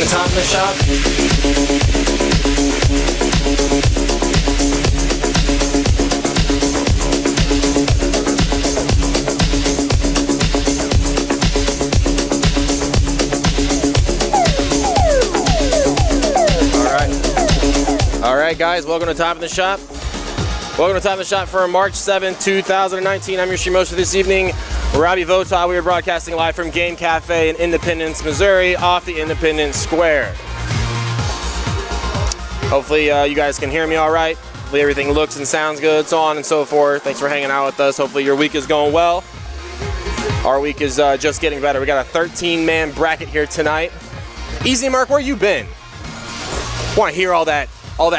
to top of the shop. All right, guys, welcome to Top of the Shop. Welcome to Top of the Shop for March 7th, 2019. I'm your stream host for this evening, Robbie Vota. We are broadcasting live from Game Cafe in Independence, Missouri, off the Independence Square. Hopefully you guys can hear me all right. Hopefully everything looks and sounds good, so on and so forth. Thanks for hanging out with us. Hopefully your week is going well. Our week is just getting better. We got a 13-man bracket here tonight. Easy, Mark, where you been? Want to hear all that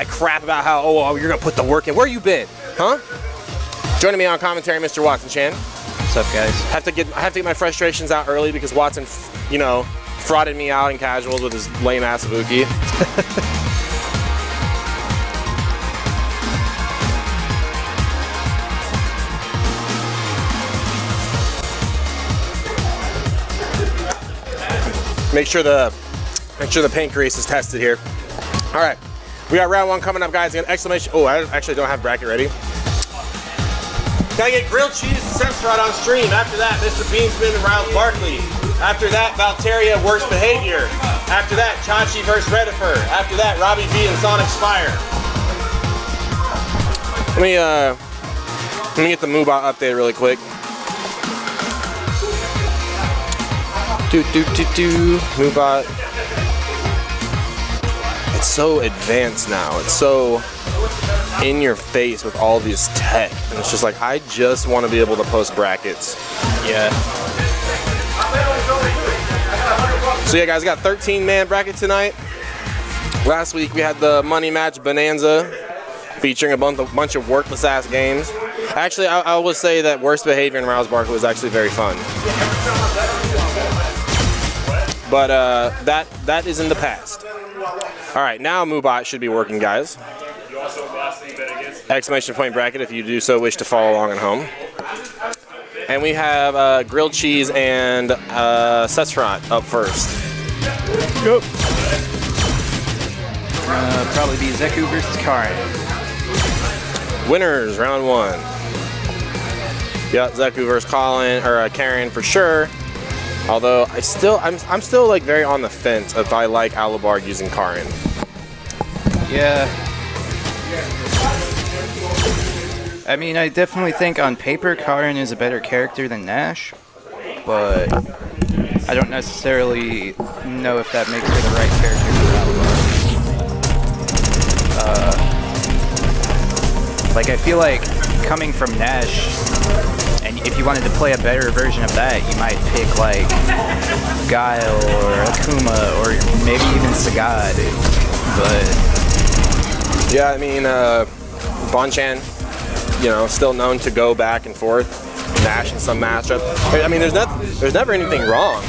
crap about how, you're going to put the work in. Where you been? Huh? Joining me on commentary, Mr. Watson Chan. What's up, guys? I have to get my frustrations out early because Watson, frauded me out in casuals with his lame-ass Ibuki. Make sure the pancreas is tested here. All right. We got round one coming up, guys. An exclamation. Oh, I actually don't have bracket ready. Gotta get grilled cheese and Sephiroth on stream. After that, Mr. Beansman and Riles Barkley. After that, Valteria, Worst Behavior. After that, Chachi versus Redifer. After that, Robbie V and Sonic Spire. Let me get the Moobot update really quick. Moobot. It's so advanced now. It's so in your face with all this tech. And it's just like, I just want to be able to post brackets. Yeah. So yeah, guys, got 13-man bracket tonight. Last week we had the Money Match Bonanza featuring a bunch of worthless-ass games. Actually, I will say that Worst Behavior and Riles Barkley was actually very fun. But that is in the past. All right, now Moobot should be working, guys. Exclamation point bracket if you do so wish to follow along at home. And we have grilled cheese and Sephiroth up first. Yep. Probably be Zeku versus Karin. Winners, round one. Yeah, Zeku versus Karin for sure. Although I'm still like very on the fence if I like Alucard using Karin. Yeah. I mean, I definitely think on paper Karin is a better character than Nash, but I don't necessarily know if that makes her the right character for Alucard. Like, I feel like coming from Nash, and if you wanted to play a better version of that, you might pick like Guile or Akuma or maybe even Sagad. But yeah, I mean, Bonchan, still known to go back and forth, Nash in some matchup. I mean, there's never anything wrong.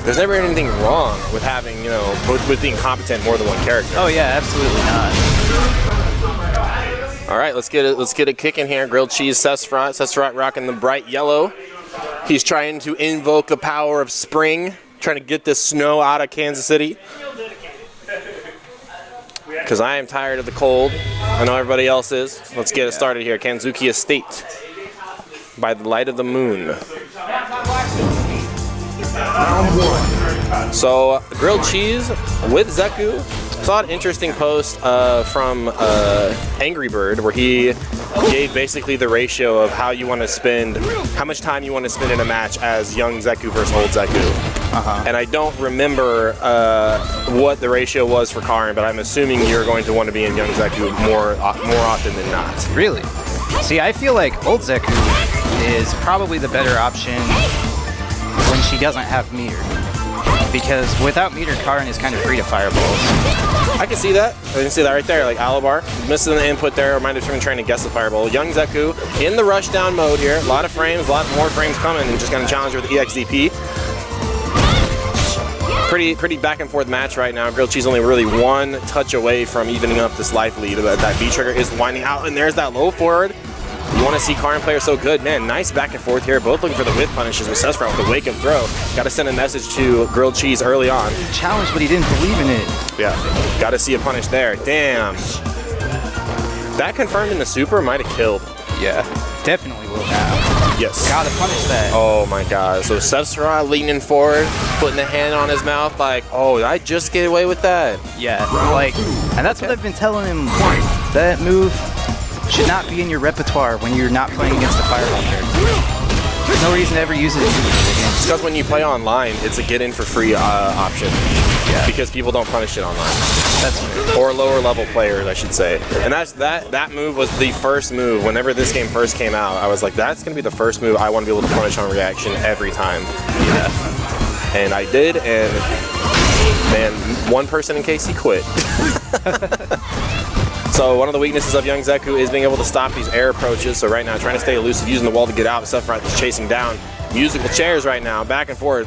There's never anything wrong with having, with being competent more than one character. Oh yeah, absolutely not. All right, let's get it kicking here. Grilled cheese, Sephiroth rocking the bright yellow. He's trying to invoke the power of spring, trying to get this snow out of Kansas City. Because I am tired of the cold. I know everybody else is. Let's get it started here. Kanzuki Estate by the light of the moon. So, grilled cheese with Zeku. Saw an interesting post from Angry Bird where he gave basically the ratio of how much time you want to spend in a match as young Zeku versus old Zeku. And I don't remember what the ratio was for Karin, but I'm assuming you're going to want to be in young Zeku more often than not. Really? See, I feel like old Zeku is probably the better option when she doesn't have meter. Because without meter, Karin is kind of free to fireballs. I can see that. I can see that right there, like Alucard. Missing the input there, reminded of him trying to guess the fireball. Young Zeku in the rushdown mode here. A lot of frames, a lot more frames coming, and just going to challenge her with the EXDP. Pretty back and forth match right now. Grilled cheese only really one touch away from evening up this life lead. That B trigger is winding out, and there's that low forward. You want to see Karin player so good. Man, nice back and forth here. Both looking for the whiff punishes with Sfave with the wake up throw. Got to send a message to Grilled Cheese early on. Challenged, but he didn't believe in it. Yeah, got to see a punish there. Damn. That confirmed in the super might have killed. Yeah, definitely will now. Yes. Gotta punish that. Oh my god. So Sfave leaning forward, putting a hand on his mouth like, oh, did I just get away with that? Yeah, like, and that's what I've been telling him. That move should not be in your repertoire when you're not playing against a Fireball character. There's no reason to ever use it. It's because when you play online, it's a get in for free option. Yeah. Because people don't punish it online. That's true. Or lower level players, I should say. And that move was the first move. Whenever this game first came out, I was like, that's gonna be the first move I want to be able to punish on reaction every time. Yeah. And I did, and man, one person in KC quit. So one of the weaknesses of Young Zeku is being able to stop these air approaches. So right now, trying to stay elusive, using the wall to get out. Sfave is chasing down. Musical chairs right now, back and forth,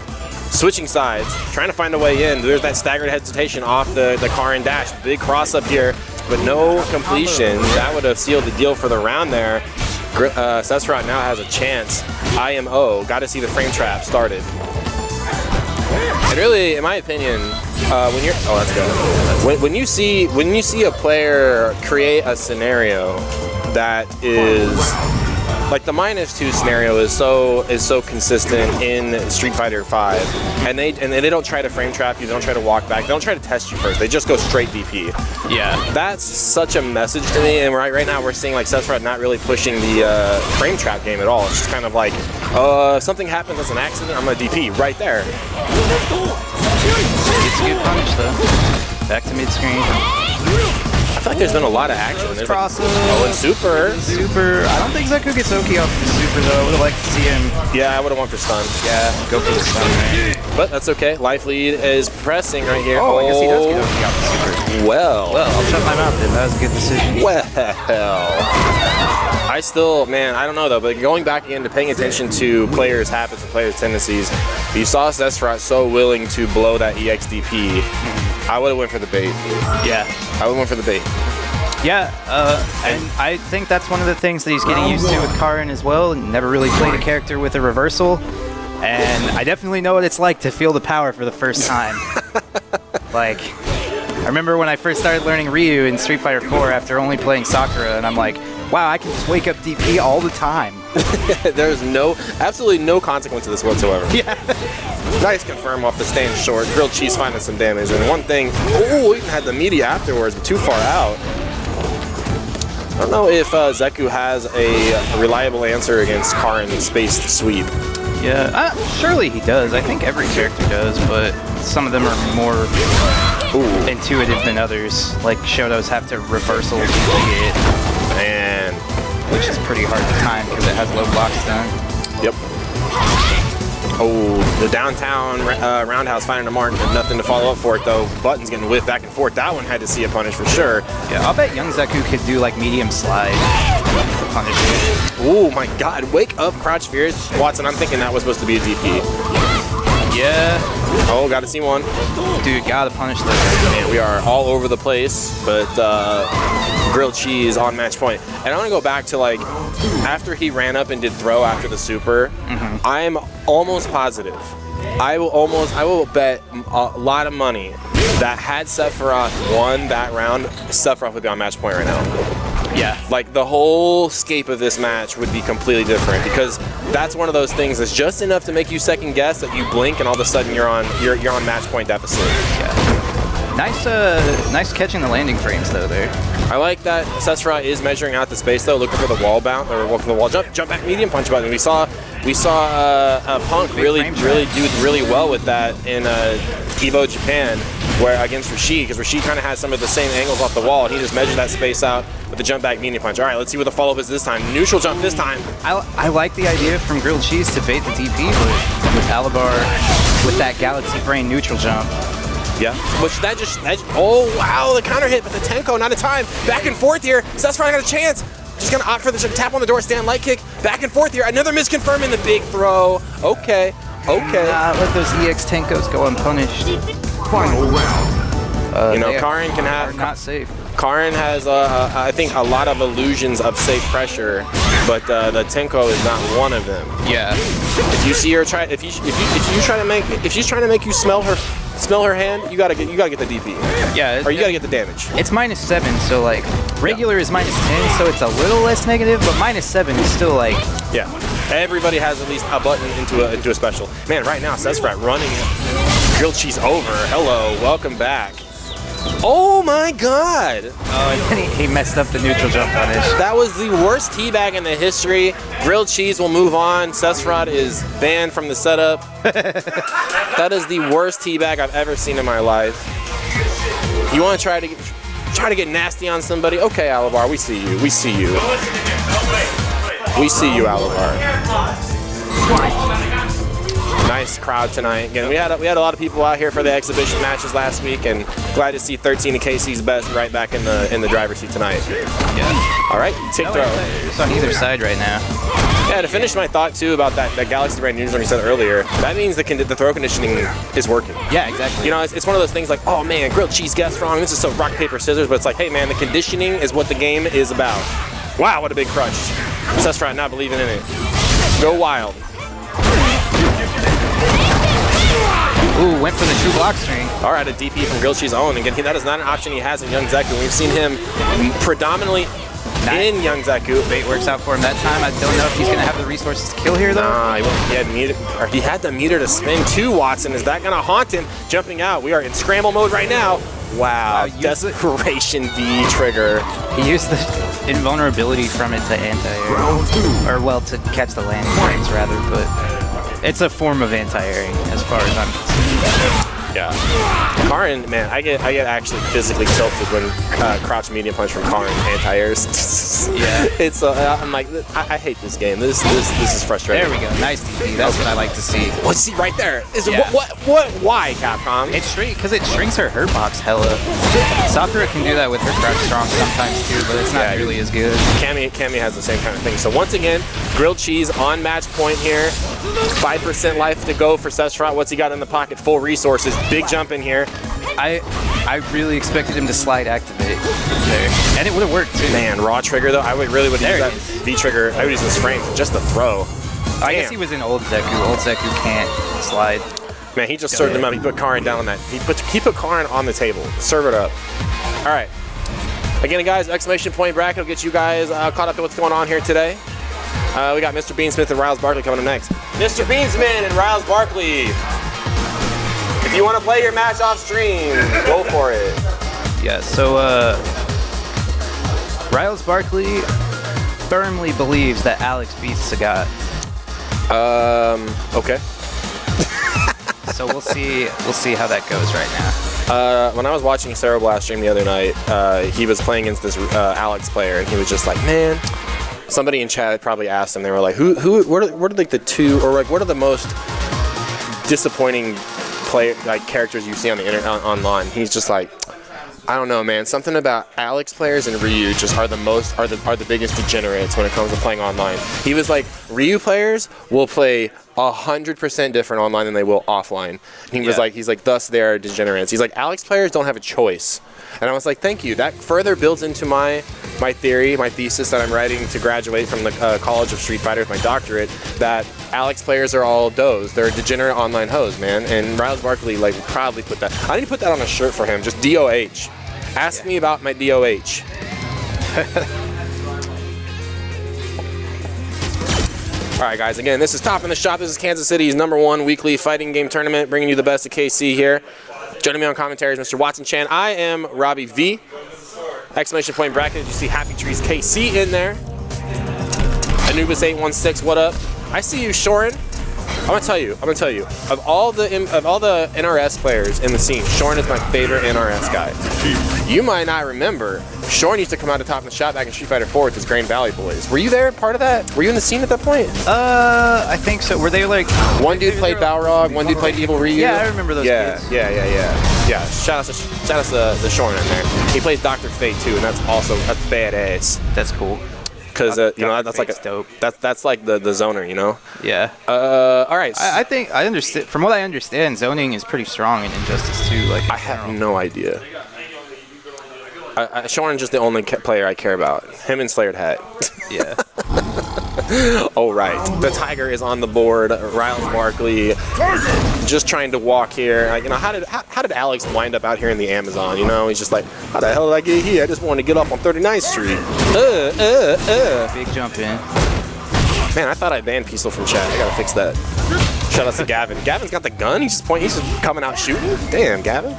switching sides, trying to find a way in. There's that staggered hesitation off the Karin dash. Big cross up here, but no completion. That would have sealed the deal for the round there. Sfave now has a chance. IMO, got to see the frame trap started. And really, in my opinion, when you're that's good. When you see a player create a scenario that is like the -2 scenario is so consistent in Street Fighter V, and they don't try to frame trap you, they don't try to walk back, they don't try to test you first, they just go straight DP. Yeah, that's such a message to me. And right now we're seeing like Sfave not really pushing the frame trap game at all. It's just kind of like, if something happens as an accident, I'm gonna DP right there. It's a good punish though. Back to mid screen. I feel like there's been a lot of action. There's crosses. Like, oh, and super. Super. I don't think Zeku gets Oki off the super though. I would have liked to see him. Yeah, I would have won for stun. Yeah, go for the stun. Right? But that's okay. Life lead is pressing right here. Oh, I guess he does get Oki off the super. Well, I'll shut my mouth then. That was a good decision. Well. I still, man, I don't know though, but going back again to paying attention to players' habits and players' tendencies, you saw Sfave so willing to blow that EXDP. I would have went for the bait. Yeah, I would have went for the bait. Yeah, and I think that's one of the things that he's getting used to with Karin as well. Never really played a character with a reversal, and I definitely know what it's like to feel the power for the first time. Like, I remember when I first started learning Ryu in Street Fighter 4 after only playing Sakura, and I'm like, wow, I can just wake up DP all the time. There's absolutely no consequence to this whatsoever. Yeah. Nice confirm off the stand short. Grilled Cheese finding some damage. And one thing, oh, even had the media afterwards, but too far out. I don't know if Zeku has a reliable answer against Karin's spaced sweep. Yeah, surely he does. I think every character does, but some of them are more intuitive than others. Like Shotos have to reversal to it. Man. Which is pretty hard to time because it has low blocks done. Yep. Oh, the downtown roundhouse finding a mark, but nothing to follow up for it though. Button's getting whipped back and forth. That one had to see a punish for sure. Yeah, I'll bet Young Zeku could do like medium slide to punish it. Oh my god, wake up, crouch fears. Watson, I'm thinking that was supposed to be a DP. Yeah. Oh, gotta see one. Dude, gotta punish this. Man, we are all over the place, but Grilled Cheese on match point. And I want to go back to like, after he ran up and did throw after the super, I'm almost positive. I will bet a lot of money that had Sfave won that round, Sfave would be on match point right now. Yeah, like the whole scape of this match would be completely different because that's one of those things that's just enough to make you second guess that you blink and all of a sudden you're on match point deficit. Yeah. Nice catching the landing frames though there. I like that Sfave is measuring out the space though, looking for the wall bounce or looking for the wall jump back medium punch button. We saw Punk really do really well with that in Evo Japan, where against Rashid, because Rashid kind of has some of the same angles off the wall, and he just measured that space out with the jump back medium punch. All right, let's see what the follow up is this time. Neutral jump this time. I like the idea from Grilled Cheese to bait the DP, but with Alabar with that Galaxy Brain neutral jump. Yeah, which that just oh wow, the counter hit, but the Tenko not a time. Back and forth here. Sfave got a chance. Just gonna opt for the tap on the door, stand light kick. Back and forth here. Another misconfirm in the big throw. Okay. Let those EX Tenkos go unpunished. Final round. Karin can have not safe. Karin has, I think, a lot of illusions of safe pressure, but the Tenko is not one of them. Yeah. If you see her try, if she's trying to make you smell her hand, you gotta get the DP. Yeah. Or you gotta get the damage. It's -7, so like regular is -10, so it's a little less negative, but -7 is still like. Yeah. Everybody has at least a button into a special. Man, right now Sfave running grilled cheese over. Hello, welcome back. Oh my God! Oh, and then he messed up the neutral jump punish. That was the worst teabag in the history. Grilled cheese will move on. Sfave is banned from the setup. That is the worst teabag I've ever seen in my life. You want to try to get nasty on somebody? Okay, Alabar, we see you. We see you. We see you, Alabar. Nice crowd tonight. Again, we had a lot of people out here for the exhibition matches last week, and glad to see 13 of KC's best right back in the driver's seat tonight. Yeah. All right, tick throw. It's on either side right now. Yeah, to finish my thought too about that Galaxy Brand news when you said earlier, that means the throw conditioning is working. Yeah, exactly. You know, it's one of those things like, oh man, grilled cheese guessed wrong. This is so rock paper scissors, but it's like, hey man, the conditioning is what the game is about. Wow, what a big crush. Sfave not believing in it. Go wild. Ooh, went for the true block string. All right, a DP from grilled cheese own. Again, that is not an option he has in Young Zeku. We've seen him predominantly in Young Zeku. Bait works out for him that time. I don't know if he's going to have the resources to kill here, though. Nah, he had the meter to spin to Watson. Is that going to haunt him? Jumping out. We are in scramble mode right now. Wow, Desperation V trigger. He used the invulnerability from it to anti-air. Or, well, to catch the landing frames, rather, but it's a form of anti-airing, as far as I'm concerned. Yeah. Karin, man, I get actually physically tilted when crouch medium punch from Karin anti-airs. Yeah. It's I'm like, I hate this game. This is frustrating. There we go. Nice DP. That's what I like to see. Well, see right there. Why, Capcom? It's because it shrinks her hurt box hella. Sakura can do that with her crouch strong sometimes too, but it's not really as good. Cammy has the same kind of thing. So once again, grilled cheese on match point here. 5% life to go for Sfave. What's he got in the pocket? Full resources. Big jump in here. I really expected him to slide activate there, and it would have worked too. Man, raw trigger though. I would really use that V trigger. I would use this frame for just the throw. I guess he was in old Zeku. Old Zeku can't slide. Man, he just served him up. He put Karin down on that. He put Karin on the table. Serve it up. All right. Again, guys, exclamation point bracket will get you guys caught up to what's going on here today. We got Mr. Beansmith and Riles Barkley coming up next. Mr. Beansman and Riles Barkley. If you want to play your match off stream, go for it. Yeah, so Riles Barkley firmly believes that Alex beats Sagat. Okay. So we'll see how that goes right now. When I was watching Cereblast stream the other night, he was playing against this Alex player, and he was just like, man. Somebody in chat probably asked him. They were like, what are like the two, or like what are the most disappointing characters you see on the internet online? He's just like, I don't know, man. Something about Alex players and Ryu just are the biggest degenerates when it comes to playing online. He was like, Ryu players will play 100% different online than they will offline. And he was like, thus they are degenerates. He's like, Alex players don't have a choice. And I was like, thank you. That further builds into my theory, my thesis that I'm writing to graduate from the College of Street Fighter with my doctorate, that Alex players are all does. They're degenerate online hoes, man. And Riles Barkley proudly put that. I need to put that on a shirt for him, just DOH. Ask me about my DOH. All right, guys, again, this is Top in the Shop. This is Kansas City's #1 weekly fighting game tournament, bringing you the best of KC here. Joining me on commentary is Mr. Watson Chan. I am Robbie V. Exclamation point bracket. You see Happy Trees KC in there. Anubis816, what up? I see you, Shorin. I'm gonna tell you. Of all the NRS players in the scene, Shorin is my favorite NRS guy. You might not remember, Shorin used to come out of Top in the Shop back in Street Fighter 4 with his Grain Valley boys. Were you there, part of that? Were you in the scene at that point? I think so. Were they like... One dude played Balrog, one dude played Evil Ryu. Yeah, I remember those kids. Yeah, shout out to the Shorin in there. He plays Dr. Fate too, and that's badass. That's cool. Because that's like dope. That's like the zoner, you know. Yeah. All right. I think I understand. From what I understand, zoning is pretty strong in Injustice 2. Like I have no idea. Shoren's just the only player I care about. Him and Slayered Hat. Yeah. Oh, right. The Tiger is on the board. Riles Barkley just trying to walk here. Like, you know, how did Alex wind up out here in the Amazon? You know, he's just like, how the hell did I get here? I just wanted to get off on 39th Street. Big jump in. Man, I thought I banned Peaceful from chat. I gotta fix that. Shout out to Gavin. Gavin's got the gun. He's just coming out shooting. Damn, Gavin.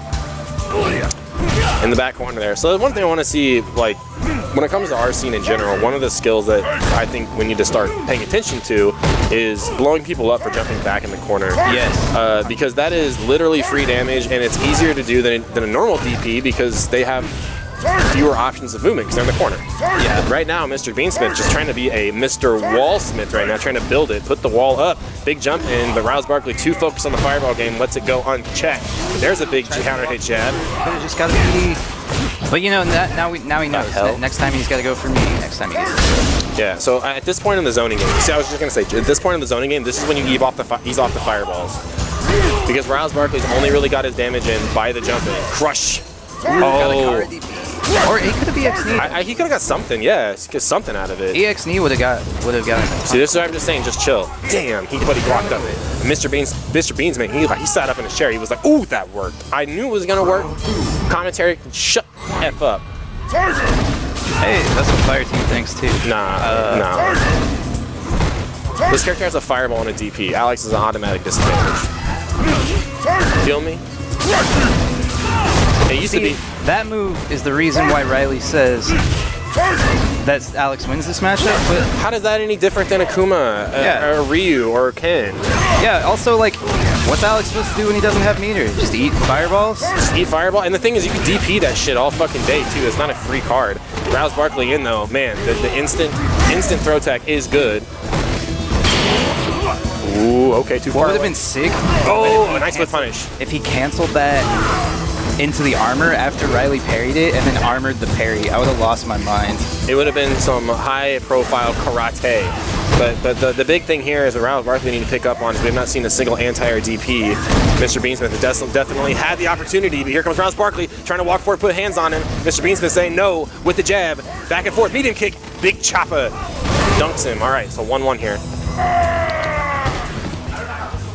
In the back corner there. So one thing I want to see, like, when it comes to our scene in general, one of the skills that I think we need to start paying attention to is blowing people up for jumping back in the corner. Yes. Because that is literally free damage, and it's easier to do than a normal DP because they have fewer options of movement because they're in the corner. Yeah. Right now, Mr. Beansmith just trying to be a Mr. Wallsmith right now, trying to build it, put the wall up, big jump in, but Riles Barkley too focused on the fireball game, lets it go unchecked. There's a big counter hit jab. But it just gotta be. But you know, now he knows. Next time he's gotta go for me. Next time he gets it. Yeah. So at this point in the zoning game, see, I was just gonna say, at this point in the zoning game, this is when you ease off the fireballs, because Riles Barkley's only really got his damage in by the jump in. Crush. Oh. Or he could have EX knee. He could have got something, yeah. Get something out of it. EX knee would have gotten. See, this is what I'm just saying. Just chill. Damn, but he blocked up. Mr. Beans, man, he sat up in his chair. He was like, "Ooh, that worked. I knew it was gonna work." Commentary, shut the F up. Hey, that's what Fire Team thinks too. Nah. This character has a fireball and a DP. Alex is an automatic disadvantage. Feel me? It used to be. That move is the reason why Riley says that Alex wins this matchup. But how is that any different than Akuma, or Ryu, or Ken? Yeah, also, like, what's Alex supposed to do when he doesn't have meter? Just eat fireballs? Just eat fireball. And the thing is, you can DP that shit all fucking day, too. It's not a free card. Riles Barkley in, though, man, the instant throw tech is good. Ooh, okay, too far. What would have been sick? Oh, a nice whip punish. If he canceled that into the armor after Riley parried it and then armored the parry, I would have lost my mind. It would have been some high-profile karate. But the big thing here is that Riles Barkley need to pick up on is we have not seen a single anti-air DP. Mr. Beansmith has definitely had the opportunity, but here comes Riles Barkley trying to walk forward, put hands on him. Mr. Beansmith saying no with the jab. Back and forth, medium kick, big chopper. Dunks him. All right, so 1-1 here.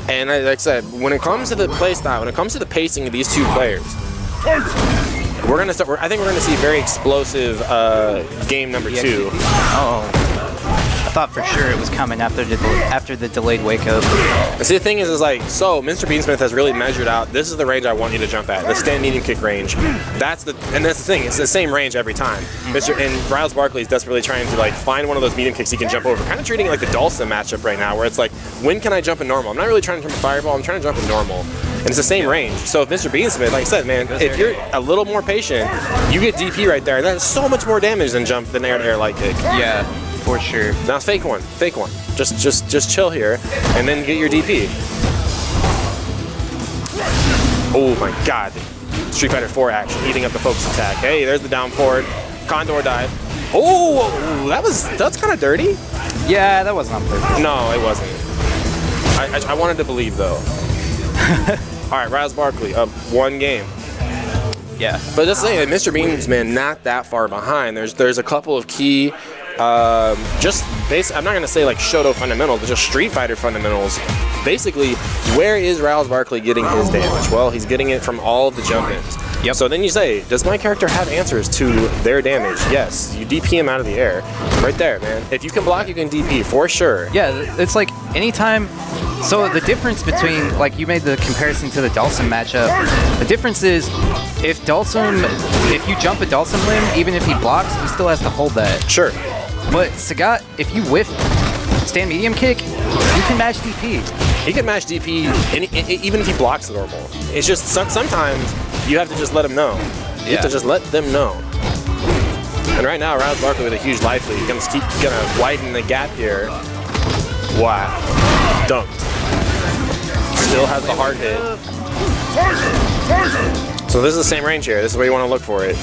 And like I said, when it comes to the play style, when it comes to the pacing of these two players, we're gonna start. I think we're gonna see very explosive game number 2. Oh, I thought for sure it was coming after the delayed wake up. See, the thing is like, so Mr. Beansmith has really measured out. This is the range I want you to jump at. The stand medium kick range. That's the thing. It's the same range every time. And Riles Barkley is desperately trying to like find one of those medium kicks he can jump over. Kind of treating it like the Dulcim matchup right now, where it's like, when can I jump in normal? I'm not really trying to jump a fireball. I'm trying to jump in normal. And it's the same range. So if Mr. Beansmith, like I said, man, if you're a little more patient, you get DP right there. And that's so much more damage than air-to-air light kick. Yeah, for sure. Now fake one. Just chill here, and then get your DP. Oh my God. Street Fighter 4 action, eating up the focus attack. Hey, there's the down forward. Condor dive. Oh, that's kind of dirty. Yeah, that wasn't on purpose. No, it wasn't. I wanted to believe, though. All right, Riles Barkley, up 1 game. Yeah. But let's say Mr. Beans, man, not that far behind. There's a couple of key, I'm not gonna say like Shoto fundamentals, but just Street Fighter fundamentals. Basically, where is Riles Barkley getting his damage? Well, he's getting it from all of the jump-ins. Yep. So then you say, does my character have answers to their damage? Yes. You DP him out of the air. Right there, man. If you can block, you can DP, for sure. Yeah, it's like anytime. So the difference between, like you made the comparison to the Dulcim matchup, the difference is if you jump a Dulcim limb, even if he blocks, he still has to hold that. Sure. But Sagat, if you whiff stand medium kick, you can match DP. He can match DP even if he blocks the normal. It's just sometimes you have to just let him know. You have to just let them know. And right now, Riles Barkley with a huge life lead. He's gonna widen the gap here. Wow. Dunked. Still has the hard hit. So this is the same range here. This is where you want to look for it.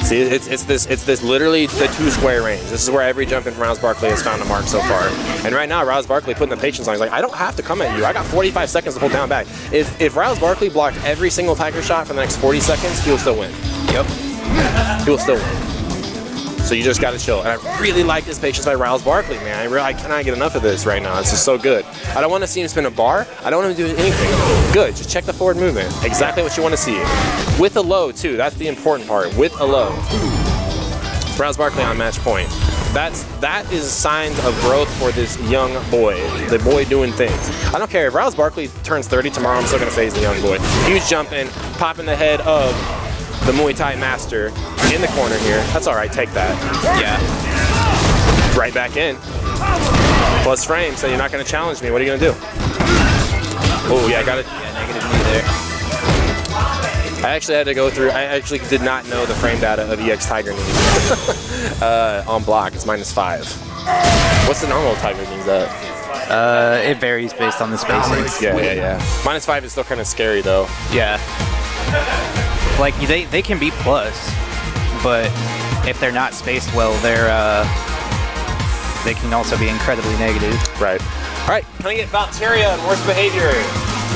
See, it's this literally the 2 square range. This is where every jump in from Riles Barkley has found a mark so far. And right now, Riles Barkley putting the patience on. He's like, I don't have to come at you. I got 45 seconds to hold down back. If Riles Barkley blocked every single Tiger shot for the next 40 seconds, he'll still win. Yep. he will still win. So you just gotta chill. And I really like this Patience by Riles Barkley, man. I cannot get enough of this right now. This is so good. I don't want to see him spin a bar. I don't want him to do anything. Good, just check the forward movement. Exactly what you want to see. With a low, too. That's the important part. With a low. Riles Barkley on match point. That is signs of growth for this young boy. The boy doing things. I don't care. If Riles Barkley turns 30 tomorrow, I'm still gonna say he's a young boy. Huge jumping, popping the head of the Muay Thai master in the corner here. That's all right, take that. Yeah. Right back in. Plus frame, so you're not gonna challenge me. What are you gonna do? Oh yeah, I got it. Yeah, negative knee there. I actually had to go through, I actually did not know the frame data of EX Tiger knee. On block, it's -5. What's the normal Tiger knees at? It varies based on the spacing. Yeah. -5 is still kind of scary though. Yeah. Like they can be plus, but if they're not spaced well, they can also be incredibly negative. Right. All right, can I get Valteria and worst behavior?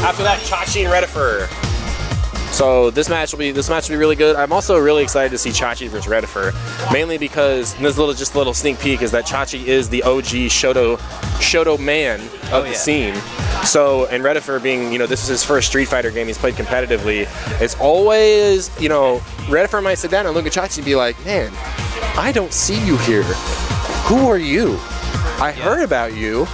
After that, Chachi and Redifer. So this match will be really good. I'm also really excited to see Chachi versus Redifer, mainly because this little sneak peek is that Chachi is the OG Shoto man of the scene. So, and Redifer being, this is his first Street Fighter game he's played competitively. It's always, Redifer might sit down and look at Chachi and be like, man, I don't see you here. Who are you? I heard about you.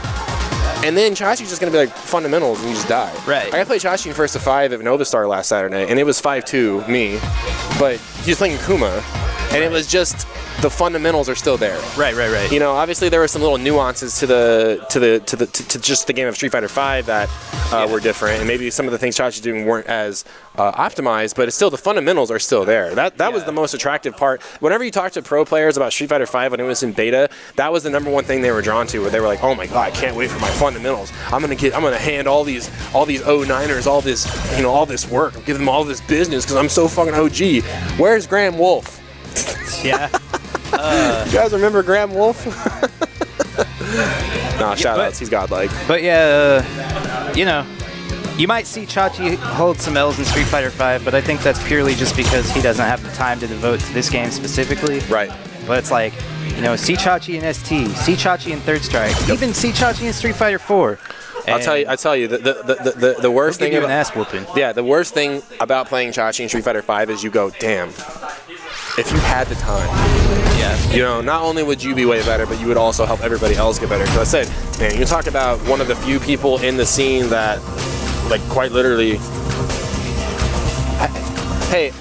And then Chachi's just gonna be like fundamentals and you just die. Right. I played Chachi in first to 5 at Novastar last Saturday, and it was 5-2 me, but he was playing Kuma, and it was just the fundamentals are still there. Right. Obviously there were some little nuances to just the game of Street Fighter 5 that were different, and maybe some of the things Chachi's doing weren't as optimized, but it's still the fundamentals are still there. That was the most attractive part. Whenever you talk to pro players about Street Fighter 5 when it was in beta, that was the #1 thing they were drawn to, where they were like, oh my god, I can't wait for my fundamentals. I'm gonna hand all these 09ers all this work, give them all this business because I'm so fucking OG. Where's Graham Wolf? Yeah. You guys remember Graham Wolf? Nah, shout outs, he's godlike. But yeah, you might see Chachi hold some L's in Street Fighter 5, but I think that's purely just because he doesn't have the time to devote to this game specifically. Right. But it's like, see Chachi in ST, see Chachi in Third Strike, even see Chachi in Street Fighter 4. I tell you, the worst thing about an ass whooping. Yeah, the worst thing about playing Chachi in Street Fighter 5 is you go, damn. If you had the time, not only would you be way better, but you would also help everybody else get better. Because I said, man, you talk about one of the few people in the scene that, like, quite literally. Hey,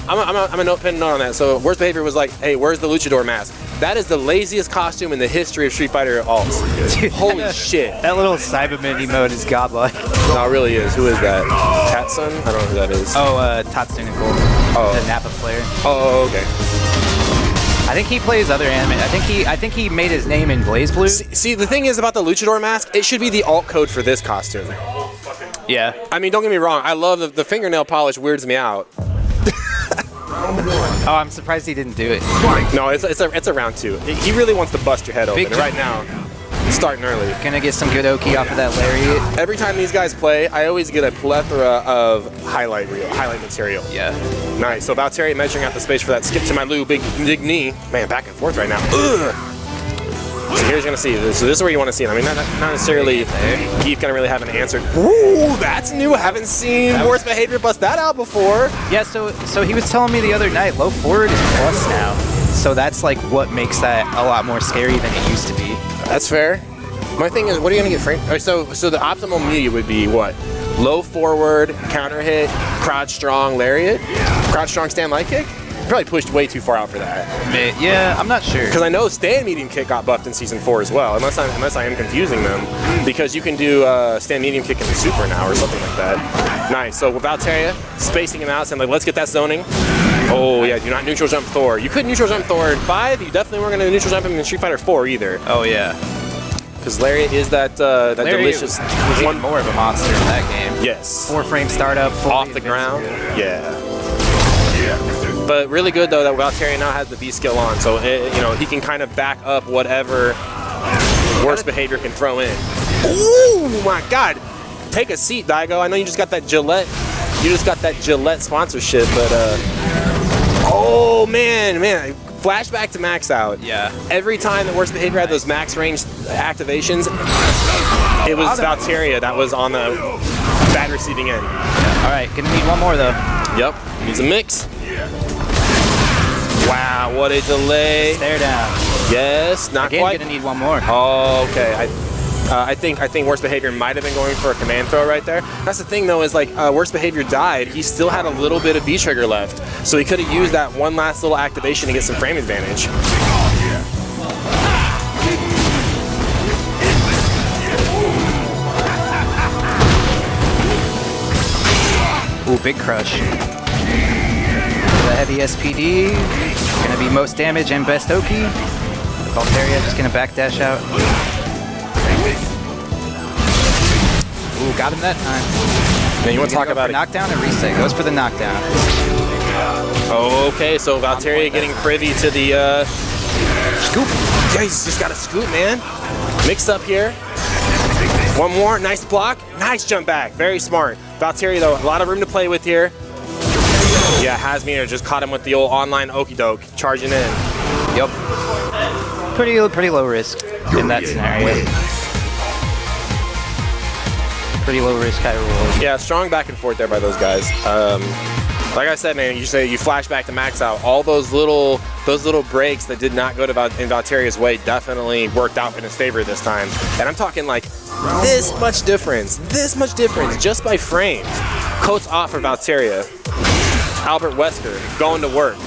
I'm a note pen note on that. So worst behavior was like, hey, where's the luchador mask? That is the laziest costume in the history of Street Fighter alts. Dude, Holy shit. That little Cyberman emote is godlike. No, it really is. Who is that? Tatsun? I don't know who that is. Oh, Tatsuna Gold. Oh. The Nappa player. Oh, okay. I think he plays other anime. I think he made his name in BlazBlue. See, the thing is about the luchador mask, it should be the alt code for this costume. Yeah. I mean, don't get me wrong. I love the fingernail polish weirds me out. Oh, I'm surprised he didn't do it. No, it's a round 2. He really wants to bust your head open. And right now, it's starting early. Gonna get some good Oki off of that lariat. Every time these guys play, I always get a plethora of highlight material. Yeah. Nice. So Valtteri measuring out the space for that skip to my Lou big knee. Man, back and forth right now. Ugh. So here's gonna see this. So this is where you want to see it. I mean, not necessarily. Keith gonna really have an answer. Ooh, that's new. Haven't seen worst behavior bust that out before. Yeah. So he was telling me the other night, low forward is plus now. So that's like what makes that a lot more scary than it used to be. That's fair. My thing is, what are you gonna get framed? So the optimal media would be what? Low forward, counter hit, crouch strong lariat, crouch strong stand light kick. Probably pushed way too far out for that. Yeah, I'm not sure. Because I know stand medium kick got buffed in season 4 as well, unless I am confusing them. Because you can do stand medium kick in the super now or something like that. Nice. So with Valteria, spacing him out, saying like, let's get that zoning. Oh yeah, do not neutral jump Thor. You couldn't neutral jump Thor in 5. You definitely weren't going to neutral jump him in Street Fighter 4 either. Oh yeah. Because Lariat is that delicious. Was one more of a monster in that game. Yes. 4-frame startup. Off the ground. Yeah. But really good though that Valtteri now has the B skill on, so he can kind of back up whatever worst behavior can throw in. Ooh my God! Take a seat, Daigo. I know you just got that Gillette. You just got that Gillette sponsorship, but Oh, man. Flashback to max out. Yeah. Every time that Worst Behavior had those max range activations, it was Valteria that was on the bad receiving end. All right, gonna need one more though. Yep, needs a mix. Wow, what a delay. Stare down. Yes, not Again, quite. gonna need one more. Oh, okay. I think Worst Behavior might have been going for a command throw right there. That's the thing though, is like Worst Behavior died. He still had a little bit of B trigger left, so he could have used that one last little activation to get some frame advantage. Ooh, big crush. The heavy SPD, gonna be most damage and best Oki. Valteria just gonna backdash out. Ooh, got him that time. Now you want to talk about knockdown or reset? Goes for the knockdown. Oh, okay, so Valteria getting privy to the scoop. Yeah, he's just got a scoop, man. Mix up here. One more, nice block, nice jump back, very smart. Valteria though, a lot of room to play with here. Yeah, Hasmir just caught him with the old online okey doke, charging in. Yep. Pretty low risk in that scenario. Pretty low risk, high reward. Yeah, strong back and forth there by those guys. Like I said, man, you flash back to max out. All those little breaks that did not go to in Valteria's way definitely worked out in his favor this time. And I'm talking like this much difference just by frames. Coats off for Valteria. Albert Wesker going to work.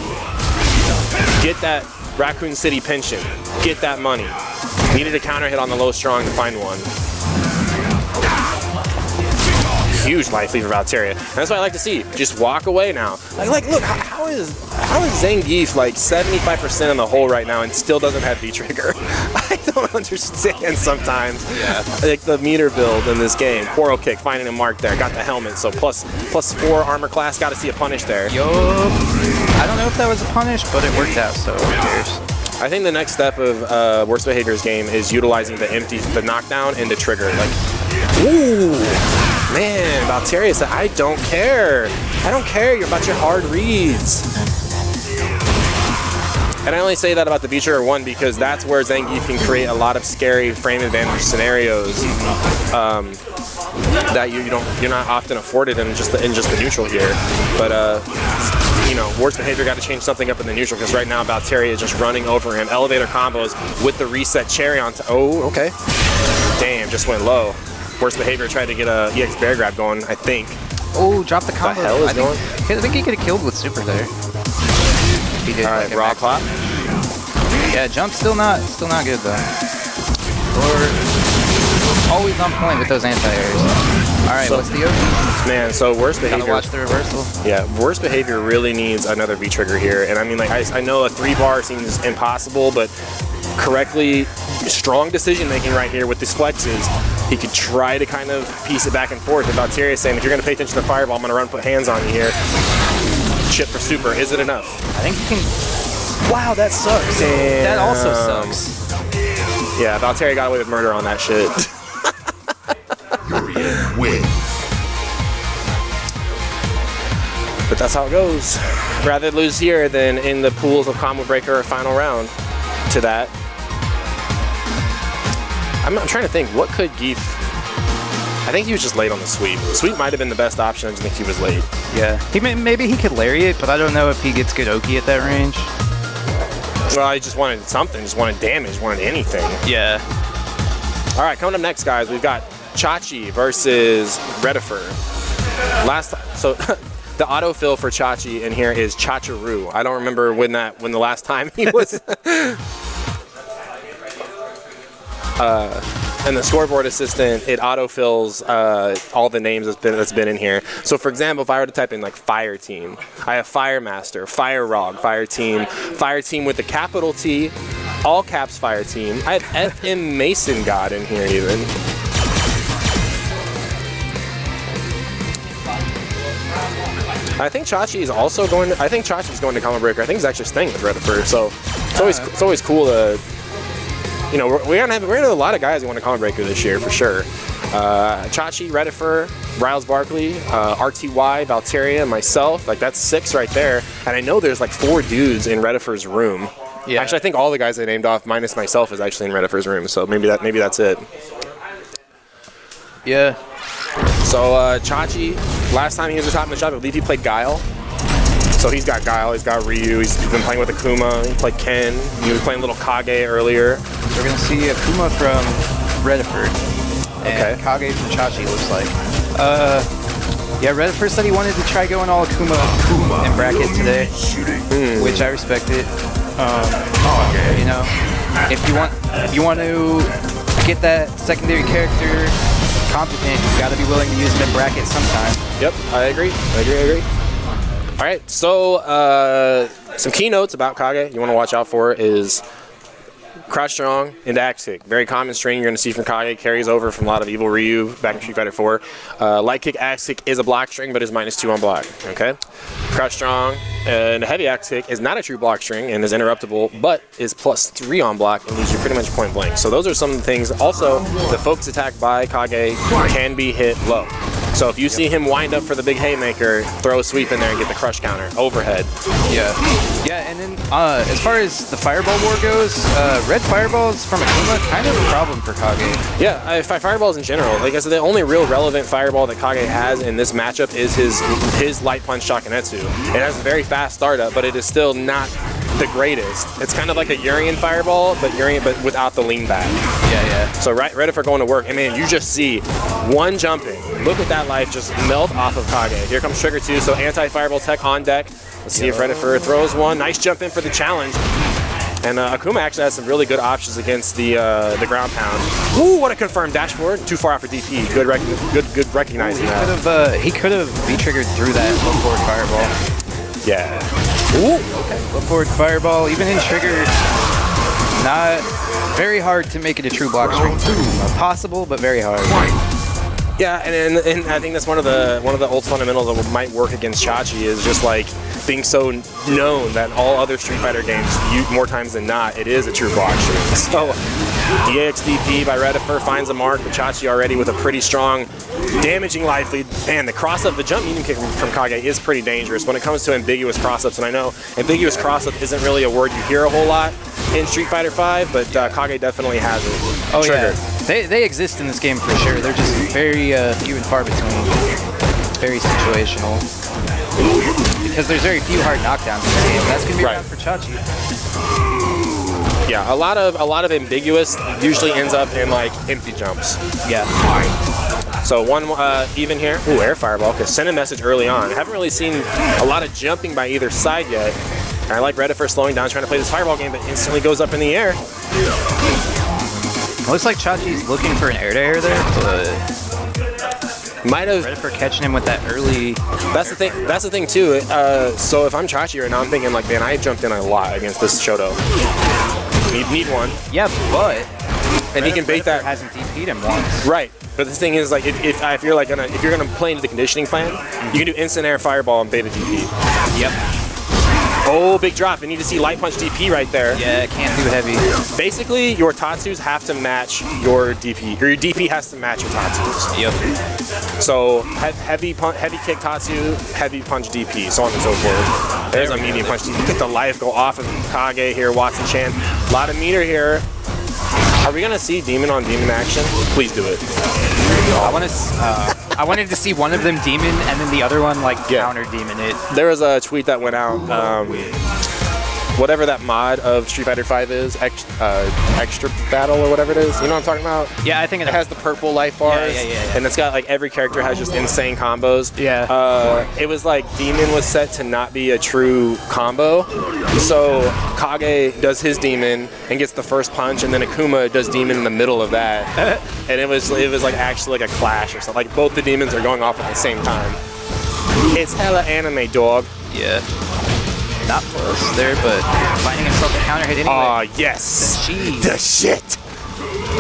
Get that Raccoon City pension. Get that money. Needed a counter hit on the low strong to find one. Huge life lead for Valteria. That's what I like to see. Just walk away now. Like look, how is Zangief like 75% in the hole right now and still doesn't have V-Trigger? I don't understand sometimes. Yeah. Like the meter build in this game. Poro kick, finding a mark there. Got the helmet, so plus 4 armor class. Got to see a punish there. Yup. I don't know if that was a punish, but it worked out, so who cares? I think the next step of Worst Behavior's game is utilizing the knockdown and the trigger. Like, ooh. Man, Valteria said, I don't care. I don't care about your hard reads. And I only say that about the V-Trigger 1 because that's where Zangief can create a lot of scary frame advantage scenarios that you're not often afforded in just the neutral here. But Worst Behavior got to change something up in the neutral because right now Valteria is just running over him. Elevator combos with the reset cherry on top. Oh, okay. Damn, just went low. Worst Behavior tried to get a EX bear grab going, I think. Oh, drop the combo. What the hell is going? I think he could have killed with super there. He did. All right, raw clap. Yeah, jump still not good though. Or always on point with those anti-airs. All right, what's the open? Man, so Worst Behavior. Gotta watch the reversal. Yeah, Worst Behavior really needs another V-Trigger here. And I mean, like, I know a 3-bar seems impossible, but correctly, strong decision making right here with these flexes. He could try to kind of piece it back and forth. And Valteria saying, if you're going to pay attention to the fireball, I'm going to put hands on you here. Chip for super. Is it enough? I think you can. Wow, that sucks. Damn. That also sucks. Yeah, Valteria got away with murder on that shit. Win. But that's how it goes. Rather lose here than in the pools of Combo Breaker or Final Round to that. I'm trying to think, what could Geef... I think he was just late on the sweep. The sweep might have been the best option, I just think he was late. Yeah, maybe he could lariat, but I don't know if he gets good Oki at that range. Well, I just wanted something, just wanted damage, wanted anything. Yeah. All right, coming up next, guys, we've got Chachi versus Redifer. So the autofill for Chachi in here is Chacharu. I don't remember when the last time he was... and the scoreboard assistant, it autofills all the names that's been in here. So for example, if I were to type in like Fire Team, I have Fire Master, Fire Rog, Fire Team with a capital T, all caps Fire Team. I have FM Mason God in here even. I think Chachi's also going to, going to Combo Breaker. I think he's actually staying with Redifer. So it's always cool to, we're gonna have a lot of guys who want to Combo Breaker this year for sure. Chachi, Redifer, Riles Barkley, RTY, Valteria, myself. Like, that's 6 right there. And I know there's like 4 dudes in Redifer's room. Yeah. Actually, I think all the guys I named off, minus myself, is actually in Redifer's room. So maybe that's it. Yeah. So Chachi, last time he was the top in the shop, I believe he played Guile. So he's got Guile, he's got Ryu, he's been playing with Akuma, he played Ken, he was playing little Kage earlier. We're gonna see Akuma from Rediford. Okay. And Kage from Chachi looks like. Yeah, Rediford said he wanted to try going all Akuma in bracket today, which I respected. You know, if you want to get that secondary character competent, you got to be willing to use them in bracket sometime. Yep, I agree. All right, so some keynotes about Kage you want to watch out for is crouch strong into axe kick. Very common string you're going to see from Kage. Carries over from a lot of Evil Ryu back in Street Fighter 4. Light kick, axe kick is a block string, but is -2 on block. Okay, crouch strong and heavy axe kick is not a true block string and is interruptible, but is +3 on block and leaves you pretty much point blank. So those are some of the things. Also, the focus attack by Kage can be hit low. So if you see him wind up for the big haymaker, throw a sweep in there and get the crush counter overhead. Yeah, and then as far as the fireball war goes, red fireballs from Akuma kind of a problem for Kage. Yeah, fireballs in general. Like I said, the only real relevant fireball that Kage has in this matchup is his light punch Shakunetsu. It has a very fast startup, but it is still not the greatest. It's kind of like a Urian fireball, but without the lean back. Yeah. So ready for going to work, and man, you just see one jumping. Look at that life just melt off of Kage. Here comes Trigger 2, so anti-fireball tech on deck. Let's see if Redifer throws one. Nice jump in for the challenge. And Akuma actually has some really good options against the ground pound. Ooh, what a confirmed dash forward. Too far out for DP. Good recognizing that. He could have V-triggered through that low forward fireball. Yeah. Ooh. Okay. Low forward fireball, even in trigger, not very hard to make it a true block string. Possible, but very hard. Yeah, and I think that's one of the old fundamentals that might work against Chachi is just like being so known that all other Street Fighter games, more times than not, it is a true block string. So EXDP by Redifer finds a mark, but Chachi already with a pretty strong damaging life lead. Man, the cross-up, the jump medium kick from Kage is pretty dangerous when it comes to ambiguous cross-ups, and I know ambiguous cross-up isn't really a word you hear a whole lot in Street Fighter 5, but Kage definitely has it. Oh, triggered. Yeah. They exist in this game for sure. They're just very few and far between. Very situational. Because there's very few hard knockdowns in this game. That's going to be right for Chachi. Yeah, a lot of ambiguous usually ends up in like empty jumps. Yeah. So one even here. Ooh, air fireball. Okay, send a message early on. I haven't really seen a lot of jumping by either side yet. And I like Redifer slowing down, trying to play this fireball game, but instantly goes up in the air. Looks like Chachi's looking for an air-to-air there, but might have Redifer catching him with that early. That's the thing. That's the thing too. So if I'm Chachi right now, I'm thinking like, man, I jumped in a lot against this Shoto. Need one. Yeah, but and he can bait that. Hasn't DP'd him once. Right. But the thing is, like, if you're gonna play into the conditioning plan, you can do instant air fireball and bait a DP. Yep. Oh, big drop. You need to see light punch DP right there. Yeah, can't do heavy. Basically, your Tatsus have to match your DP, or your DP has to match your Tatsus. Yep. So heavy kick Tatsu, heavy punch DP, so on and so forth. There's a medium punch DP. Get the life go off of Kage here, Watson Chan. A lot of meter here. Are we gonna see demon on demon action? Please do it. I wanted to see one of them demon and then the other one like counter demon it. There was a tweet that went out. Whatever that mod of Street Fighter 5 is, extra battle or whatever it is. You know what I'm talking about? Yeah, I think it has the purple life bars. Yeah. And it's got like every character has just insane combos. Yeah. It was like Demon was set to not be a true combo. So Kage does his Demon and gets the first punch, and then Akuma does Demon in the middle of that. And it was like actually like a clash or something. Like both the demons are going off at the same time. It's hella anime, dog. Yeah. Not close there, but finding himself a counter hit anyway. Oh, yes. The shit.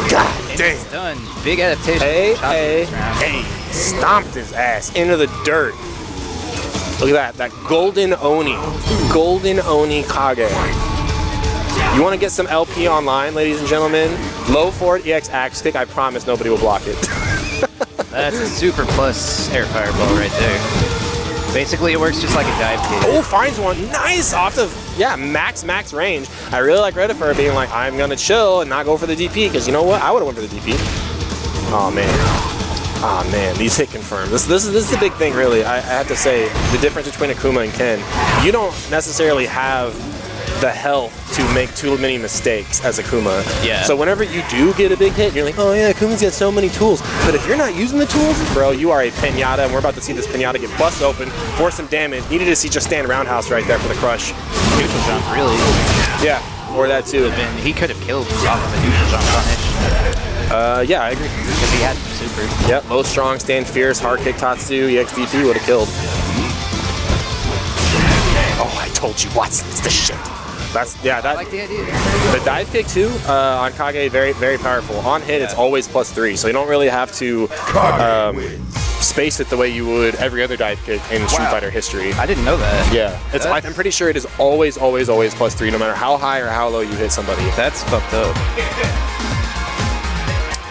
God damn. It's done. Big adaptation. Hey. Stomped his ass into the dirt. Look at that Golden Oni. Golden Oni Kage. You want to get some LP online, ladies and gentlemen? Low forward EX axe kick. I promise nobody will block it. That's a super plus air fireball right there. Basically, it works just like a dive kick. Oh, finds one. Nice! Off the, yeah, max range. I really like Reddifer being like, I'm going to chill and not go for the DP, because you know what? I would have went for the DP. Oh, man. Oh, man. These hit confirm. This is the big thing, really. I have to say, the difference between Akuma and Ken. You don't necessarily have the health to make too many mistakes as Akuma. Yeah. So whenever you do get a big hit, you're like, oh yeah, Akuma's got so many tools. But if you're not using the tools, bro, you are a pinata, and we're about to see this pinata get bust open for some damage. Needed to see just stand roundhouse right there for the crush. Neutral jump, really. Yeah, or that too. He could have killed off of a neutral jump punish. Yeah, I agree. Because he had super. Yep, low strong, stand fierce, hard kick Tatsu, EXDP would have killed. Oh, I told you, Watson, it's the shit. That's, yeah, that, I like the idea. the dive kick too on Kage, very powerful. On hit, it's always +3, so you don't really have to space it the way you would every other dive kick in Street Fighter history. I didn't know that. Yeah, it's, I'm pretty sure it is always +3, no matter how high or how low you hit somebody. That's fucked up.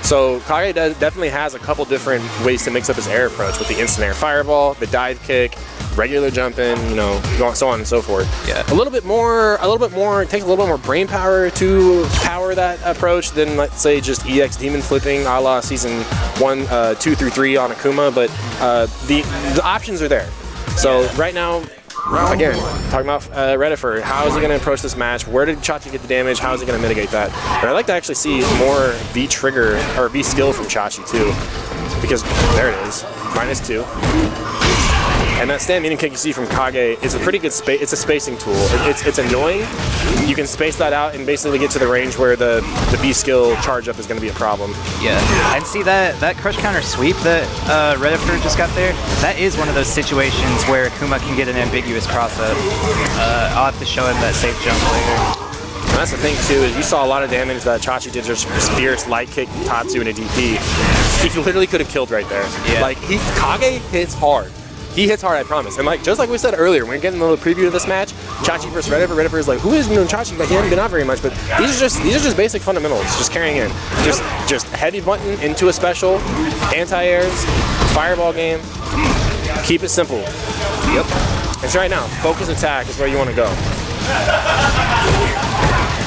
So Kage definitely has a couple different ways to mix up his air approach with the instant air fireball, the dive kick, regular jumping, you know, so on and so forth. Yeah. A little bit more. It takes a little bit more brain power to power that approach than, let's say, just EX demon flipping, a la season 1, 2 through 3 on Akuma. But the options are there. So right now, again, talking about Reddifer, how is he going to approach this match? Where did Chachi get the damage? How is he going to mitigate that? And I'd like to actually see more V trigger or V skill from Chachi too, because there it is, -2. And that stand medium kick you see from Kage is a pretty good space. It's a spacing tool. It's annoying. You can space that out and basically get to the range where the B skill charge up is going to be a problem. Yeah, and see that crush counter sweep that Reddifer just got there. That is one of those situations where Akuma can get an ambiguous cross up. I'll have to show him that safe jump later. And that's the thing too, is you saw a lot of damage that Chachi did just fierce light kick Tatsu in a DP. He literally could have killed right there. Yeah. Like Kage hits hard. He hits hard, I promise. And like just like we said earlier, when we're getting a little preview of this match, Chachi versus Reddifer. Reddifer is like, who is known Chachi? Like he hasn't been out very much, but these are just basic fundamentals, just carrying in. Just heavy button into a special, anti-airs, fireball game. Keep it simple. Yep. It's right now. Focus attack is where you want to go.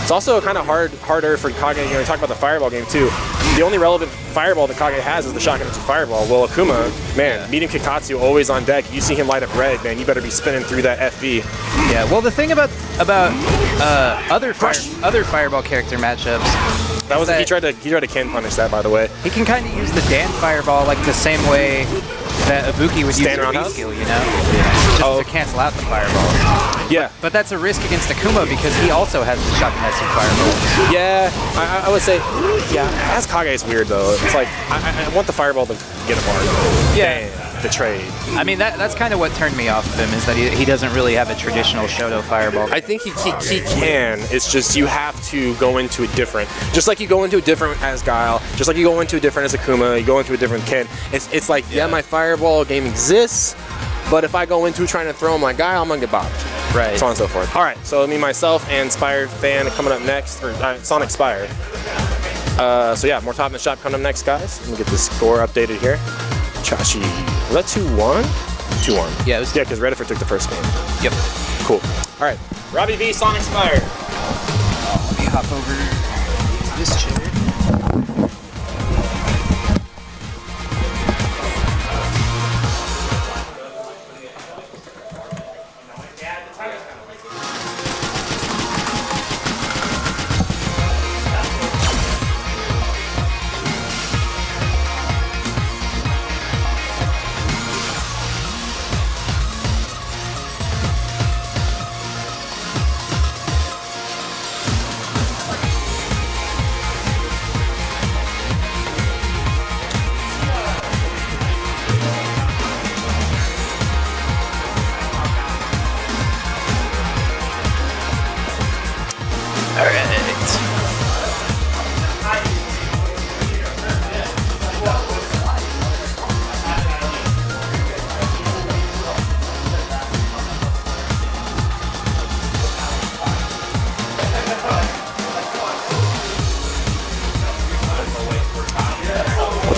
It's also kind of harder for Kage, you know, we talk about the fireball game too. The only relevant fireball that Kage has is the shotgun fireball. Well, Akuma, man, medium kick Tatsu always on deck. You see him light up red, man, you better be spinning through that FB. Yeah, well the thing about other fireball character matchups, that was he tried to Ken punish that, by the way. he can kind of use the Dan fireball like the same way that Ibuki would use Stand the around B house? skill, you know? Just to cancel out the fireball. Yeah. But that's a risk against Akuma because he also has the shotgun fireball. Yeah, I would say, yeah, as Kage is weird though. It's like, I want the fireball to get apart. Yeah. Damn, the trade. I mean, that's kind of what turned me off of him, is that he doesn't really have a traditional Shoto fireball. I think he can. It's just you have to go into a different, just like you go into a different as Guile, just like you go into a different as Akuma, you go into a different Ken. It's like, yeah, my fireball game exists, but if I go into trying to throw him like Guile, I'm gonna get bopped. Right. So on and so forth. All right, so me, myself, and Spire fan coming up next, or Sonic Spire. So yeah, more Top in the Shop coming up next, guys. Let me get this score updated here. Chachi, was that 2-1? 2-1. Yeah, it was. Yeah, because Reddifer took the first game. Yep. Cool. All right, Robbie V, Sonic Spire. Let me hop over to this chair.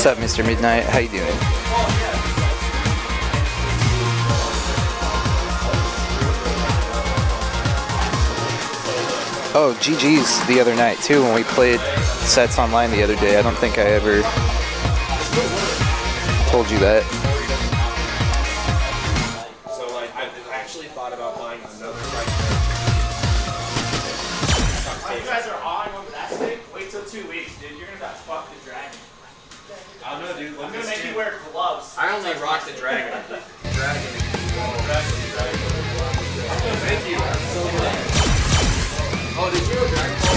What's up, Mr. Midnight? How you doing? Oh, GG's the other night too when we played sets online the other day. I don't think I ever told you that. So like, I actually thought about buying another price. You guys are awing over that stick? Wait till 2 weeks, dude. You're gonna fuck the dragon. I don't know, dude. I'm gonna make you wear gloves. I only rock the dragon. Thank you. Oh, did you know Dragon Ball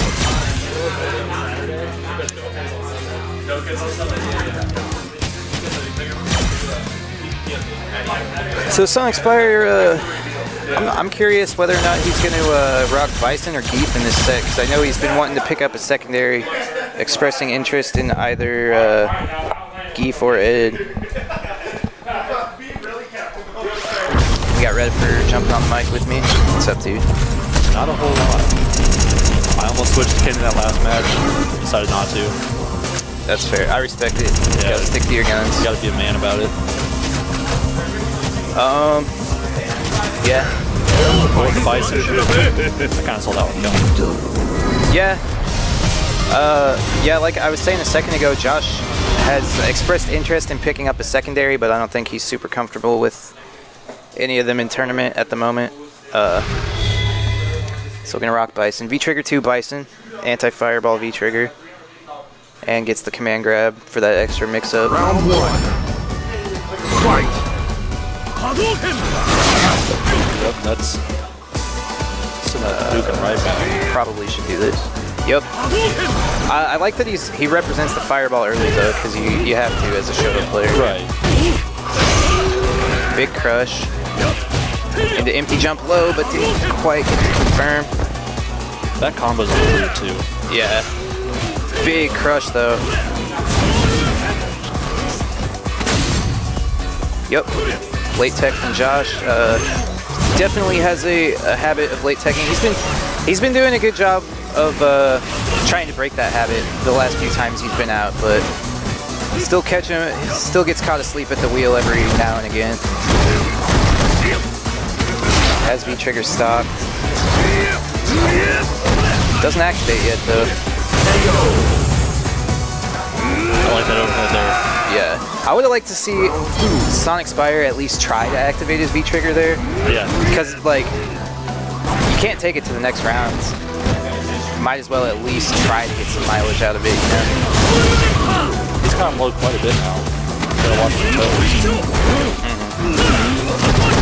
was So Sonic Spire, I'm curious whether or not he's going to rock Bison or Geef in this set, because I know he's been wanting to pick up a secondary, expressing interest in either Geef or Ed. You got Red for jumping on the mic with me? What's up, dude? Not a whole lot. I almost switched to Ken in that last match. Decided not to. That's fair. I respect it. You Yeah. gotta stick to your guns. You gotta be a man about it. Yeah. But with the Bison, I kind of saw that one coming. Yeah. Yeah, like I was saying a second ago, Josh has expressed interest in picking up a secondary, but I don't think he's super comfortable with any of them in tournament at the moment. So we're gonna rock Bison. V-Trigger 2 Bison, anti-fireball V-Trigger, and gets the command grab for that extra mix-up. Round 1. Fight. Yep, that's Duke and right back. Probably should do this. Yep. I like that he represents the fireball early though, because you have to as a Shoto player. Right. Big crush. Into empty jump low, but didn't quite get to confirm. That combo's weird too. Yeah. Big crush though. Yep. Late tech from Josh. Definitely has a habit of late teching. He's been doing a good job of trying to break that habit the last few times he's been out, but still gets caught asleep at the wheel every now and again. Has V-Trigger stopped. Doesn't activate yet though. I like that overhead there. Yeah. I would have liked to see Sonic Spire at least try to activate his V-Trigger there. Yeah. Because, like, you can't take it to the next rounds. Might as well at least try to get some mileage out of it, you know? He's kind of low quite a bit now. Gotta watch the toes.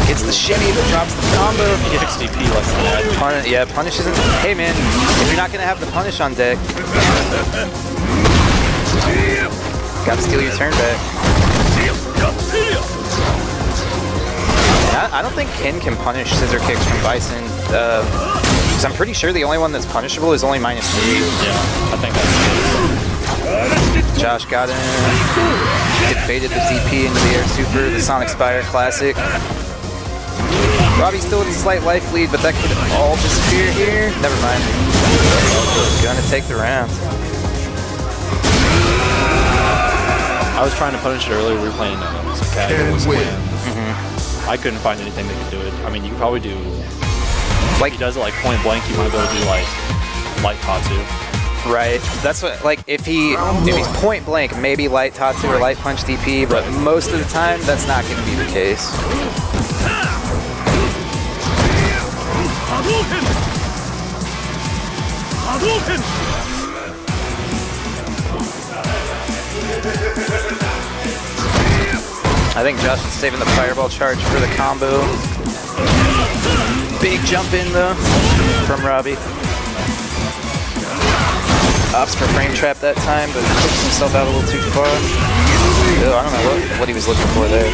Gets the shimmy, but drops the combo. He hits XDP like that. Yeah, punish isn't... Hey, man, if you're not going to have the punish on deck, gotta steal your turn back. I don't think Ken can punish scissor kicks from Bison, because I'm pretty sure the only one that's punishable is only -3. Yeah, I think that's good. Josh got him. Baited the DP into the air super, the Sonic Spire classic. Robbie still with a slight life lead, but that could all disappear here. Never mind. Gonna take the round. I was trying to punish it earlier. We were playing some casuals. I couldn't find anything that could do it. I mean, you could probably do... Like, he does it like point blank, you might be able to do like light Tatsu. Right. That's what, like, if he's point blank, maybe light Tatsu or light punch DP, but most of the time, that's not going to be the case. I think Josh is saving the fireball charge for the combo. Big jump in though from Robbie. Opts for frame trap that time, but pushed himself out a little too far. Oh, I don't know what he was looking for there.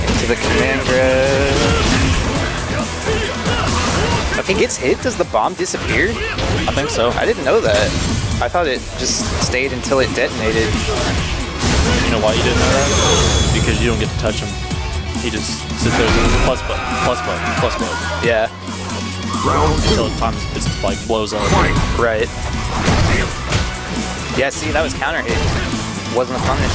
Into the command grab. If he gets hit, does the bomb disappear? I think so. I didn't know that. I thought it just stayed until it detonated. You know why you didn't know that? Because you don't get to touch him. He just sits there and plus button, plus button, plus button. Yeah. Until the time it's like blows up. Right. Yeah, see, that was counter hit. wasn't a punish.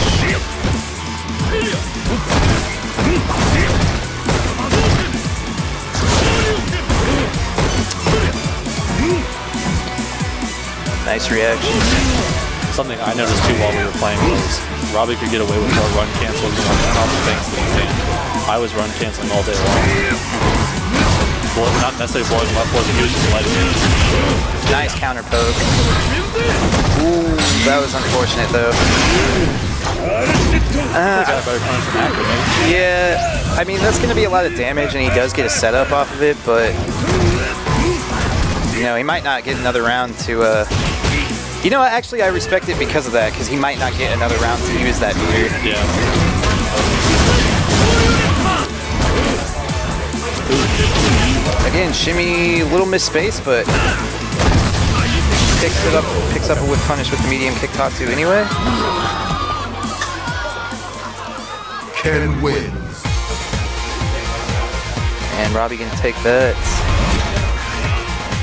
Nice reaction. Something I noticed too while we were playing was Robbie could get away with more run cancels and all the things that he can. I was run canceling all day long. Not necessarily blowing him up, wasn't he was just letting him. Nice counter poke. Ooh, that was unfortunate though. Got a better punish than Acro, maybe. Yeah, I mean that's going to be a lot of damage, and he does get a setup off of it, but you know he might not get another round to. You know what? Actually, I respect it because of that, because he might not get another round to use that meter. Yeah. Again, shimmy, little misspace, but picks up a whip punish with the medium kick Tatsu anyway. Ken wins. And Robbie gonna take that.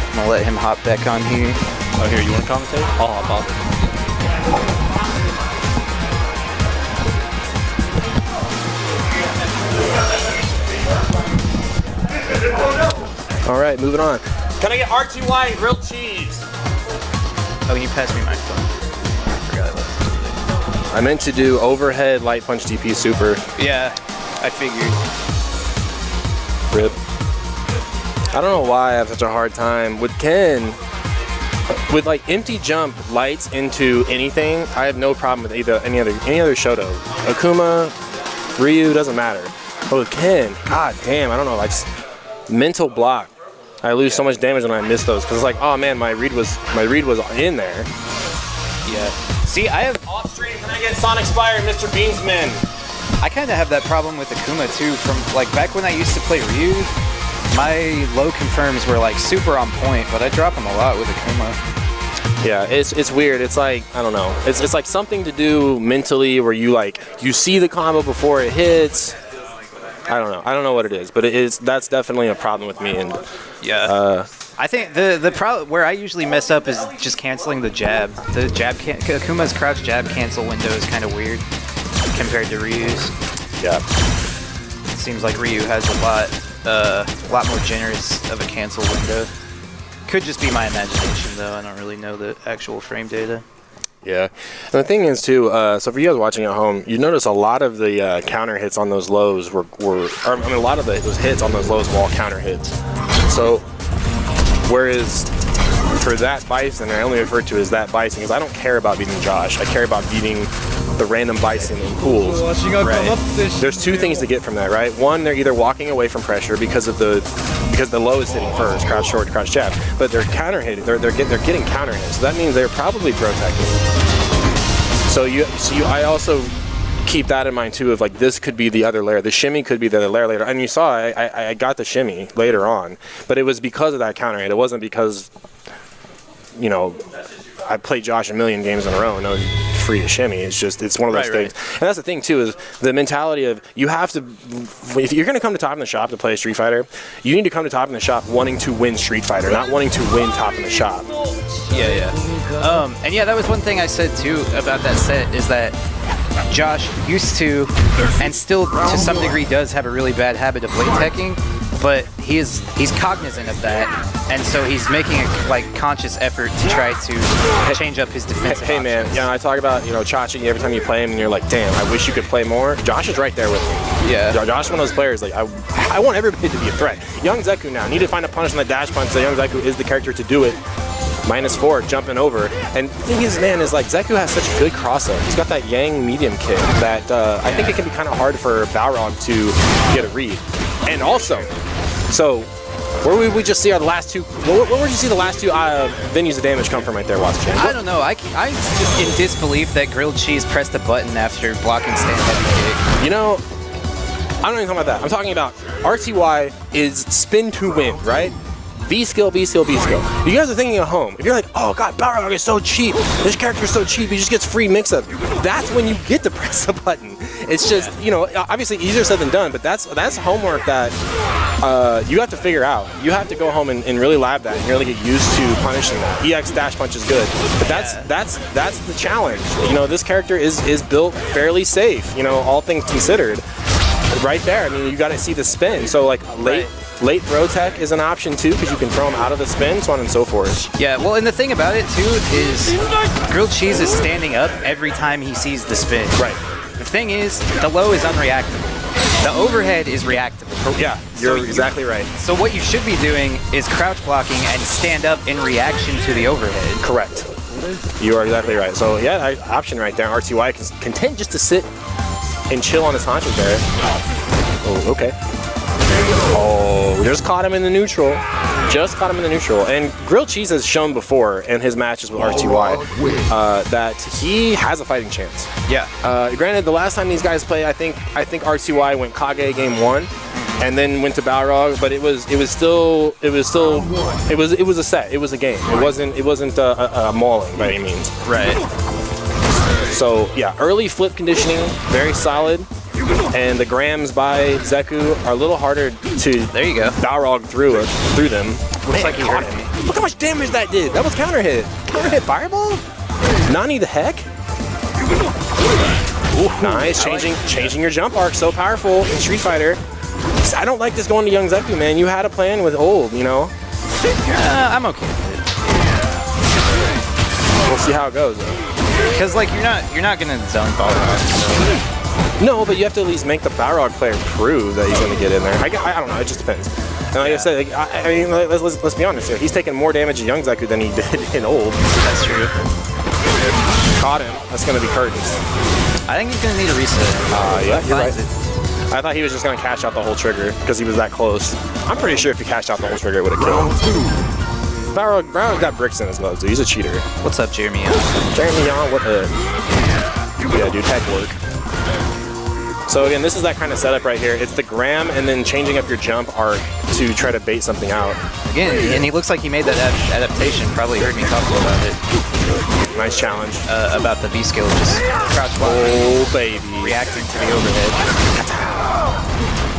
I'm gonna let him hop back on here. Oh, here, you want to commentate? I'll hop off. All right, moving on. Can I get RTY and grilled cheese? Oh, can you pass me my phone? I forgot I left it. I meant to do overhead light punch DP super. Yeah, I figured. Rip. I don't know why I have such a hard time with Ken. With like empty jump lights into anything, I have no problem with any other Shoto. Akuma, Ryu, doesn't matter. But with Ken, god damn, I don't know, I just mental block. I lose so much damage when I miss those because it's like, oh man, my read was in there. Yeah. See, I have Off stream, can I get Sonic Spire, Mr. Beansman? I kind of have that problem with Akuma too. From like back when I used to play Ryu, my low confirms were like super on point, but I drop them a lot with Akuma. Yeah, it's weird. It's like, I don't know. It's like something to do mentally where you see the combo before it hits. I don't know. I don't know what it is, but that's definitely a problem with me. And yeah, I think the problem where I usually mess up is just canceling the jab. The jab Akuma's crouch jab cancel window is kind of weird compared to Ryu's. Yeah. It seems like Ryu has a lot more generous of a cancel window. Could just be my imagination, though. I don't really know the actual frame data. Yeah. And the thing is, too, so for you guys watching at home, you notice a lot of the counter hits on those lows a lot of those hits on those lows were all counter hits. So, whereas for that Bison, I only refer to as that Bison because I don't care about beating Josh. I care about beating the random Bison in pools. Right. There's two things to get from that, right? One, they're either walking away from pressure because the low is hitting first, crouch short, crouch jab, but they're counter hitting. They're getting counter hits. So that means they're probably protecting. So I also keep that in mind too. Of like this could be the other layer. The shimmy could be the other layer later. And you saw I got the shimmy later on, but it was because of that counter hit. It wasn't because I played Josh a million games in a row and no free to shimmy. It's one of those things. And that's the thing too, is the mentality of you have to, if you're going to come to Top in the Shop to play a Street Fighter, you need to come to Top in the Shop wanting to win Street Fighter, not wanting to win Top in the Shop. Yeah. And yeah, that was one thing I said too about that set is that Josh used to, and still to some degree does have a really bad habit of late teching, but he's cognizant of that, and so he's making a conscious effort to try to change up his defense. Hey man, I talk about Chachi every time you play him, and you're like, damn, I wish you could play more. Josh is right there with me. Yeah. Josh is one of those players like I want everybody to be a threat. Young Zeku now need to find a punish on the dash punch. So Young Zeku is the character to do it. -4, jumping over. And the thing is, man, is like Zeku has such good crossover. He's got that Yang medium kick that I think it can be kind of hard for Balrog to get a read. And also, so where would we just see the last two? Where would you see the last two venues of damage come from right there, Watson? I don't know. I'm just in disbelief that Grilled Cheese pressed a button after blocking stand heavy kick. I'm not even talking about that. I'm talking about RTY is spin to win, right? B skill, B skill, B skill. You guys are thinking at home. If you're like, oh god, Balrog is so cheap. This character is so cheap. He just gets free mix-up. That's when you get to press the button. it's just, you know, obviously easier said than done, but that's homework that you have to figure out. You have to go home and really lab that and really get used to punishing that. EX dash punch is good, but that's the challenge. You know, this character is built fairly safe, you know, all things considered. Right there, I mean, you got to see the spin. So like late throw tech is an option too, because you can throw him out of the spin, so on and so forth. Yeah, well, and the thing about it too is Grilled Cheese is standing up every time he sees the spin. Right. The thing is, the low is unreactable. The overhead is reactable. Yeah, you're exactly right. So what you should be doing is crouch blocking and stand up in reaction to the overhead. Correct. You are exactly right. So yeah, option right there. RTY is content just to sit and chill on his haunches there. Oh, okay. Oh, just caught him in the neutral. Just caught him in the neutral. And Grilled Cheese has shown before in his matches with RTY that he has a fighting chance. Yeah. Granted, the last time these guys played, I think RTY went Kage game 1, and then went to Balrog, but it was a set. It was a game. It wasn't a mauling by any means. Right. So yeah, early flip conditioning, very solid. And the grams by Zeku are a little harder to Balrog through them. Looks like he hurt me. Look how much damage that did. That was counter hit. Counter hit fireball? Nani the heck? Ooh, nice. Changing your jump arc. So powerful in Street Fighter. I don't like this going to young Zeku, man. You had a plan with old, you know? I'm okay with it. We'll see how it goes, though. Because like you're not gonna zone Balrog. So. No, but you have to at least make the Balrog player prove that he's going to get in there. I don't know. It just depends. And like I said, like, I mean, let's be honest here. He's taking more damage in young Zeku than he did in old. That's true. Caught him. That's going to be curtains. I think he's going to need a reset. Yeah, you're right. I thought he was just going to cash out the whole trigger because he was that close. I'm pretty sure if he cashed out the whole trigger, it would have killed him. Balrog got bricks in his gloves, dude. He's a cheater. What's up, Jeremy? Jeremy, what the? Yeah, dude, heck work. So again, this is that kind of setup right here. It's the gram and then changing up your jump arc to try to bait something out. Again, and he looks like he made that adaptation. Probably heard me talk about it. Nice challenge. About the V skill, just crouch block. Oh, baby. Reacting to the overhead.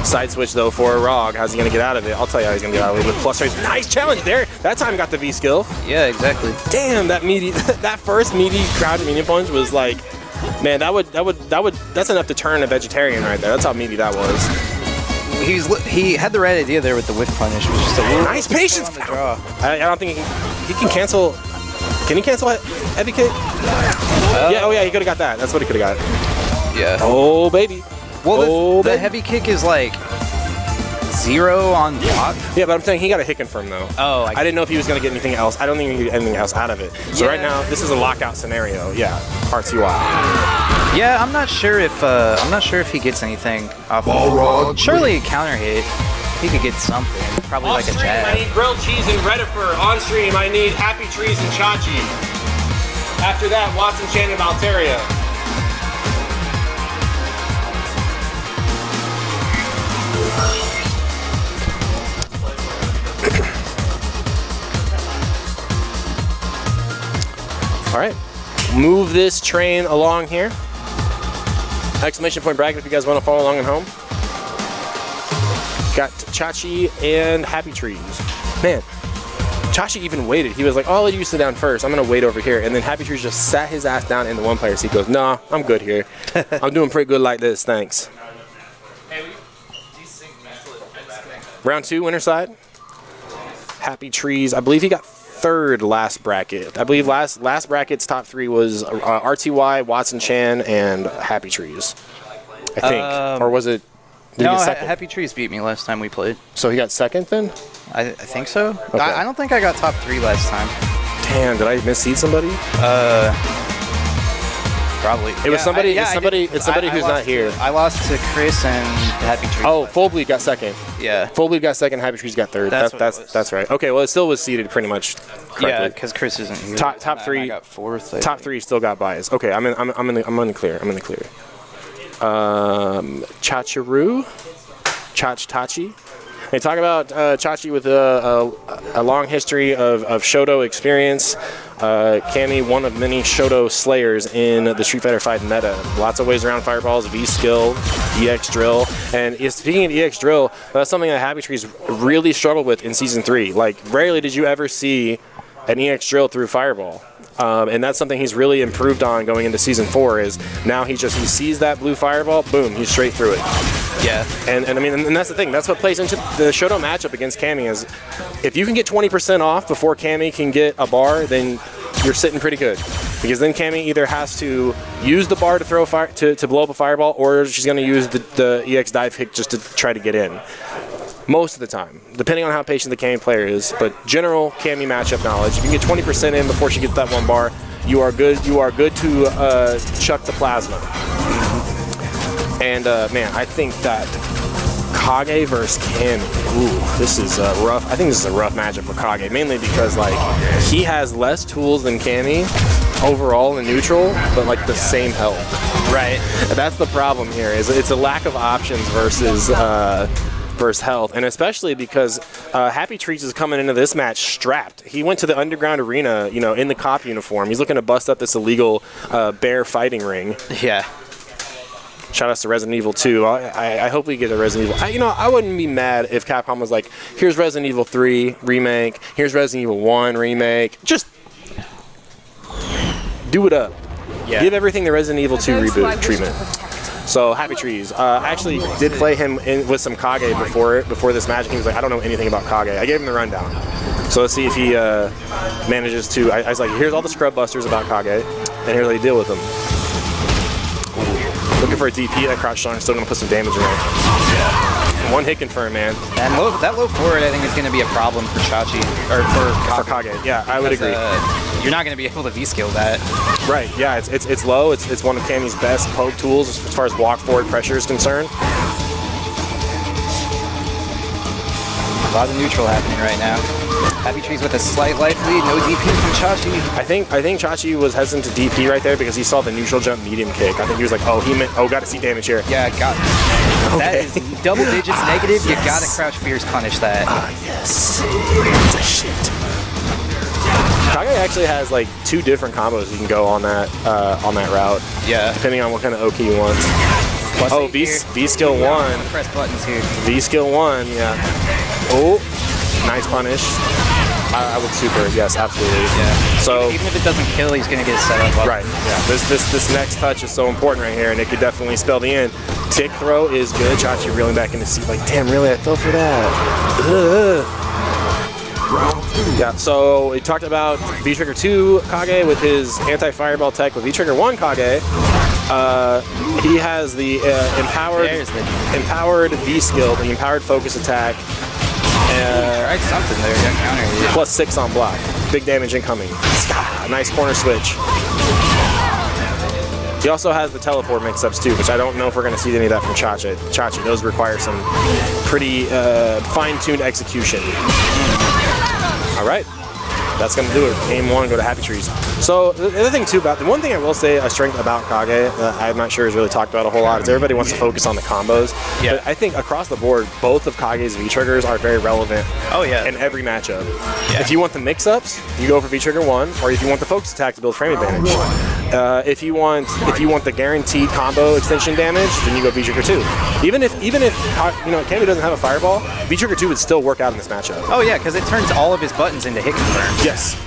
Side switch though for Rog. How's he gonna get out of it? I'll tell you how he's gonna get out of it with plus raise. Nice challenge there. That time got the V skill. Yeah, exactly. Damn, that first meaty crowd medium punch was like, man, that's enough to turn a vegetarian right there. That's how meaty that was. He had the right idea there with the whiff punish. It was just a little nice patience. I don't think he can cancel. Can he cancel heavy kick? Yeah. Oh yeah, he could have got that. That's what he could have got. Yeah. Oh baby. Well, the heavy kick is like 0 on block. Yeah, but I'm saying he got a hit confirm though. Oh, I didn't know if he was gonna get anything else. I don't think he could get anything else out of it. So right now, this is a lockout scenario. Yeah, RTY. Yeah, I'm not sure if he gets anything off of it. Surely a counter hit. He could get something. Probably like a jab. I need Grilled Cheese and Redifer. On stream, I need Happy Trees and Chachi. After that, Watson Chan and Valteria. All right, move this train along here. Exclamation point bracket if you guys want to follow along at home. Got Chachi and Happy Trees. Man, Chachi even waited. He was like, oh, I'll let you sit down first. I'm going to wait over here. And then Happy Trees just sat his ass down in the one-player seat. He goes, nah, I'm good here. I'm doing pretty good like this, thanks. Round 2, winner side. Happy Trees. I believe he got third last bracket. I believe last bracket's top 3 was RTY, Watson Chan, and Happy Trees. I think. Or was it? No, Happy Trees beat me last time we played. So he got second then? I think so. Okay. I don't think I got top 3 last time. Damn, did I misseed somebody? Probably. It was somebody. It's somebody who's not here. I lost to Chris and Happy Trees. Oh, Full Bleed got second. Yeah. Full Bleed got second. Happy Trees got third. That's right. Okay, well it still was seeded pretty much correctly. Yeah, because Chris isn't here. Top 3. I got 4th. Top 3 still got bias. Okay, I'm in the clear. I'm in the clear. Chacharu, Chach Tachi. They talk about Chachi with a long history of Shoto experience. Cammy, one of many Shoto slayers in the Street Fighter V meta. Lots of ways around fireballs, V-skill, EX drill. And speaking of EX drill, that's something that Happy Trees really struggled with in Season 3. Like, rarely did you ever see an EX drill through fireball. And that's something he's really improved on going into Season 4 is now he sees that blue fireball, boom, he's straight through it. Yeah. And I mean, and that's the thing. That's what plays into the Shoto matchup against Cammy is if you can get 20% off before Cammy can get a bar, then you're sitting pretty good. Because then Cammy either has to use the bar to throw fire to blow up a fireball, or she's going to use the EX dive kick just to try to get in. Most of the time, depending on how patient the Cammy player is. But general Cammy matchup knowledge, if you can get 20% in before she gets that one bar, you are good. You are good to chuck the plasma. And man, I think that Kage versus Cammy. Ooh, this is rough. I think this is a rough matchup for Kage, mainly because like he has less tools than Cammy overall in neutral, but like the same health. Right. And that's the problem here. Is it's a lack of options versus health, and especially because Happy Trees is coming into this match strapped. He went to the underground arena, you know, in the cop uniform. He's looking to bust up this illegal bear fighting ring. Yeah. Shout out to Resident Evil 2. I hope we get a Resident Evil. I wouldn't be mad if Capcom was like, here's Resident Evil 3 remake, here's Resident Evil 1 remake. Just do it up. Yeah. Give everything the Resident Evil 2 reboot treatment. So Happy Trees. I actually did play him with some Kage before this match. And he was like, I don't know anything about Kage. I gave him the rundown. So let's see if he manages to. I was like, here's all the scrub busters about Kage, and here's how you deal with them. Looking for a DP. That crouch strong, still gonna put some damage in there. One hit confirm, man. And that low forward, I think, is going to be a problem for Chachi or for Kage. Yeah, I would agree. You're not going to be able to V-skill that. Right. Yeah, it's low. It's one of Cammy's best poke tools as far as walk forward pressure is concerned. A lot of neutral happening right now. Happy Trees with a slight life lead, no DP from Chachi. I think Chachi was hesitant to DP right there because he saw the neutral jump medium kick. I think he was like, got to see damage here. Yeah, got it. Okay. That is double digits negative. Yes. You got to crouch fierce punish that. Yes. It's a shit. Kage actually has like 2 different combos you can go on that route. Yeah. Depending on what kind of OK you want. Plus V skill 1. Press buttons here. V skill 1. Yeah. Oh. Nice punish. I would super, yes, absolutely. Yeah. So even if it doesn't kill, he's gonna get set up. Right. Yeah. This next touch is so important right here, and it could definitely spell the end. Tick throw is good. Chachi reeling back in the seat, like, damn, really, I fell for that. Yeah. So we talked about V-Trigger 2 Kage with his anti-fireball tech. With V-Trigger 1 Kage, he has the empowered V skill, the empowered focus attack. Tried something there, got counter. Yeah. Plus 6 on block. Big damage incoming. Nice corner switch. He also has the teleport mix-ups too, which I don't know if we're going to see any of that from Chachi. Those require some pretty fine-tuned execution. All right. That's going to do it. Game 1, go to Happy Trees. So the other thing too about the one thing I will say a strength about Kage I'm not sure is really talked about a whole lot is everybody wants to focus on the combos. Yeah. But I think across the board, both of Kage's V-triggers are very relevant. Oh yeah. In every matchup. Yeah. If you want the mix-ups, you go for V-trigger 1, or if you want the focus attack to build frame advantage. If you want the guaranteed combo extension damage, then you go V-trigger 2. Even if Cammy doesn't have a fireball, V-trigger 2 would still work out in this matchup. Oh yeah, because it turns all of his buttons into hit confirm. Yes.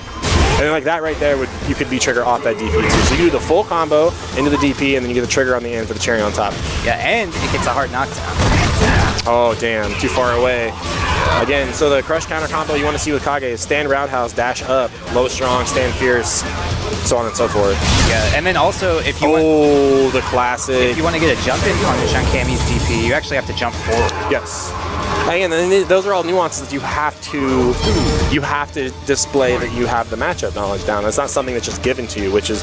And like that right there, you could V-trigger off that DP too. So you do the full combo into the DP, and then you get the trigger on the end for the cherry on top. Yeah, and it gets a hard knockdown. Oh damn, too far away. Again, so the crush counter combo you want to see with Kage is stand roundhouse, dash up, low strong, stand fierce, so on and so forth. Yeah, and then also if you the classic. If you want to get a jump in punish on Cammy's DP, you actually have to jump forward. Yes. Again, those are all nuances that you have to display that you have the matchup knowledge down. It's not something that's just given to you, which is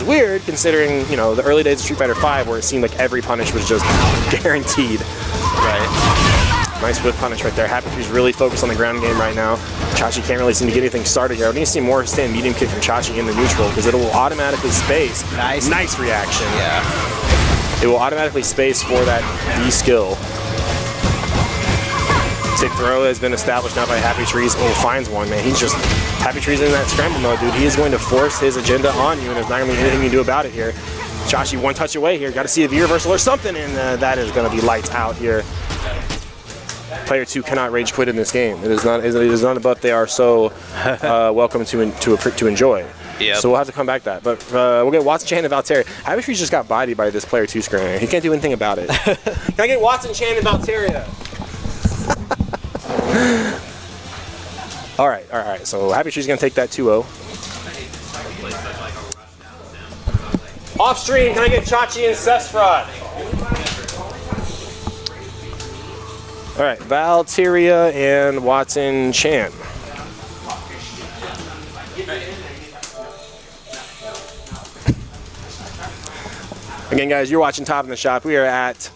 weird considering the early days of Street Fighter V where it seemed like every punish was just guaranteed. Right. Nice whip punish right there. Happy Tree's really focused on the ground game right now. Chachi can't really seem to get anything started here. I need to see more stand medium kick from Chachi in the neutral because it will automatically space. Nice reaction. Yeah. It will automatically space for that V skill. Tick throw has been established now by Happy Trees. Oh, finds one, man. He's just, Happy Trees in that scramble mode, dude. He is going to force his agenda on you, and there's not going to be anything you can do about it here. Chachi one touch away here. Got to see a V-reversal or something, and that is going to be lights out here. Player 2 cannot rage quit in this game. It is not about they are so welcome to enjoy. Yep. So we'll have to come back to that. But we'll get Watson Chan and Valteria. Happy Trees just got bodied by this player 2 screen. He can't do anything about it. Can I get Watson Chan and Valteria? All right. So Happy Tree's gonna take that 2-0. Off stream, can I get Chachi and Sfave? All right, Valteria and Watson Chan. Again, guys, you're watching Top in the Shop. We are at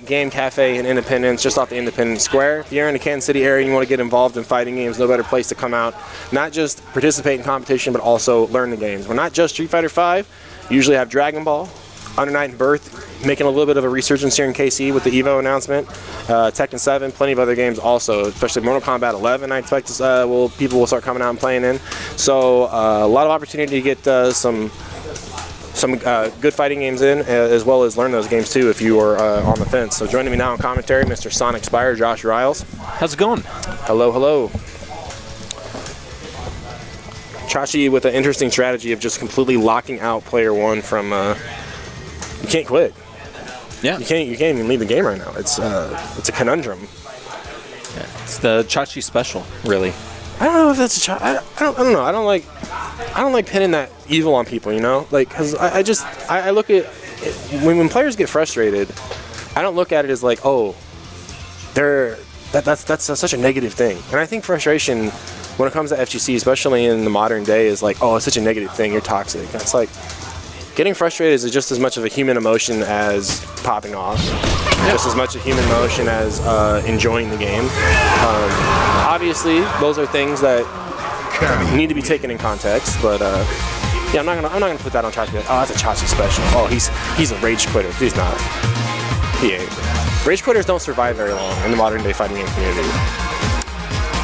Game Cafe in Independence, just off the Independence Square. If you're in the Kansas City area and you want to get involved in fighting games, no better place to come out. Not just participate in competition, but also learn the games. We're not just Street Fighter V. We usually have Dragon Ball, Under Night and Birth, making a little bit of a resurgence here in KC with the EVO announcement. Tekken 7, plenty of other games also, especially Mortal Kombat 11. I expect people will start coming out and playing in. So a lot of opportunity to get some good fighting games in, as well as learn those games too if you are on the fence. So joining me now in commentary, Mr. Sonic Spire, Josh Riles. How's it going? Hello. Chachi with an interesting strategy of just completely locking out player 1 from. You can't quit. Yeah. You can't even leave the game right now. It's a conundrum. Yeah. It's the Chachi special, really. I don't know if that's I don't know. I don't like pinning that evil on people, you know? Like, cause I look at it, when players get frustrated, I don't look at it as like, oh, that's such a negative thing. And I think frustration, when it comes to FGC, especially in the modern day, is like, oh, it's such a negative thing. You're toxic. That's like, getting frustrated is just as much of a human emotion as popping off. Just as much a human emotion as enjoying the game. Obviously, those are things that need to be taken in context, but yeah, I'm not gonna put that on Chachi. Oh, that's a Chachi special. Oh, he's a rage quitter. He's not. He ain't. Rage quitters don't survive very long in the modern day fighting game community.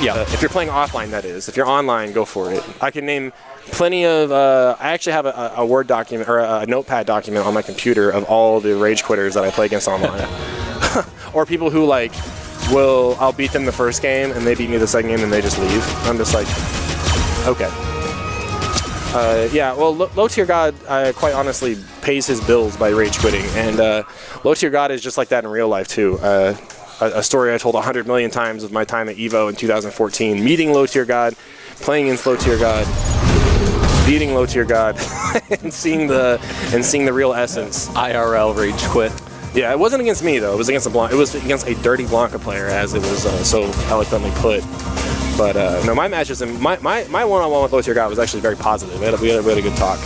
Yeah, if you're playing offline, that is. If you're online, go for it. I can name plenty of. I actually have a Word document or a Notepad document on my computer of all the rage quitters that I play against online, or people who like I'll beat them the first game and they beat me the second game and they just leave. I'm just like, okay. Yeah, well, Low Tier God quite honestly pays his bills by rage quitting, and Low Tier God is just like that in real life too. A story I told 100 million times of my time at EVO in 2014, meeting Low Tier God, playing against Low Tier God, beating Low Tier God, and seeing the real essence. IRL rage quit. Yeah, it wasn't against me though. It was against a dirty Blanca player, as it was so eloquently put. But no, my matches and my one-on-one with Low Tier God was actually very positive. We had a good talk.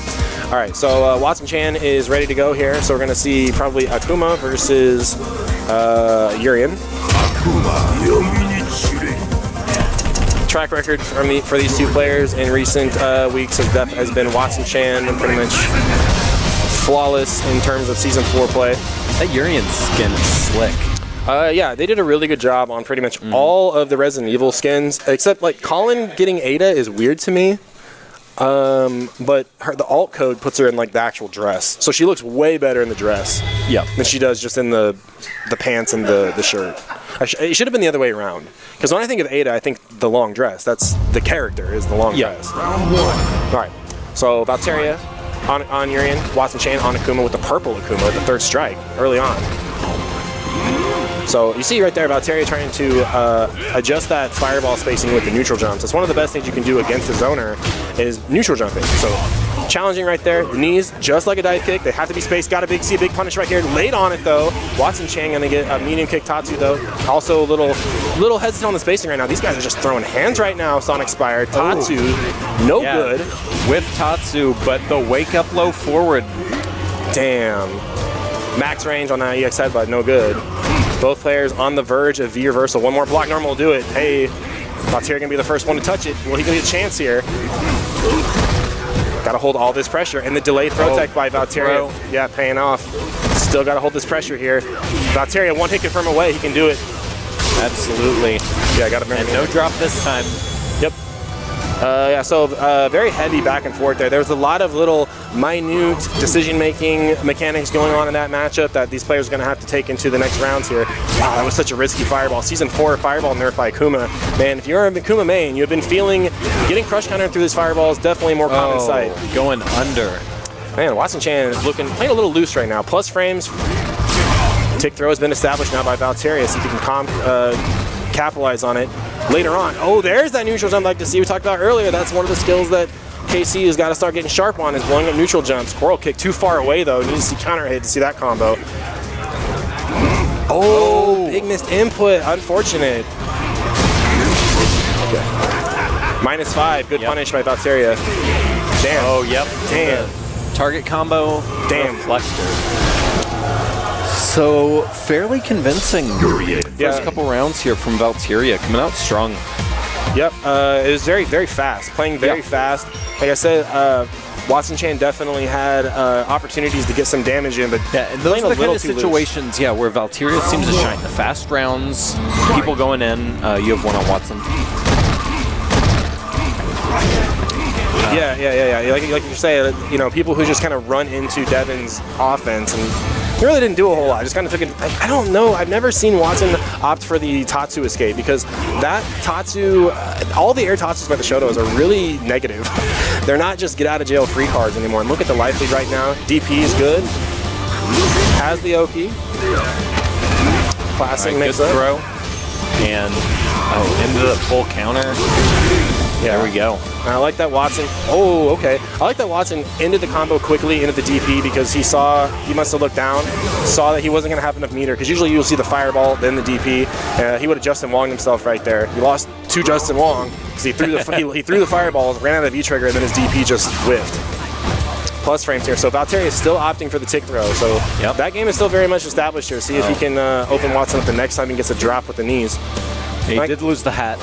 All right, so Watson Chan is ready to go here. So we're gonna see probably Akuma versus Urian. Track record for these two players in recent weeks has been Watson Chan pretty much flawless in terms of Season 4 play. That Urian skin is slick. Yeah, they did a really good job on pretty much all of the Resident Evil skins, except like Colin getting Ada is weird to me. But the alt code puts her in like the actual dress, so she looks way better in the dress than she does just in the pants and the shirt. It should have been the other way around, because when I think of Ada, I think the long dress. That's the character is the long dress. Round 1. All right, so Valteria on Urian, Watson Chan on Akuma with the purple Akuma, the third strike early on. So you see right there Valteria trying to adjust that fireball spacing with the neutral jumps. It's one of the best things you can do against the zoner is neutral jumping. So challenging right there. The knees, just like a dive kick. They have to be spaced. See a big punish right here. Late on it though. Watson Chan gonna get a medium kick Tatsu though. Also a little hesitant on the spacing right now. These guys are just throwing hands right now. Sonic Spire. Tatsu, good. With Tatsu, but the wake up low forward. Damn. Max range on that EX headbutt, no good. Both players on the verge of V reversal. One more block normal will do it. Hey, Valteria gonna be the first one to touch it. Well, he gonna get a chance here. Gotta hold all this pressure. And the delayed throw tech by Valteria. Yeah, paying off. Still gotta hold this pressure here. Valteria, one hit confirm away. He can do it. Absolutely. Yeah, got to And no drop this time. Yep. Yeah, so very heavy back and forth there. There was a lot of little minute decision-making mechanics going on in that matchup that these players are going to have to take into the next rounds here. Wow, that was such a risky fireball. Season 4 fireball nerf by Akuma. Man, if you're a Akuma main, you've been feeling getting crush counter through this fireball is definitely more common sight. Going under. Man, Watson Chan is playing a little loose right now. Plus frames. Tick throw has been established now by Valteria. See if he can capitalize on it later on. Oh, there's that neutral jump I'd like to see. We talked about earlier. That's one of the skills that KC has got to start getting sharp on, is blowing up neutral jumps. Coral kick too far away, though. Needs to see counter hit to see that combo. Oh, big missed input. Unfortunate. -5. Good punish by Valteria. Damn. Oh, yep. Damn. Target combo. Damn. Reflector. So, fairly convincing first couple rounds here from Valteria, coming out strong. Yep, it was very, very fast, playing very fast. Like I said, Watson Chan definitely had opportunities to get some damage in, but and those are the kind of situations, where Valteria seems to shine. The fast rounds, people going in, you have one on Watson. Yeah. Like you say, people who just kind of run into Devin's offense and he really didn't do a whole lot. Just kind of took it. I don't know. I've never seen Watson opt for the Tatsu escape, because that Tatsu, all the air Tatsus by the Shotos are really negative. They're not just get out of jail free cards anymore. And look at the life lead right now. DP is good. Has the OP. Classic mix up. Throw. And into the full counter. Yeah. There we go. I like that Watson. Oh, okay. I like that Watson ended the combo quickly into the DP, because he must have looked down, saw that he wasn't going to have enough meter, because usually you'll see the fireball, then the DP. He would have Justin Wonged himself right there. He lost to Justin Wong because he threw he threw the fireballs, ran out of V-trigger, and then his DP just whiffed. Plus frames here. So Valteria is still opting for the tick throw. So that game is still very much established here. See if he can open Watson up the next time he gets a drop with the knees. He did lose the hat.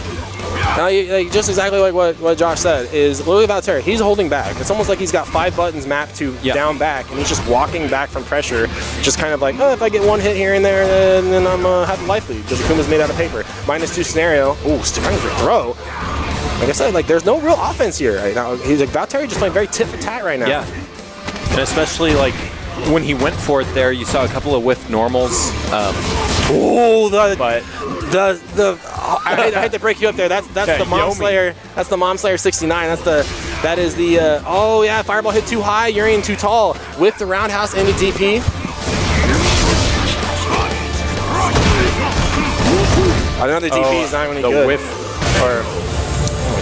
Just exactly like what Josh said, is look at Valteria. He's holding back. It's almost like he's got 5 buttons mapped to down back, and he's just walking back from pressure, just kind of like, if I get one hit here and there, then I'm have the life lead, because Akuma's made out of paper. -2 scenario. Ooh, trying for throw. Like I said, there's no real offense here right now. He's like, Valteria just playing very tit for tat right now. Yeah, and especially when he went for it there, you saw a couple of whiff normals. I hate to break you up there. That's the Mom Slayer. That's the Mom Slayer 69. That is the fireball hit too high, Urian too tall. With the roundhouse into DP. Another DP is not really good. The whiff,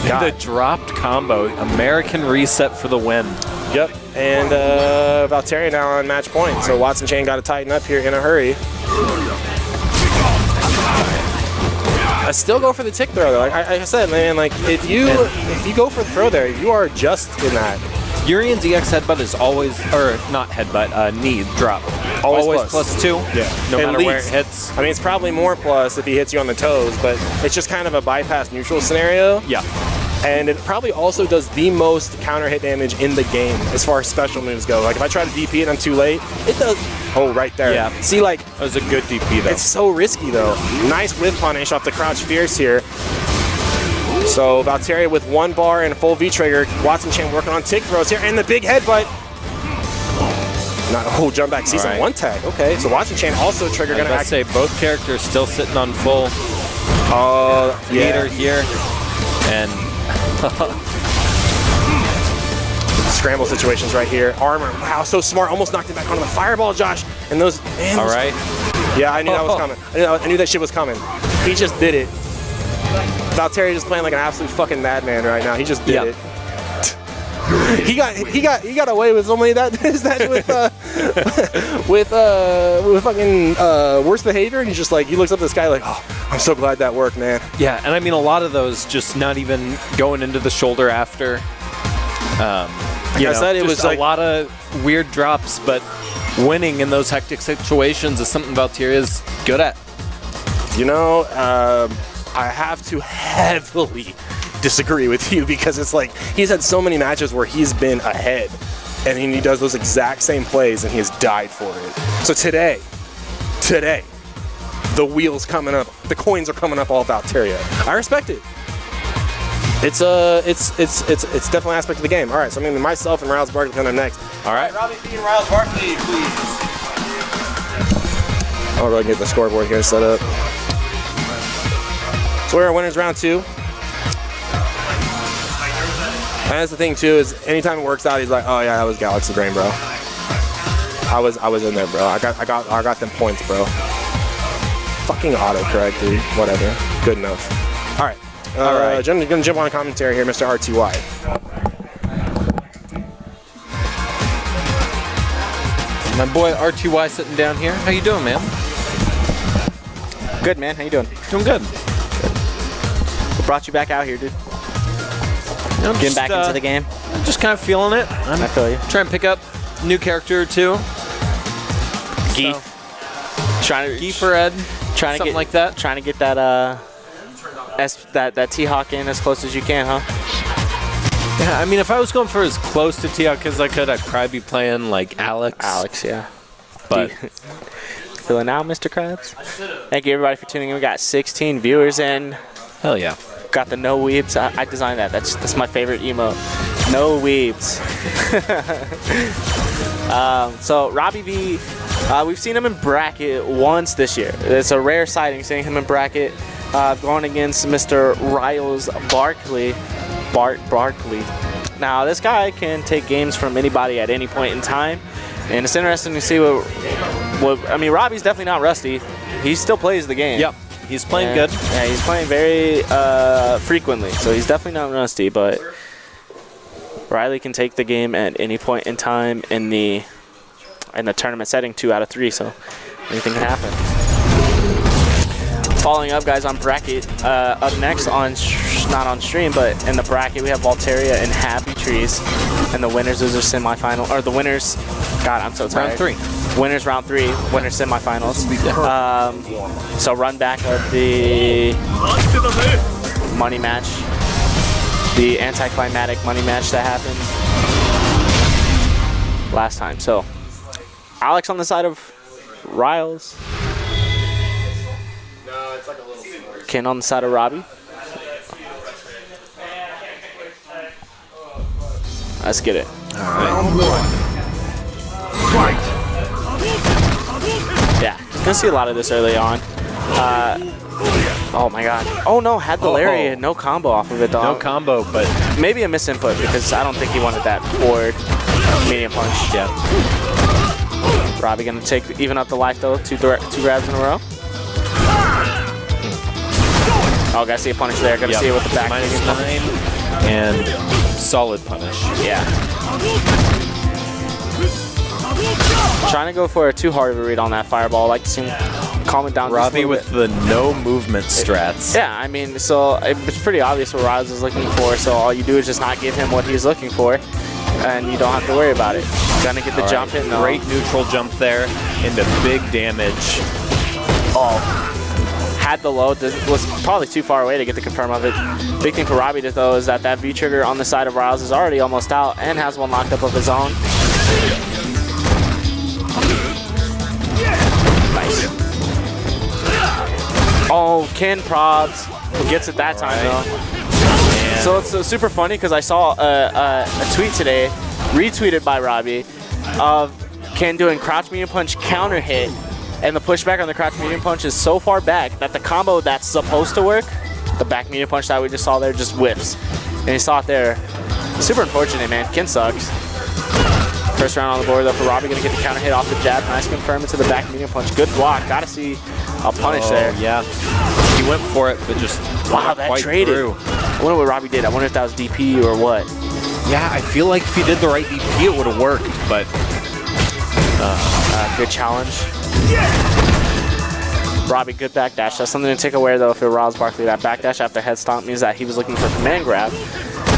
the dropped combo, American reset for the win. Yep, and Valteria now on match point. So Watson Chan got to tighten up here in a hurry. I still go for the tick throw though. Like I said, man, if you go for the throw there, you are just in that. Urian's EX headbutt is always, or not headbutt, knee drop. Always +2. Yeah. No matter where it hits. I mean, it's probably more plus if he hits you on the toes, but it's just kind of a bypass neutral scenario. Yeah. And it probably also does the most counter hit damage in the game as far as special moves go. Like if I try to DP it and I'm too late, it does. Oh, right there. Yeah. See, that was a good DP though. It's so risky though. Nice whiff punish off the crouch fierce here. So Valteria with 1 bar and a full V-trigger. Watson Chan working on tick throws here, and the big headbutt. Jump back season 1 tag. Okay, so Watson Chan also trigger gonna act. Say both characters still sitting on full meter here, and scramble situations right here. Armor, wow, so smart. Almost knocked it back onto the fireball, Josh. And those, man. All right. Yeah, I knew that was coming. I knew that shit was coming. He just did it. Valteria just playing like an absolute fucking madman right now. He just did it. He got away with so many with fucking worse behavior, and he's just like, he looks up at the sky like, oh, I'm so glad that worked, man. Yeah, and I mean a lot of those just not even going into the shoulder after. I said, it was a lot of weird drops, but winning in those hectic situations is something Valteria's good at. I have to heavily disagree with you, because it's like he's had so many matches where he's been ahead and he does those exact same plays and he has died for it. So today, the wheels coming up, the coins are coming up all Valteria. I respect it. It's definitely an aspect of the game. All right, so I'm gonna be myself and Riles Barkley coming up next. All right. Robbie B and Riles Barkley, please. I'll go get the scoreboard here set up. So we're at winners round 2. And that's the thing too, is anytime it works out, he's like, oh yeah, that was Galaxy Brain, bro. I was in there, bro. I got them points, bro. Fucking autocorrect, dude. Whatever. Good enough. All right. All right. Gonna jump on a commentary here, Mr. RTY. My boy RTY sitting down here. How you doing, man? Good, man. How you doing? Doing good. What brought you back out here, dude? I'm Getting back into the game? Just kind of feeling it. I feel you. Trying to pick up a new character or two. Geef. Trying to Geef or Ed. Trying to something get like that. Trying to get that that T-Hawk in as close as you can, huh? Yeah, I mean, if I was going for as close to T-Hawk as I could, I'd probably be playing like Alex. Alex, yeah. But feeling out, Mr. Krabs. Thank you, everybody, for tuning in. We got 16 viewers in. hell yeah. Got the no weebs. I designed that. That's my favorite emote. No weebs. So Robbie V, we've seen him in bracket once this year. It's a rare sighting seeing him in bracket, going against Mr. Riles Barkley. Barkley. Now this guy can take games from anybody at any point in time, and it's interesting to see what I mean. Robbie's definitely not rusty. He still plays the game. Yep. He's playing good. Yeah, he's playing very frequently, so he's definitely not rusty, but Riley can take the game at any point in time in the tournament setting, 2 out of 3, so anything can happen. Following up, guys, on bracket, up next on, not on stream, but in the bracket, we have Valteria and Happy Trees, and the winners is their semifinal, or the winners, God, I'm so tired. Round 3. Winners round 3, winners semifinals. So run back of the money match, the anticlimactic money match that happened last time. So Alex on the side of Riles. No, it's like a little. Ken on the side of Robbie. Let's get it. Round 1. Fight. Yeah, gonna see a lot of this early on. Oh my god. Oh no, had the lariat. No combo off of it, dog. No combo, but Maybe a misinput because I don't think he wanted that forward medium punch. yeah. Robbie gonna even up the life though. Two grabs in a row. Oh, gotta see a punish there. Gotta see it with the back. -9 and solid punish. Yeah. Trying to go for a too hard of a read on that fireball. I like to see him calm it down. Robbie with the no movement strats. Yeah, I mean, so it's pretty obvious what Riles is looking for. So all you do is just not give him what he's looking for, and you don't have to worry about it. Gonna get the jump in though. Great neutral jump there into big damage. Oh. Had the load, was probably too far away to get the confirm of it. Big thing for Robbie though is that V-trigger on the side of Riles is already almost out and has one locked up of his own. Nice. Oh, Ken probs, who gets it that time though. So it's super funny because I saw a tweet today, retweeted by Robbie, of Ken doing crouch medium punch counter hit, and the pushback on the crouch medium punch is so far back that the combo that's supposed to work, the back medium punch that we just saw there, just whiffs. And he saw it there. Super unfortunate, man. Ken sucks. First round on the board though for Robbie, gonna get the counter hit off the jab. Nice confirm into the back medium punch. Good block. Gotta see a punish there. Yeah. He went for it, but just Wow, that quite traded. through. I wonder what Robbie did. I wonder if that was DP or what. Yeah, I feel like if he did the right DP, it would have worked, but Good challenge. Robbie, good backdash. That's something to take away though for Riles Barkley. That backdash after head stomp means that he was looking for command grab.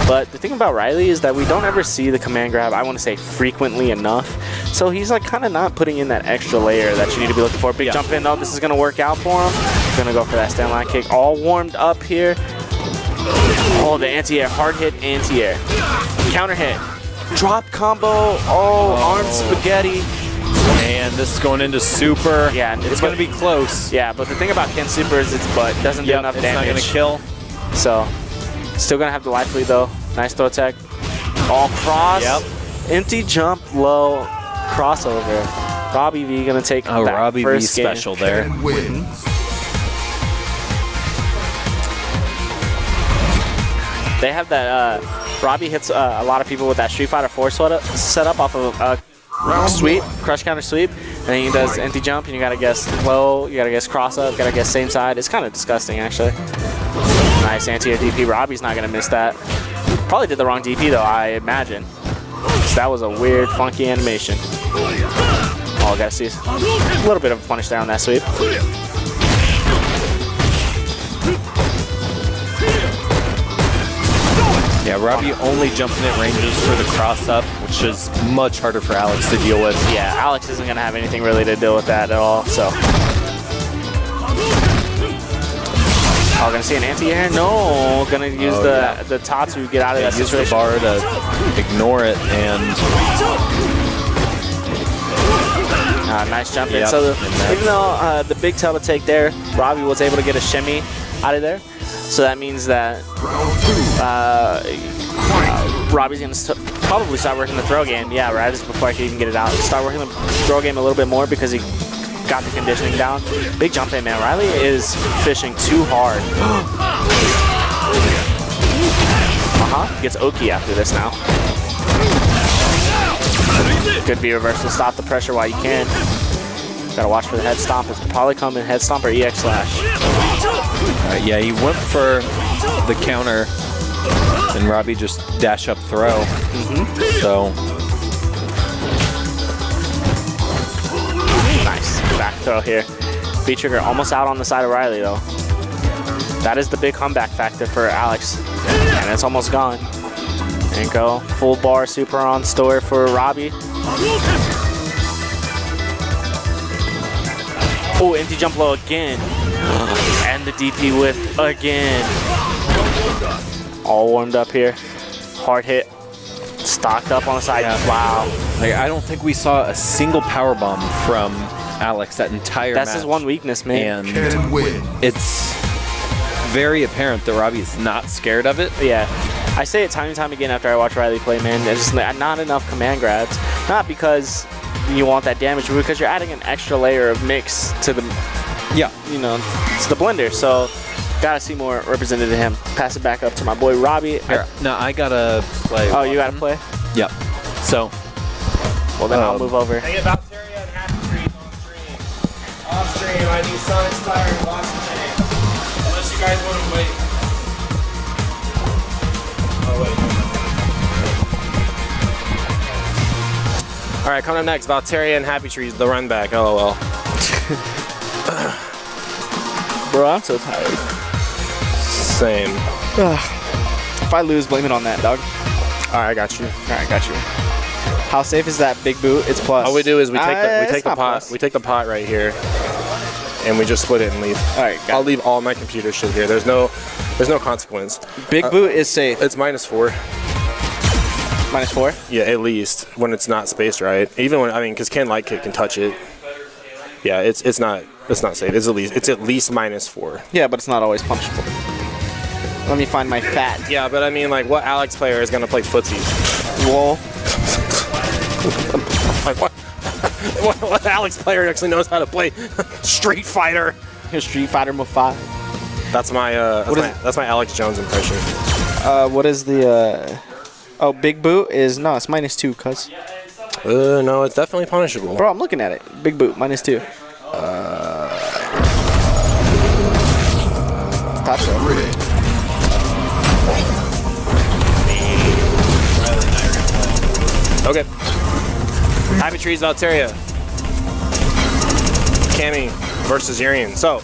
But the thing about Riley is that we don't ever see the command grab, I want to say frequently enough. So he's like kind of not putting in that extra layer that you need to be looking for. Big jump in though, this is going to work out for him. He's going to go for that stand line kick. All warmed up here. Oh, the anti-air, hard hit anti-air. Counter hit. Drop combo, arm spaghetti. And this is going into super. Yeah, it's going to be close. Yeah, but the thing about Ken Super is its butt doesn't do enough it's damage. not going to kill. So, still going to have the life lead though. Nice throw tech. All cross. Yep. Empty jump, low crossover. Robbie V going to take that Robbie V first game. special there. Ken wins. They have that, Robbie hits a lot of people with that Street Fighter 4 setup off of sweep, crush counter sweep, and then he does empty jump, and you gotta guess low, you gotta guess cross up, gotta guess same side. It's kind of disgusting, actually. Nice anti-air DP. Robbie's not gonna miss that. Probably did the wrong DP though, I imagine. So that was a weird, funky animation. All I gotta see is a little bit of a punish there on that sweep. Yeah, Robbie only jumping at ranges for the cross up, which is much harder for Alex to deal with. Yeah, Alex isn't gonna have anything really to deal with that at all, so. Oh, gonna see an anti-air? No, gonna use the Tatsu to get out of that Use the situation. bar to ignore it, and nice jump in. Yep, So and that's- even though the big tail take there, Robbie was able to get a shimmy out of there. So that means that Robbie's gonna probably start working the throw game. Yeah, right as before I can even get it out. Start working the throw game a little bit more because he got the conditioning down. Big jump in, man. Riley is fishing too hard. Gets Oki after this now. Good B reversal. Stop the pressure while you can. Gotta watch for the head stomp. It's probably coming head stomp or EX slash. yeah, he went for the counter, and Robbie just dash up throw. So Nice back throw here. B trigger almost out on the side of Riley though. That is the big comeback factor for Alex, and it's almost gone. And go full bar super on store for Robbie. Oh, empty jump low again. And the DP whip again. All warmed up here. Hard hit. Stocked up on the side. Yeah. Wow. like, I don't think we saw a single power bomb from Alex that entire That's match. his one weakness, man. And Ken wins. it's very apparent that Robbie is not scared of it. Yeah. I say it time and time again after I watch Riley play, man. There's just not enough command grabs. Not because you want that damage, but because you're adding an extra layer of mix to the, Yeah. you know, to the blender. So gotta see more represented in him. Pass it back up to my boy Robbie. No, I gotta play. Oh, you gotta play? Yep. So, Well, then I'll move over. Hey, Valteria and Happy Trees on stream. Off stream, I need Sonic Fire and Lost Chain. Unless you guys want to wait. Oh, wait. All right, coming up next, Valteria and Happy Trees, the run back. LOL. Bro, I'm so tired. Same. If I lose, blame it on that, dog. All right, I got you. All right, got you. How safe is that big boot? It's plus. All we do is we take It's the not pot. plus. We take the pot right here, and we just split it and leave. All right, got I'll it. leave all my computer shit here. There's no consequence. Big boot is safe. It's -4. -4. Yeah, at least when it's not spaced right. Even when because Ken Light Kick can touch it. Yeah, it's not safe. It's at least -4. Yeah, but it's not always punishable. Let me find my fat. Yeah, but I mean, like, what Alex player is gonna play footsie? Wall. Like, what Alex player actually knows how to play Street Fighter? Street Fighter Move 5. That's my that's my Alex Jones impression. What is the? Oh, big boot is no. It's -2, cuz. No, it's definitely punishable. Bro, I'm looking at it. Big boot -2. Thought so. Okay. Happy Trees Valteria. Cammy versus Urian. So,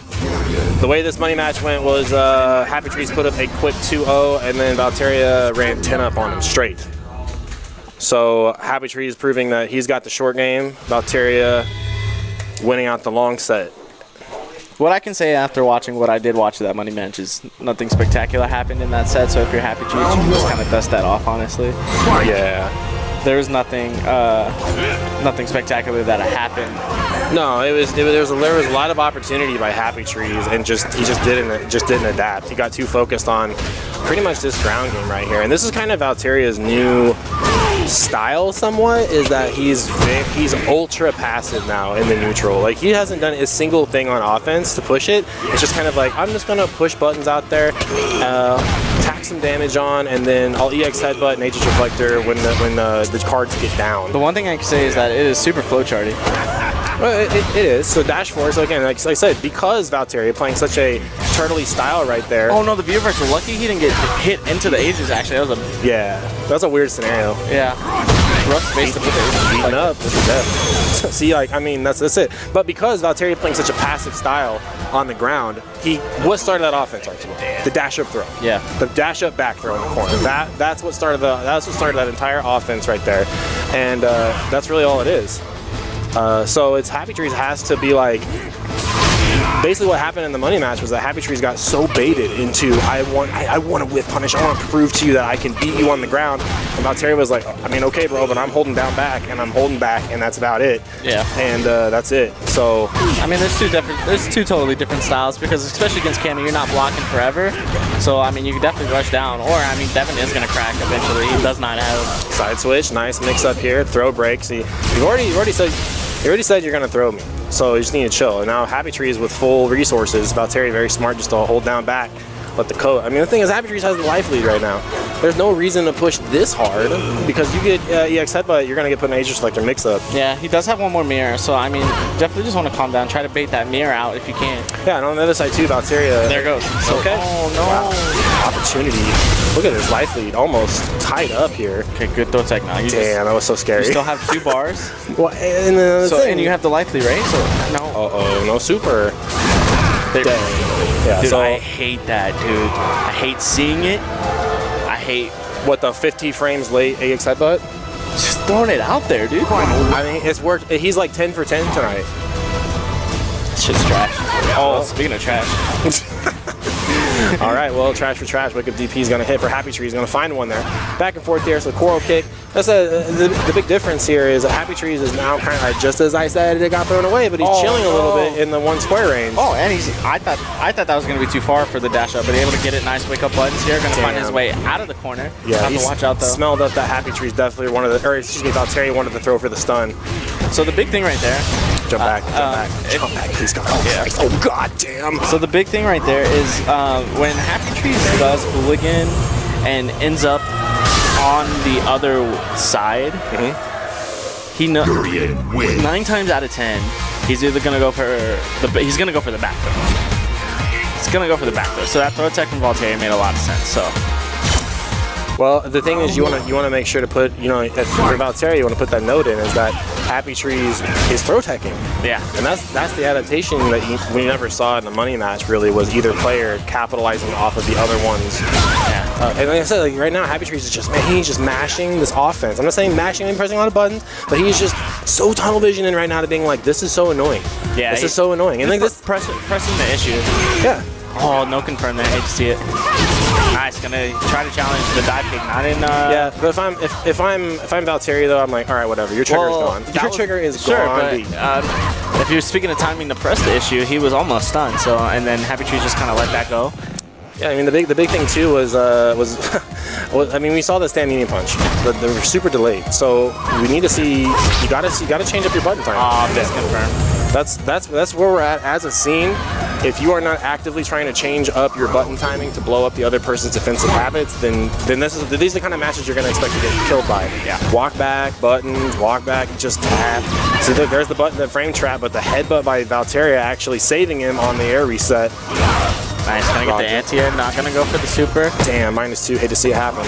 the way this money match went was Happy Trees put up a quick 2-0, and then Valteria ran 10 up on him straight. So, Happy Trees proving that he's got the short game. Valteria winning out the long set. What I can say after watching what I did watch of that money match is nothing spectacular happened in that set. So if you're Happy Trees, you can just kind of dust that off, honestly. Yeah. there was nothing spectacular that happened. No, there was a lot of opportunity by Happy Trees, and he just didn't adapt. He got too focused on pretty much this ground game right here, and this is kind of Valteria's new style somewhat, is that he's ultra passive now in the neutral. Like, he hasn't done a single thing on offense to push it. It's just kind of like, I'm just gonna push buttons out there, tack some damage on, and then I'll EX headbutt and Aegis Reflector when the cards get down. The one thing I can say is that it is super flowcharty. Well, it is. So dash force, again, like I said, because Valteria playing such a turtley style right there. Oh no, the viewer are lucky he didn't get hit into the Aegis. Actually, that was that's a weird scenario. Yeah. Rough space to put it. Beaten up, this is death. See, like, I mean, that's it. But because Valteria playing such a passive style on the ground, what started that offense, Archibald? The dash up throw. Yeah. The dash up back throw in the corner. That's what started that entire offense right there, and that's really all it is. So it's Happy Trees has to be like, basically what happened in the money match was that Happy Trees got so baited into, I want to whiff punish, I want to prove to you that I can beat you on the ground, and Valteria was like, I mean, okay bro, but I'm holding down back, and I'm holding back, and that's about it. Yeah. And that's it. So I mean, there's two totally different styles, because especially against Cammy, you're not blocking forever. So I mean, you can definitely rush down, or I mean, Devin is gonna crack eventually. He does not have side switch, nice mix up here, throw break. See, you already said you're gonna throw me, so you just need to chill. And now Happy Trees with full resources, Valteria very smart just to hold down back, let the coat. I mean, the thing is, Happy Trees has the life lead right now. There's no reason to push this hard, because you get EX headbutt, you're gonna get put in Aegis Reflector mix up. Yeah, he does have one more mirror, so I mean, definitely just want to calm down, try to bait that mirror out if you can. Yeah, and on the other side too, Valteria. There it goes. So, okay. Oh no. Wow. Opportunity. Look at his life lead, almost tied up here. Okay, good throw tech now. Damn, that was so scary. You still have 2 bars. Well, and the thing, and you have the life lead, right? So no. Uh-oh, no super. Dang. Yeah, Dude, so I hate that, dude. I hate seeing it. I hate what, the 50 frames late AX headbutt? just throwing it out there, dude. I mean, it's worked. He's like 10 for 10 tonight. This shit's trash. Oh, speaking of trash. All right, well, trash for trash. Wake Up DP is going to hit for Happy Trees. He's going to find one there. Back and forth here, so coral kick. That's the big difference here is that Happy Trees is now kind of like, just as I said, it got thrown away, but he's chilling a little bit in the 1 square range. Oh, and I thought that was going to be too far for the dash up, but able to get it. Nice wake up buttons here. Going to find his way out of the corner. Yeah, have to watch out though. Smelled up that Happy Trees definitely Valteria wanted to throw for the stun. So the big thing right there. Jump back, jump back, please God. Oh god damn. So the big thing right there is when Happy Trees does hooligan and ends up on the other side, he knows 9 times out of 10 he's either gonna go for the back throw. He's gonna go for the back throw. So that throw tech from Valteria made a lot of sense. So. Well, the thing is, you want to make sure to put, for Valteria, you want to put that note in, is that Happy Trees is throw teching. Yeah. And that's the adaptation that we never saw in the money match, really, was either player capitalizing off of the other ones. Yeah. And like I said, like right now, Happy Trees is he's just mashing this offense. I'm not saying mashing and pressing a lot of buttons, but he's just so tunnel visioning right now to being like, this is so annoying. Yeah. This is so annoying. And like this pressing the issue. Yeah. Oh, no confirm there. Hate to see it. Nice, gonna try to challenge the dive kick, not in. Yeah, but if I'm Valteria though, I'm like, all right, whatever. Your trigger's gone. Your trigger is gone. But if you're speaking of timing to press the issue, he was almost stunned. So and then Happy Tree just kind of let that go. Yeah, I mean the big thing too was I mean we saw the stand medium punch. They were super delayed. So we need to see you gotta change up your button time. Misconfirmed. That's where we're at as a scene. If you are not actively trying to change up your button timing to blow up the other person's defensive habits, then these are the kind of matches you're going to expect to get killed by. Yeah. Walk back, buttons, walk back, just tap. So there's the frame trap, but the headbutt by Valteria actually saving him on the air reset. Nice, gonna get the anti-air, not gonna go for the super. Damn, -2, hate to see it happen.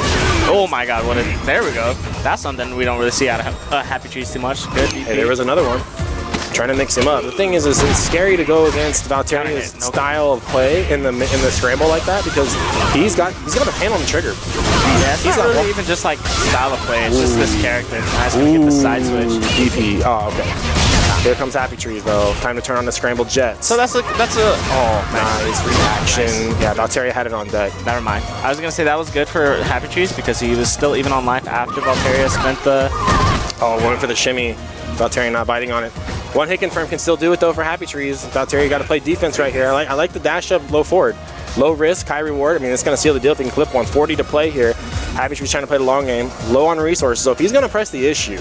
Oh my god, there we go. That's something we don't really see out of Happy Trees too much. Good DP. Hey, there was another one. Trying to mix him up. The thing is it's scary to go against Valteria's style of play in the scramble like that, because he's got a pan on the trigger. Yeah, it's not really even just like style of play. It's just this character. Nice to get the side switch. DP. Oh, okay. Here comes Happy Trees, though. Time to turn on the scrambled jets. So that's a oh man. Nice reaction. Nice. Yeah, Valteria had it on deck. Never mind. I was gonna say that was good for Happy Trees because he was still even on life after Valteria spent the. Oh, went for the shimmy. Valteria not biting on it. One hit confirm can still do it though for Happy Trees. Valteria got to play defense right here. I like the dash up low forward. Low risk, high reward. I mean, it's going to seal the deal if he can clip 140 to play here. Happy Tree's trying to play the long game. Low on resources, so if he's going to press the issue,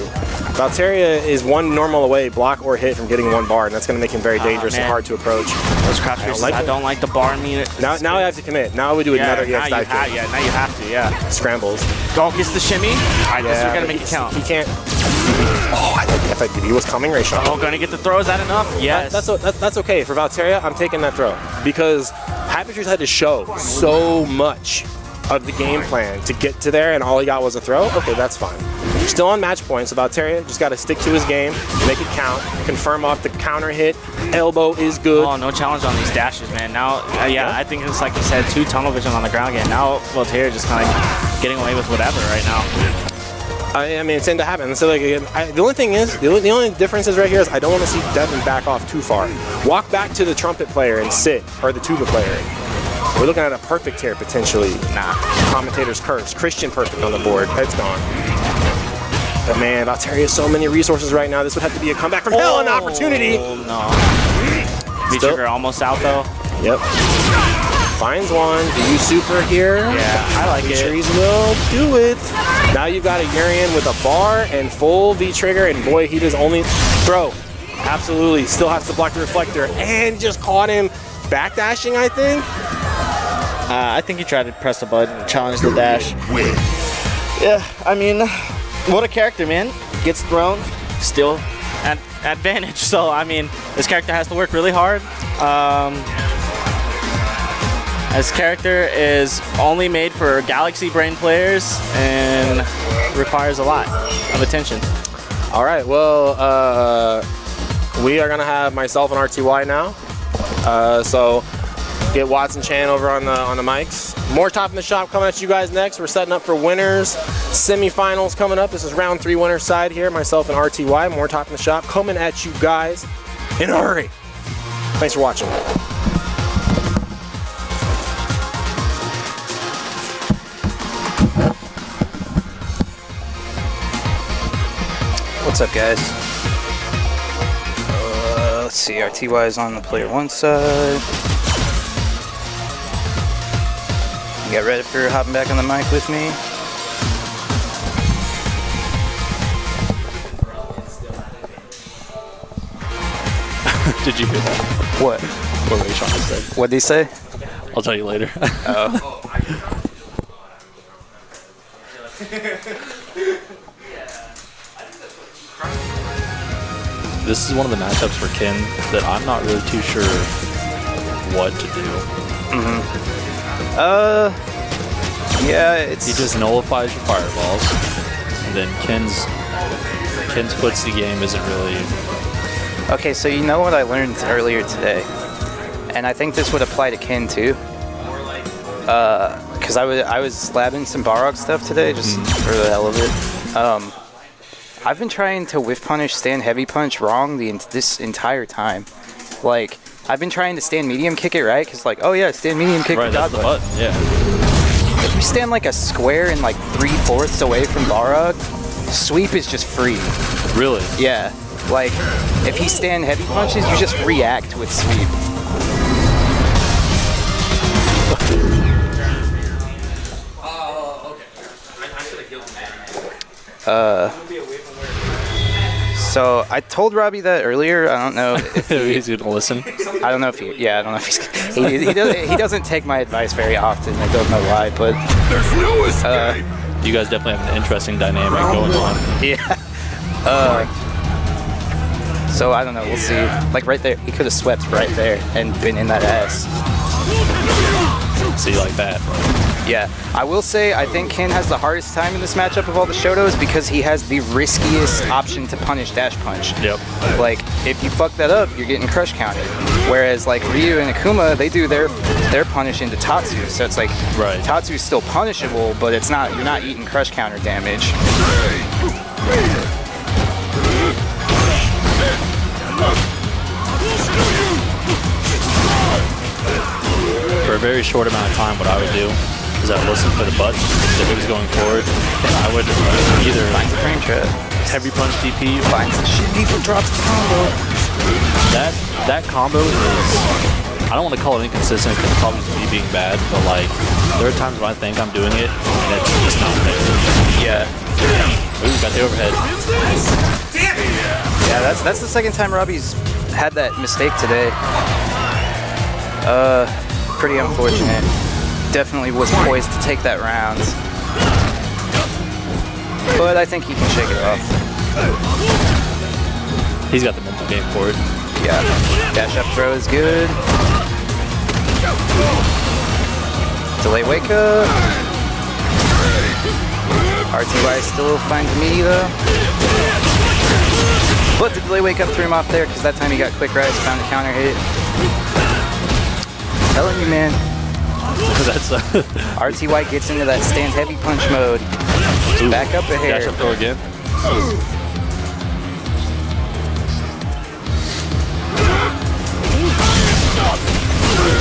Valteria is one normal away, block or hit from getting one bar, and that's going to make him very dangerous and hard to approach. Those craft races, I don't like the bar meter. Now I have to commit. Now we do another EX dive kick. Yeah, now you have to, yeah. Scrambles. Dog gets the shimmy. I guess we're going to make it count. He can't. Oh, I thought he was coming, Rayshon. Oh, going to get the throw. Is that enough? Yes. That's okay. For Valteria, I'm taking that throw. Because Happy Trees had to show so much of the game plan to get to there, and all he got was a throw. Okay, that's fine. Still on match points, so Valteria just got to stick to his game, make it count, confirm off the counter hit. Elbow is good. Oh, no challenge on these dashes, man. Now, yeah, I think it's like you said, 2 tunnel vision on the ground game. Now Valteria just kind of getting away with whatever right now. I mean, it's in to happen. So, like, the only thing is, the only difference is right here is I don't want to see Devin back off too far. Walk back to the trumpet player and sit, or the tuba player. We're looking at a perfect here, potentially. Nah. Commentator's curse. Christian perfect on the board. Head's gone. But man, Valteria has so many resources right now. This would have to be a comeback from hell, an opportunity. Oh, no. V-Trigger almost out, though. Yep. Finds one. Do you super here? Yeah, I like it. Trees will do it. Now you've got a Urian with a bar and full V-Trigger, and boy, he does only throw. Absolutely. Still has to block the reflector, and just caught him backdashing, I think. I think he tried to press the button, challenge the dash. Yeah, I mean, what a character, man. Gets thrown, still at advantage. So, I mean, this character has to work really hard. This character is only made for Galaxy Brain players and requires a lot of attention. All right, well, we are gonna have myself and RTY now. So get Watson Chan over on the mics. More Top in the Shop coming at you guys next. We're setting up for winners, semifinals coming up. This is round 3 winner side here. Myself and RTY. More Top in the Shop coming at you guys in a hurry. Thanks for watching. What's up, guys? Let's see, RTY is on the player 1 side. You got ready for hopping back on the mic with me? Did you hear that? What? What Rayshon said. What'd he say? I'll tell you later. Oh. This is one of the matchups for Ken that I'm not really too sure what to do. Yeah, it's... He just nullifies your fireballs, and then Ken's footsie game isn't really... Okay, so you know what I learned earlier today, and I think this would apply to Ken too. Because I was slabbing some Barrock stuff today, just for the hell of it. I've been trying to whiff punish, stand heavy punch wrong this entire time. Like, I've been trying to stand medium kick it right, because like, oh yeah, stand medium kick right, that's the button, yeah. If you stand like a square and like 3/4 away from Barrock, sweep is just free. Really? Yeah. Like, if he stand heavy punches, you just react with sweep. So I told Robbie that earlier. I don't know if he's gonna listen. I don't know if he. Yeah, I don't know if he doesn't take my advice very often. I don't know why, but There's no escape. You guys definitely have an interesting dynamic going on. yeah. So I don't know. We'll see. Like right there, he could have swept right there and been in that ass. See, like that. Yeah, I will say I think Ken has the hardest time in this matchup of all the Shotos because he has the riskiest option to punish dash punch. Yep. Like, if you fuck that up, you're getting crush counted. Whereas like Ryu and Akuma, they do their punish into Tatsu. So it's like Tatsu's still punishable, but it's not, you're not eating crush counter damage. for a very short amount of time, what I would do is I would listen for the button. If it was going forward, I would either Finds the frame trap. heavy punch DP. Finds the shimmy, but drops the combo. That combo is, I don't want to call it inconsistent because it's probably me being bad, but like there are times when I think I'm doing it and it's just not there. Yeah. Ooh, got the overhead. Yeah, that's the second time Robbie's had that mistake today. Pretty unfortunate. Definitely was poised to take that round. But I think he can shake it off. He's got the mental game for it. Yeah. Dash up throw is good. Delay wake up. RTY still finds me though. But the delay wake up threw him off there because that time he got quick rise, found a counter hit. Telling you, man. That's RTY gets into that stand heavy punch mode. Back up a hair. dash up throw again.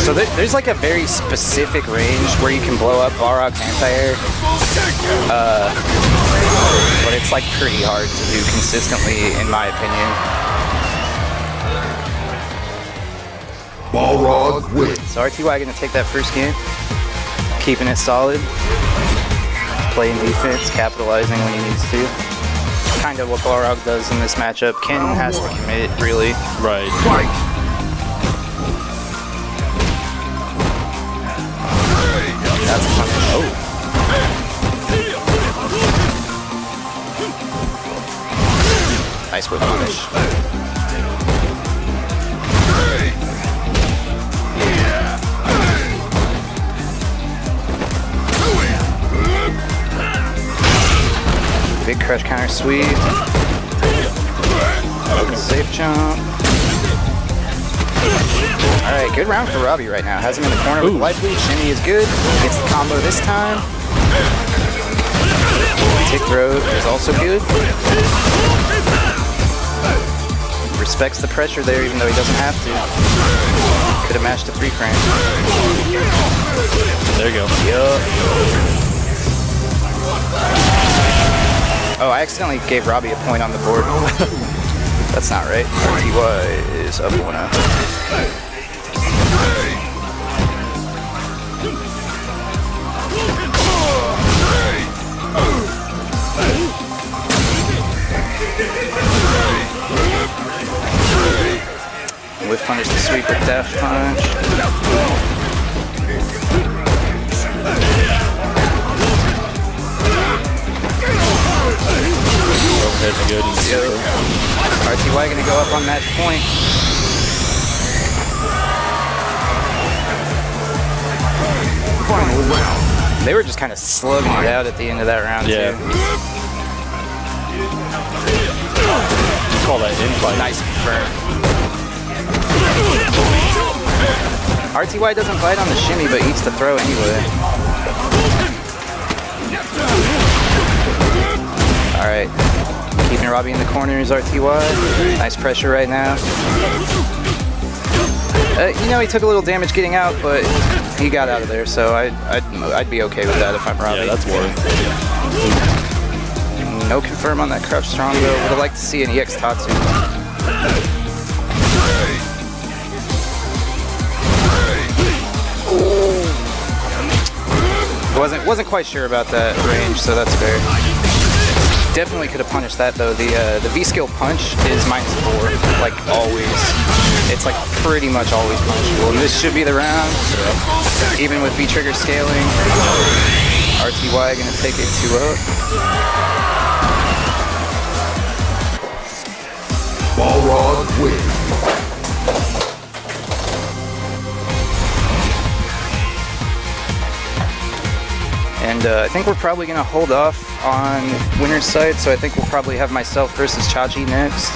So there's like a very specific range where you can blow up Balrog's anti-air. But it's like pretty hard to do consistently, in my opinion. Balrog wins. So RTY gonna take that first game, keeping it solid, playing defense, capitalizing when he needs to. Kind of what Balrog does in this matchup. Ken has to commit, really. Right. That's a punish. Oh. Nice whip punish. Big crush counter sweep. Safe jump. Alright, good round for Robbie right now. Has him in the corner with life lead. Shimmy is good. Gets the combo this time. Tick throw is also good. Respects the pressure there even though he doesn't have to. Could have mashed a 3-frame. There you go. Yup. Oh, I accidentally gave Robbie a point on the board. That's not right. RTY is up 1-0. Whiff punish the sweep with dash punch. Overhead's good. RTY gonna go up on match point. Final round. They were just kind of slugging it out at the end of that round Yeah. too. You call that infight. Nice confirm. RTY doesn't bite on the shimmy, but eats the throw anyway. Alright. Keeping Robbie in the corners, RTY. Nice pressure right now. You know, he took a little damage getting out, but he got out of there, so I'd be okay with that if I'm Robbie. Yeah, that's worth. No confirm on that crouch strong though. Would have liked to see an EX Tatsu. Wasn't quite sure about that range, so that's fair. Definitely could have punished that though. The V skill punch is -4, like always. It's like pretty much always punishable. And this should be the round. Even with V trigger scaling. RTY gonna take it 2-0. Balrog wins. And I think we're probably going to hold off on winner's side, so I think we'll probably have myself versus Chachi next.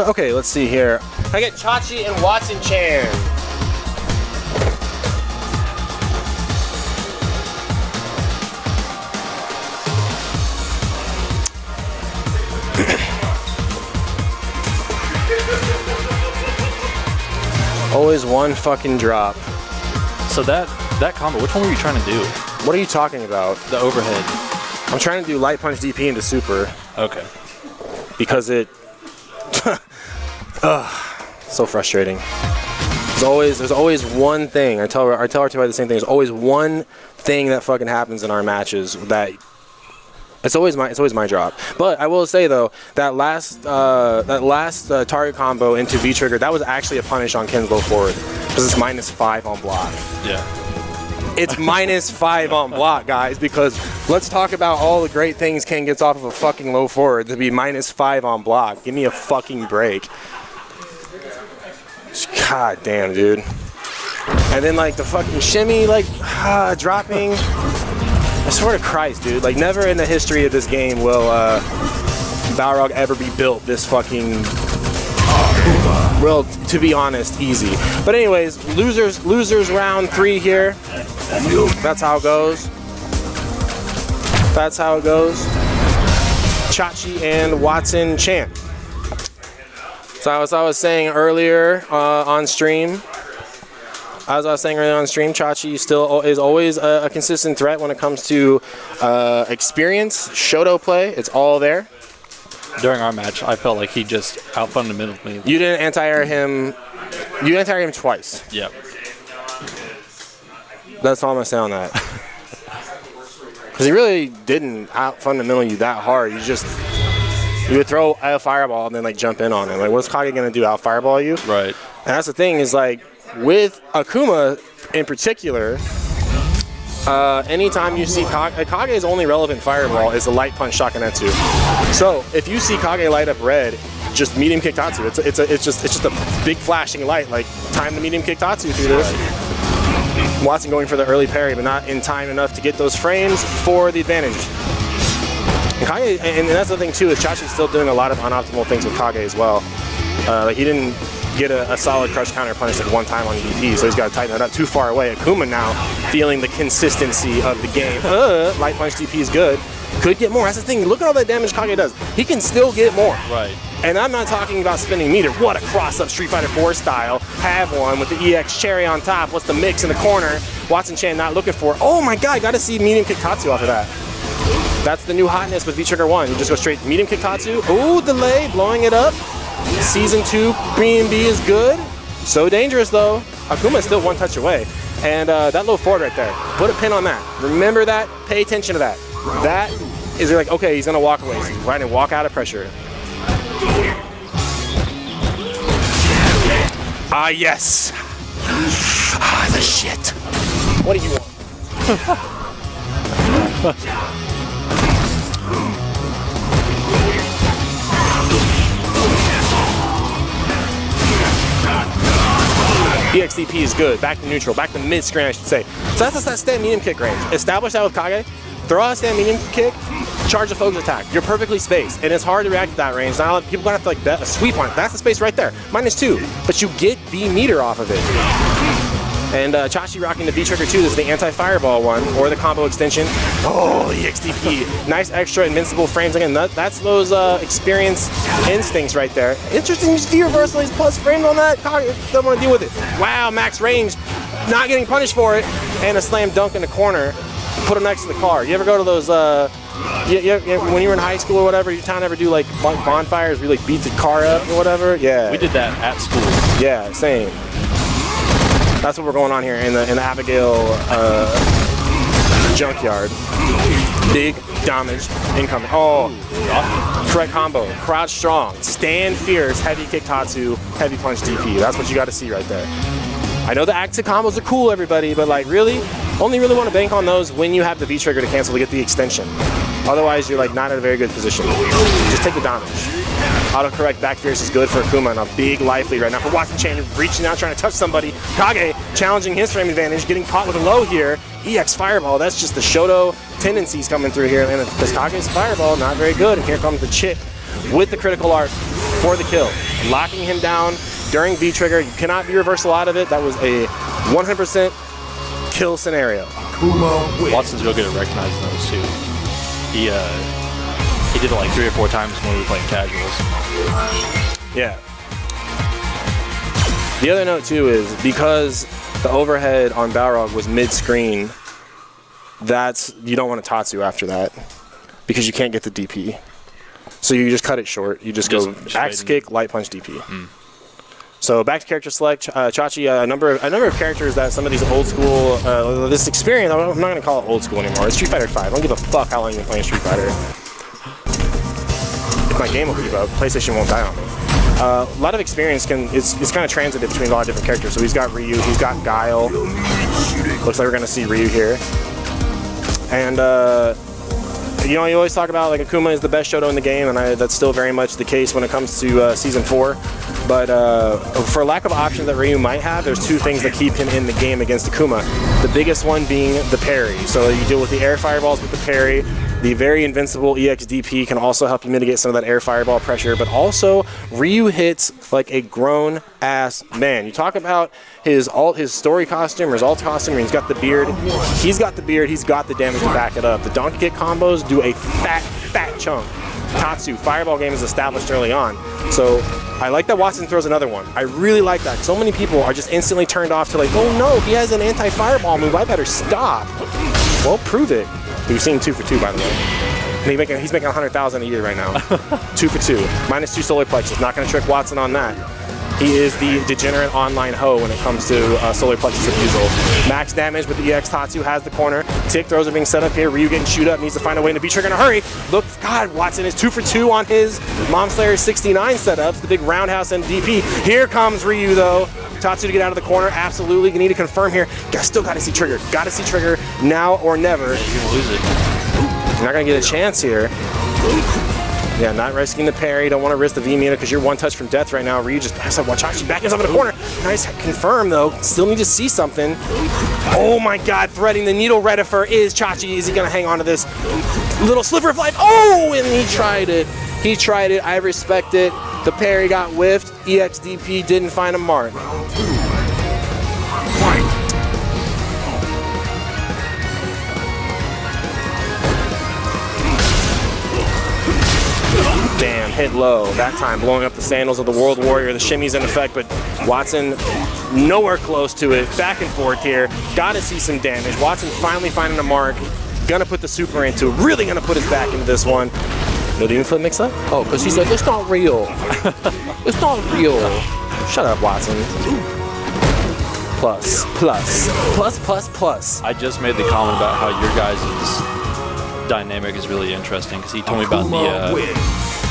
Okay, let's see here. I get Chachi and Watson Chan. Always one fucking drop. So that combo, which one were you trying to do? What are you talking about? The overhead. I'm trying to do light punch DP into super Okay. because it. So frustrating. There's always one thing. I tell RTY the same thing. There's always one thing that fucking happens in our matches that. It's always my drop. But I will say though, that last target combo into V trigger, that was actually a punish on Ken's low forward because it's -5 on block. Yeah. It's -5 on block, guys, because let's talk about all the great things Ken gets off of a fucking low forward to be -5 on block. Give me a fucking break. God damn, dude. And then like the fucking shimmy, like dropping. I swear to Christ, dude. Like never in the history of this game will Balrog ever be built this fucking. Well, to be honest, easy. But anyways, losers round 3 here. That's how it goes. That's how it goes. Chachi and Watson champ. So as I was saying earlier on stream, Chachi still is always a consistent threat when it comes to experience, Shoto play. It's all there. During our match, I felt like he just out-fundamentaled me. You didn't anti-air him. You anti-air him twice. Yep. That's all I'm gonna say on that. Because he really didn't out-fundamental you that hard. You would throw a fireball and then like jump in on him. Like, what's Kage gonna do? Out-fireball you? Right. And that's the thing is like with Akuma in particular. Anytime you see Kage's only relevant fireball is the light punch Shakunetsu. So if you see Kage light up red, just medium kick Tatsu. It's just a big flashing light. Like time to medium kick Tatsu through this. Watson going for the early parry, but not in time enough to get those frames for the advantage. And Kage, and that's the thing too, is Chachi's still doing a lot of unoptimal things with Kage as well. Like he didn't get a solid crush counter punish like one time on DP, so he's got to tighten that up. Too far away. Akuma now feeling the consistency of the game. Light punch DP is good. Could get more. That's the thing. Look at all that damage Kage does. He can still get more. Right. And I'm not talking about spinning meter. What a cross-up Street Fighter 4 style. Have one with the EX cherry on top. What's the mix in the corner? Watson Chan not looking for. Oh my god, got to see medium kick Tatsu off of that. That's the new hotness with V-Trigger 1. You just go straight medium kick Tatsu. Ooh, delay, blowing it up. Season 2 B&B is good. So dangerous though. Akuma is still one touch away. And that low forward right there. Put a pin on that. Remember that. Pay attention to that. That is like, okay, he's gonna walk away. So he's trying to walk out of pressure. Ah, yes. Ah, the shit. What do you want? EXDP is good. Back to neutral. Back to mid-screen, I should say. So that's that stand medium kick range. Establish that with Kage. Throw out a stand medium kick. Charge a focus attack. You're perfectly spaced, and it's hard to react to that range. Now people are gonna have to like bet a sweep on it. That's the space right there. -2, but you get the meter off of it. And Chachi rocking the V-Trigger 2. This is the anti-fireball one, or the combo extension. Oh, the XDP. Nice extra invincible frames. Again, that's those experience instincts right there. Interesting V-reversal. He's plus framed on that. Don't want to deal with it. Wow, max range. Not getting punished for it. And a slam dunk in the corner. Put him next to the car. You ever go to those, when you were in high school or whatever, your town ever do like bonfires where you like beat the car up or whatever? Yeah. We did that at school. Yeah, same. That's what we're going on here in the Abigail junkyard. Big damage incoming. Oh, correct combo. Crouch strong. Stand fierce. Heavy kick Tatsu. Heavy punch DP. That's what you got to see right there. I know the active combos are cool, everybody, but like really, only really want to bank on those when you have the V trigger to cancel to get the extension. Otherwise, you're like not in a very good position. Just take the damage. Auto-correct back fierce is good for Akuma and a big life lead right now for Watson Chan, reaching out, trying to touch somebody. Kage challenging his frame advantage, getting caught with a low here. EX Fireball, that's just the Shoto tendencies coming through here. And this Kage's Fireball, not very good. And here comes the chip with the critical art for the kill. Locking him down during V-Trigger. You cannot be reversal out of it. That was a 100% kill scenario. Watson's real good at recognizing those too. He did it like 3 or 4 times when we were playing casuals. Yeah. The other note too is because the overhead on Balrog was mid-screen, you don't want to Tatsu after that because you can't get the DP. So you just cut it short. You just go axe kick, light punch, DP. So back to character select. Chachi, a number of characters that some of these old school, this experience, I'm not going to call it old school anymore. It's Street Fighter 5. I don't give a fuck how long you've been playing Street Fighter. My game will keep up. PlayStation won't die on me. A lot of experience it's kind of transitive between a lot of different characters. So he's got Ryu, he's got Guile. Looks like we're going to see Ryu here. And you know, you always talk about like Akuma is the best Shoto in the game, and that's still very much the case when it comes to Season 4. But for lack of options that Ryu might have, there's two things that keep him in the game against Akuma. The biggest one being the parry. So you deal with the air fireballs with the parry. The very invincible EXDP can also help you mitigate some of that air fireball pressure, but also Ryu hits like a grown-ass man. You talk about his story costume or his alt costume, and he's got the beard. He's got the beard, he's got the damage to back it up. The donkey kick combos do a fat chunk. Tatsu, fireball game is established early on. So I like that Watson throws another one. I really like that. So many people are just instantly turned off to like, oh no, he has an anti-fireball move, I better stop. Well, prove it. We've seen 2 for 2, by the way. And he's making 100,000 a year right now. 2 for 2. -2 solar plexus. Not going to trick Watson on that. He is the degenerate online hoe when it comes to solar plexus abusal. Max damage with the EX Tatsu has the corner. Tick throws are being set up here. Ryu getting shoot up. Needs to find a way to be trigger in a hurry. Look, God, Watson is 2 for 2 on his Mom Slayer 69 setups. The big roundhouse and DP. Here comes Ryu, though. Tatsu to get out of the corner. Absolutely. You need to confirm here. Still got to see trigger. Got to see trigger now or never. You're going to lose it. You're not going to get a chance here. Yeah, not risking the parry. Don't want to risk the V-meter because you're one touch from death right now. Ryu just passes up Wachachi back inside the corner. Nice confirm, though. Still need to see something. Oh, my God. Threading the needle retifer is Chachi. Is he going to hang on to this little sliver of life? Oh, and he tried it. He tried it. I respect it. The parry got whiffed. EXDP didn't find a mark. Damn, hit low. That time blowing up the sandals of the World Warrior. The shimmy's in effect, but Watson nowhere close to it. Back and forth here. Gotta see some damage. Watson finally finding a mark. Gonna put the super into. Really gonna put his back into this one. No demon flip mix up? Oh, because he's like, it's not real. It's not real. Shut up, Watson. Plus. I just made the comment about how your guys' dynamic is really interesting because he told me about the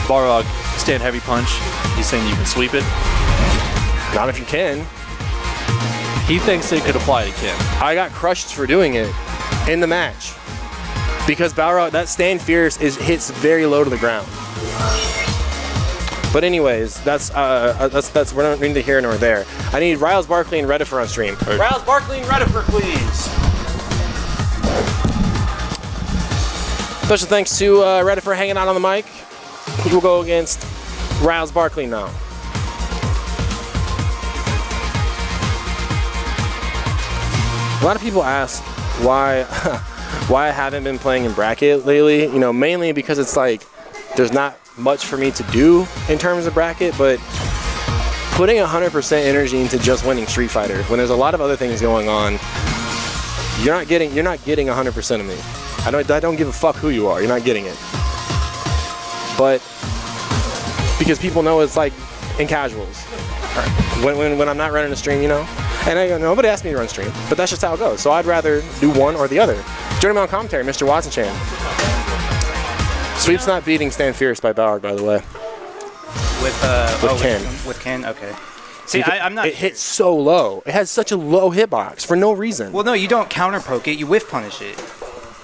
Balrog stand heavy punch. He's saying you can sweep it. Not if you can. He thinks it could apply to Kim. I got crushed for doing it in the match. Because Balrog, that stand fierce hits very low to the ground. But anyways, that's we're not neither here nor there. I need Riles Barkley and Redifer on stream. Right. Riles Barkley and Redifer, please. Special thanks to Redifer hanging out on the mic. He will go against Riles Barkley now. A lot of people ask why I haven't been playing in bracket lately. You know, mainly because it's like there's not much for me to do in terms of bracket, but putting 100% energy into just winning Street Fighter when there's a lot of other things going on, you're not getting 100% of me. I don't give a fuck who you are. You're not getting it. But because people know it's like in casuals. When I'm not running a stream, you know? And nobody asked me to run stream, but that's just how it goes. So I'd rather do one or the other. Joining me on commentary, Mr. Watson Chan. Sweep's not beating Stand Fierce by Balrog, by the way. With Ken. With Ken, okay. See, I'm not. It hits so low. It has such a low hitbox for no reason. Well, no, you don't counter poke it. You whiff punish it.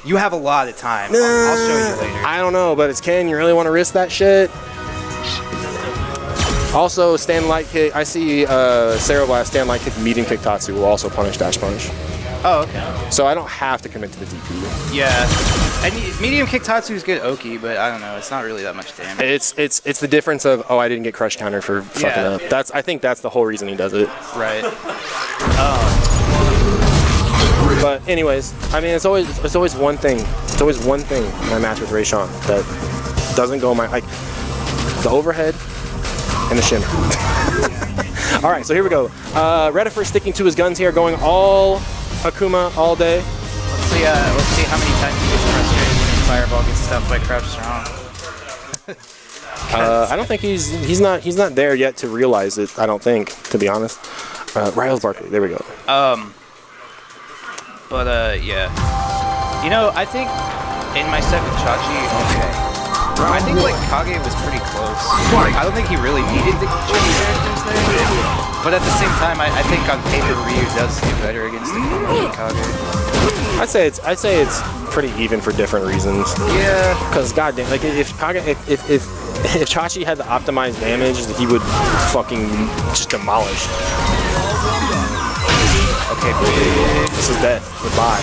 You have a lot of time. I'll show you later. I don't know, but it's Ken. You really want to risk that shit? Also, stand light kick. I see Sarah Blast stand light kick, medium kick Tatsu will also punish dash punch. Oh, okay. So I don't have to commit to the DP. Yeah. And medium kick Tatsu is good Oki, but I don't know. It's not really that much damage. It's the difference of, oh, I didn't get crush counter for fucking up. I think that's the whole reason he does it. Right. But anyways, I mean, it's always one thing. It's always one thing in my match with Rayshawn that doesn't go my, like, the overhead and the shimmer. All right, so here we go. Redifer sticking to his guns here, going all Akuma all day. Let's see how many times he gets frustrated when his fireball gets stuffed by Crouch Strong. I don't think he's not there yet to realize it. I don't think, to be honest. Riles Barkley, there we go. Yeah. You know, I think in my set with Chachi, I think like Kage was pretty close. I don't think he really needed the Chachi characters there. But at the same time, I think on paper Ryu does do better against the Kage. I'd say it's pretty even for different reasons. Yeah. Because goddamn, like if Chachi had the optimized damage, he would fucking just demolish. Okay, this is death. Goodbye.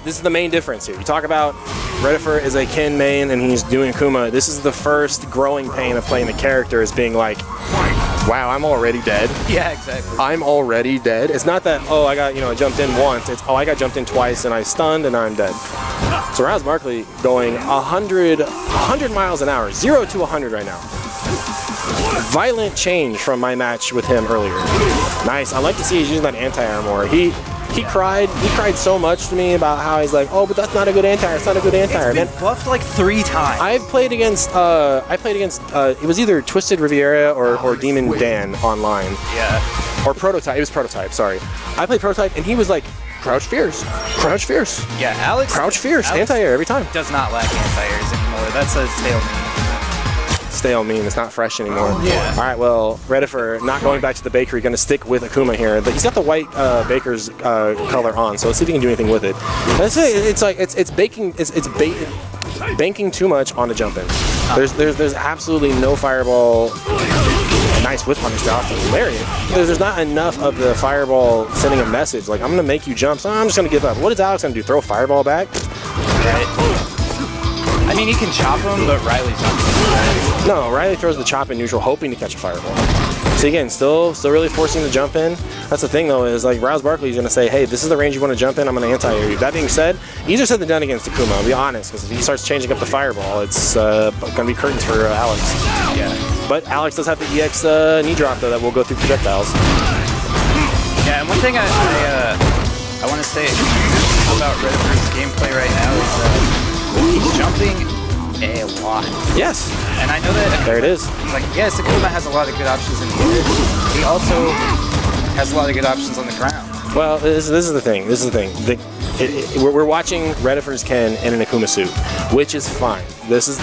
This is the main difference here. You talk about Redifer is a Ken main and he's doing Akuma. This is the first growing pain of playing the character, is being like, wow, I'm already dead. Yeah, exactly. I'm already dead. It's not that, oh, I got, I jumped in once. It's, oh, I got jumped in twice and I stunned and I'm dead. So Riles Barkley going 100 miles an hour, 0 to 100 right now. Violent change from my match with him earlier. Nice. I like to see he's using that anti-air more. He cried so much to me about how he's like, oh, but that's not a good anti-air. It's not a good anti-air. It's been buffed like 3 times. I've played against it was either Twisted Riviera or Demon Dan online. Yeah. Or Prototype. It was Prototype, sorry. I played Prototype and he was like, crouch fierce. Crouch fierce. Yeah, Alex. Crouch fierce. Anti-air every time. Does not lack anti-airs anymore. That's a stale meme. Stale meme. It's not fresh anymore. Yeah. All right, well, Redifer not going back to the bakery, going to stick with Akuma here. But he's got the white baker's color on, so let's see if he can do anything with it. It's like it's baking. It's banking too much on the jump in. There's absolutely no fireball. Nice whip punish off the lariat. There's not enough of the fireball sending a message like, I'm going to make you jump, so I'm just going to give up. What is Alex going to do? Throw a fireball back? Right. I mean, he can chop him, but Riley's not going to. No, Riley throws the chop in neutral, hoping to catch a fireball. So again, still really forcing the jump in. That's the thing, though, is like Riles Barkley is going to say, hey, this is the range you want to jump in, I'm going to anti-air you. That being said, easier said than done against Akuma, I'll be honest, because if he starts changing up the fireball, it's going to be curtains for Alex. Yeah. But Alex does have the EX knee drop, though, that will go through projectiles. Yeah, and one thing I want to say about Redifer's gameplay right now is he's jumping a lot. Yes. And I know that. There it is. Like, yes, Akuma has a lot of good options in the air. He also has a lot of good options on the ground. Well, this is the thing. We're watching Redifer's Ken in an Akuma suit, which is fine. This is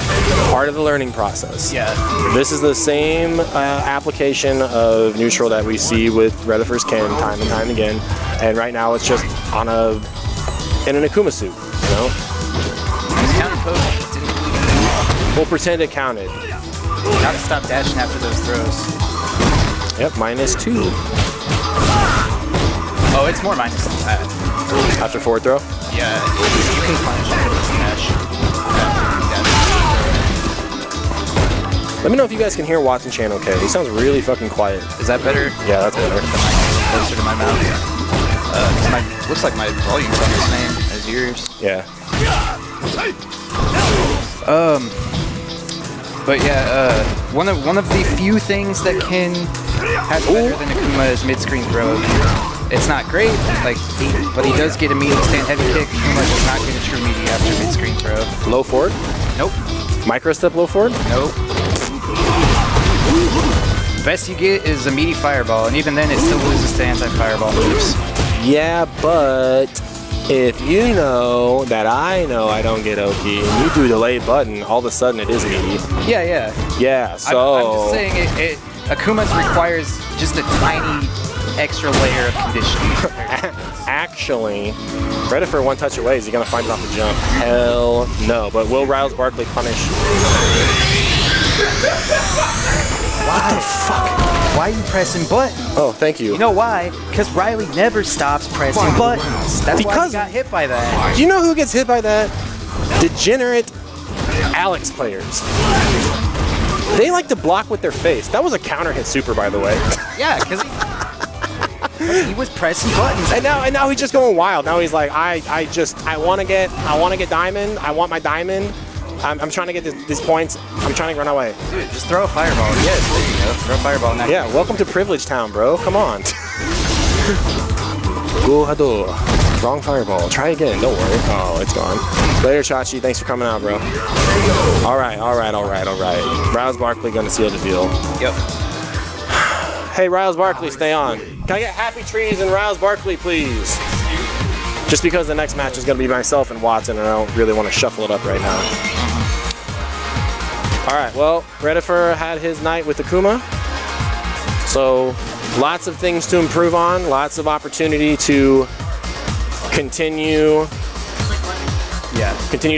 part of the learning process. Yeah. This is the same application of neutral that we see with Redifer's Ken time and time again. And right now it's just in an Akuma suit, you know? We'll pretend it counted. Gotta stop dashing after those throws. Yep, -2. Oh, it's more minus than that. After forward throw? Yeah, you can punish it with dash. Let me know if you guys can hear Watson Chan okay. He sounds really fucking quiet. Is that better? Yeah, that's better. Closer to my mouth. Looks like my volume's on the same as yours. Yeah. But yeah, one of the few things that Ken has better than Akuma is mid-screen throw. It's not great, but he does get a meaty stand heavy kick. Akuma does not get a true meaty after mid-screen throw. Low forward? Nope. Micro step low forward? Nope. Best you get is a meaty fireball, and even then it still loses to anti-fireball moves. Yeah, but if you know that I know I don't get OP, and you do delayed button, all of a sudden it is meaty. Yeah. Yeah, so... I'm just saying, Akuma's requires just a tiny extra layer of conditioning. Actually, Redifer one touch away. Is he going to find it off the jump? Hell no. But will Riles Barkley punish? What the fuck? Why are you pressing buttons? Oh, thank you. You know why? Because Riley never stops pressing buttons. That's why he got hit by that. Do you know who gets hit by that? Degenerate Alex players. They like to block with their face. That was a counter hit super, by the way. Yeah, because he was pressing buttons. And now he's just going wild. Now he's like, I want to get diamond. I want my diamond. I'm trying to get these points. I'm trying to run away. Dude, just throw a fireball. Yes, there you go. Throw a fireball now. Yeah, welcome to Privilege Town, bro. Come on. Go Hado. Wrong fireball. Try again. Don't worry. Oh, it's gone. Later, Chachi. Thanks for coming out, bro. All right. Riles Barkley gonna seal the deal. Yep. Hey, Riles Barkley, stay on. Can I get Happy Trees and Riles Barkley, please? Just because the next match is going to be myself and Watson, and I don't really want to shuffle it up right now. All right, well, Redifer had his night with Akuma. So, lots of things to improve on, lots of opportunity to continue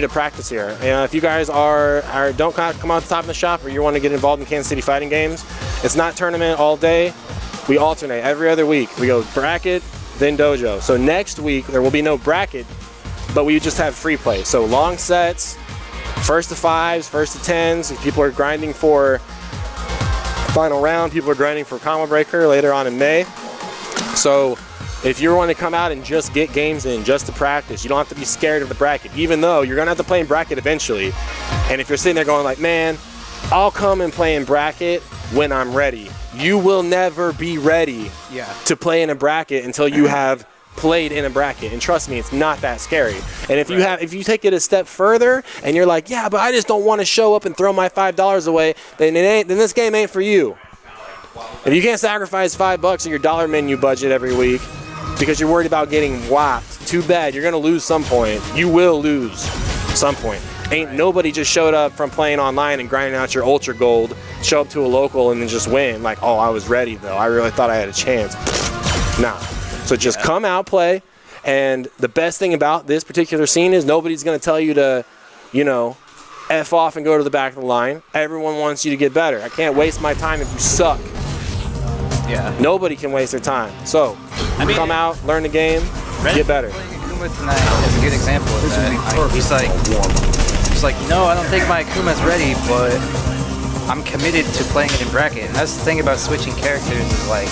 to practice here. If you guys don't come out the top of the shop, or you want to get involved in Kansas City fighting games, it's not tournament all day. We alternate every other week. We go bracket, then dojo. So next week there will be no bracket, but we just have free play. So long sets, first to 5s, first to 10s. If people are grinding for final round, people are grinding for combo breaker later on in May. So if you want to come out and just get games in, just to practice, you don't have to be scared of the bracket, even though you're gonna have to play in bracket eventually. And if you're sitting there going like, man, I'll come and play in bracket when I'm ready. You will never be ready to play in a bracket until you have played in a bracket. And trust me, it's not that scary. And if you take it a step further and you're like, yeah, but I just don't want to show up and throw my $5 away, then this game ain't for you. If you can't sacrifice $5 of your dollar menu budget every week because you're worried about getting whopped, too bad. You're gonna lose some point. You will lose some point. Ain't nobody just showed up from playing online and grinding out your ultra gold, show up to a local and then just win. Like, oh, I was ready though. I really thought I had a chance. Nah. So just come out, play. And the best thing about this particular scene is nobody's gonna tell you to, F off and go to the back of the line. Everyone wants you to get better. I can't waste my time if you suck. Yeah. Nobody can waste their time. So come out, learn the game, get better. Akuma tonight is a good example of that. He's like, no, I don't think my Akuma's ready, but I'm committed to playing it in bracket. And that's the thing about switching characters is like,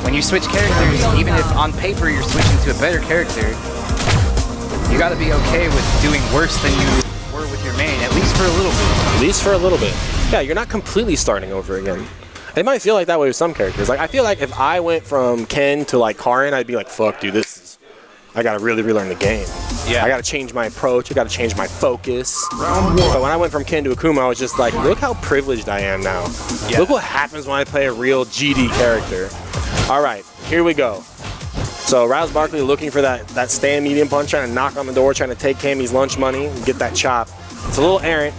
when you switch characters, even if on paper you're switching to a better character, you gotta be okay with doing worse than you were with your main, at least for a little bit. At least for a little bit. Yeah, you're not completely starting over again. It might feel like that way with some characters. Like, I feel like if I went from Ken to like Karin, I'd be like, fuck, dude, I gotta really relearn the game. Yeah. I gotta change my approach, I gotta change my focus. But when I went from Ken to Akuma, I was just like, look how privileged I am now. Yeah. Look what happens when I play a real GD character. All right, here we go. So Riles Barkley looking for that stand medium punch, trying to knock on the door, trying to take Cammy's lunch money and get that chop. It's a little errant,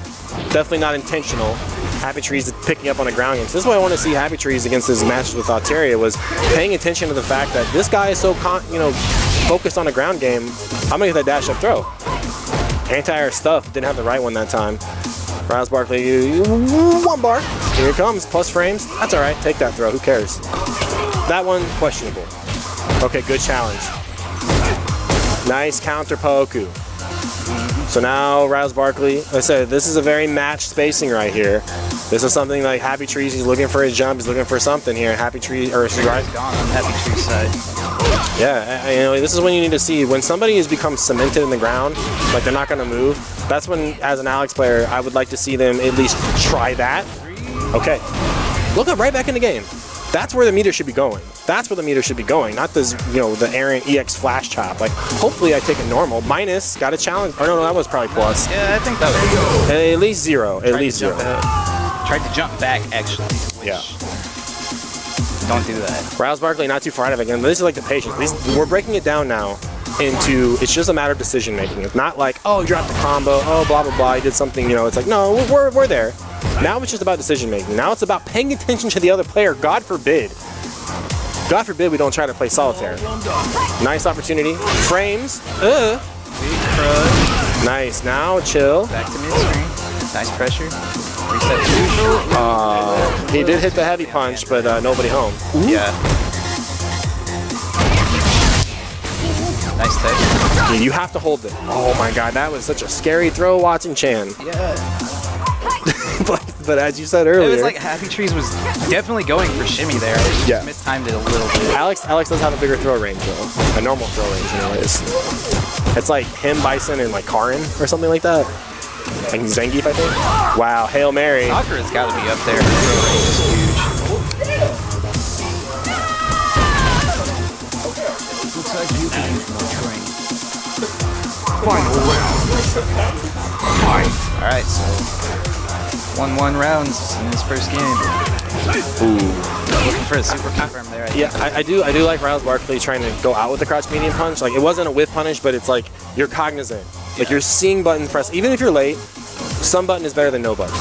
definitely not intentional. Happy Trees picking up on a ground game. So this is why I want to see Happy Trees against his match with Altaria, was paying attention to the fact that this guy is so focused on a ground game. I'm gonna get that dash up throw. Anti-air stuff, didn't have the right one that time. Riles Barkley, 1 bar. Here it comes, plus frames. That's all right, take that throw, who cares? That one, questionable. Okay, good challenge. Nice counter Poku. So now Riles Barkley, like I said, this is a very matched spacing right here. This is something like Happy Trees, he's looking for his jump, he's looking for something here. Happy Trees, or Riles gone on Happy Trees side. Yeah, this is when you need to see, when somebody has become cemented in the ground, like they're not gonna move, that's when, as an Alex player, I would like to see them at least try that. Okay, look up right back in the game. That's where the meter should be going. That's where the meter should be going, not this, the errant EX flash chop. Like, hopefully I take a normal. Minus, got a challenge. Or no, that was probably plus. Yeah, I think that was at least 0. At least 0. Tried to jump back, actually. Yeah. Don't do that. Riles Barkley not too far out of it again, but this is like the patience. We're breaking it down now into, it's just a matter of decision making. It's not like, oh, you dropped the combo, oh, blah, blah, blah, you did something, it's like, no, we're there. Now it's just about decision making. Now it's about paying attention to the other player. God forbid we don't try to play solitaire. Nice opportunity. Frames. Nice. Now chill. Back to mid-screen. Nice pressure. Reset to neutral. He did hit the heavy punch, but nobody home. Ooh. Yeah. Nice touch. Yeah, you have to hold it. Oh my god, that was such a scary throw, Watson Chan. Yeah. but as you said earlier, it was like Happy Trees was definitely going for shimmy there. He just mistimed it a little bit. Alex does have a bigger throw range though. A normal throw range anyways. It's like him, Bison, and like Karin or something like that. Like Zangief, I think. Wow, Hail Mary. Sakura's got to be up there. Looks like you can use more training. Final round. Fight. All right, so 1-1 rounds in this first game. Looking for a super confirm there. I think. Yeah, I do like Riles Barkley trying to go out with the crouch medium punch. Like, it wasn't a whiff punish, but it's like you're cognizant. Like, you're seeing buttons press. Even if you're late, some button is better than no button.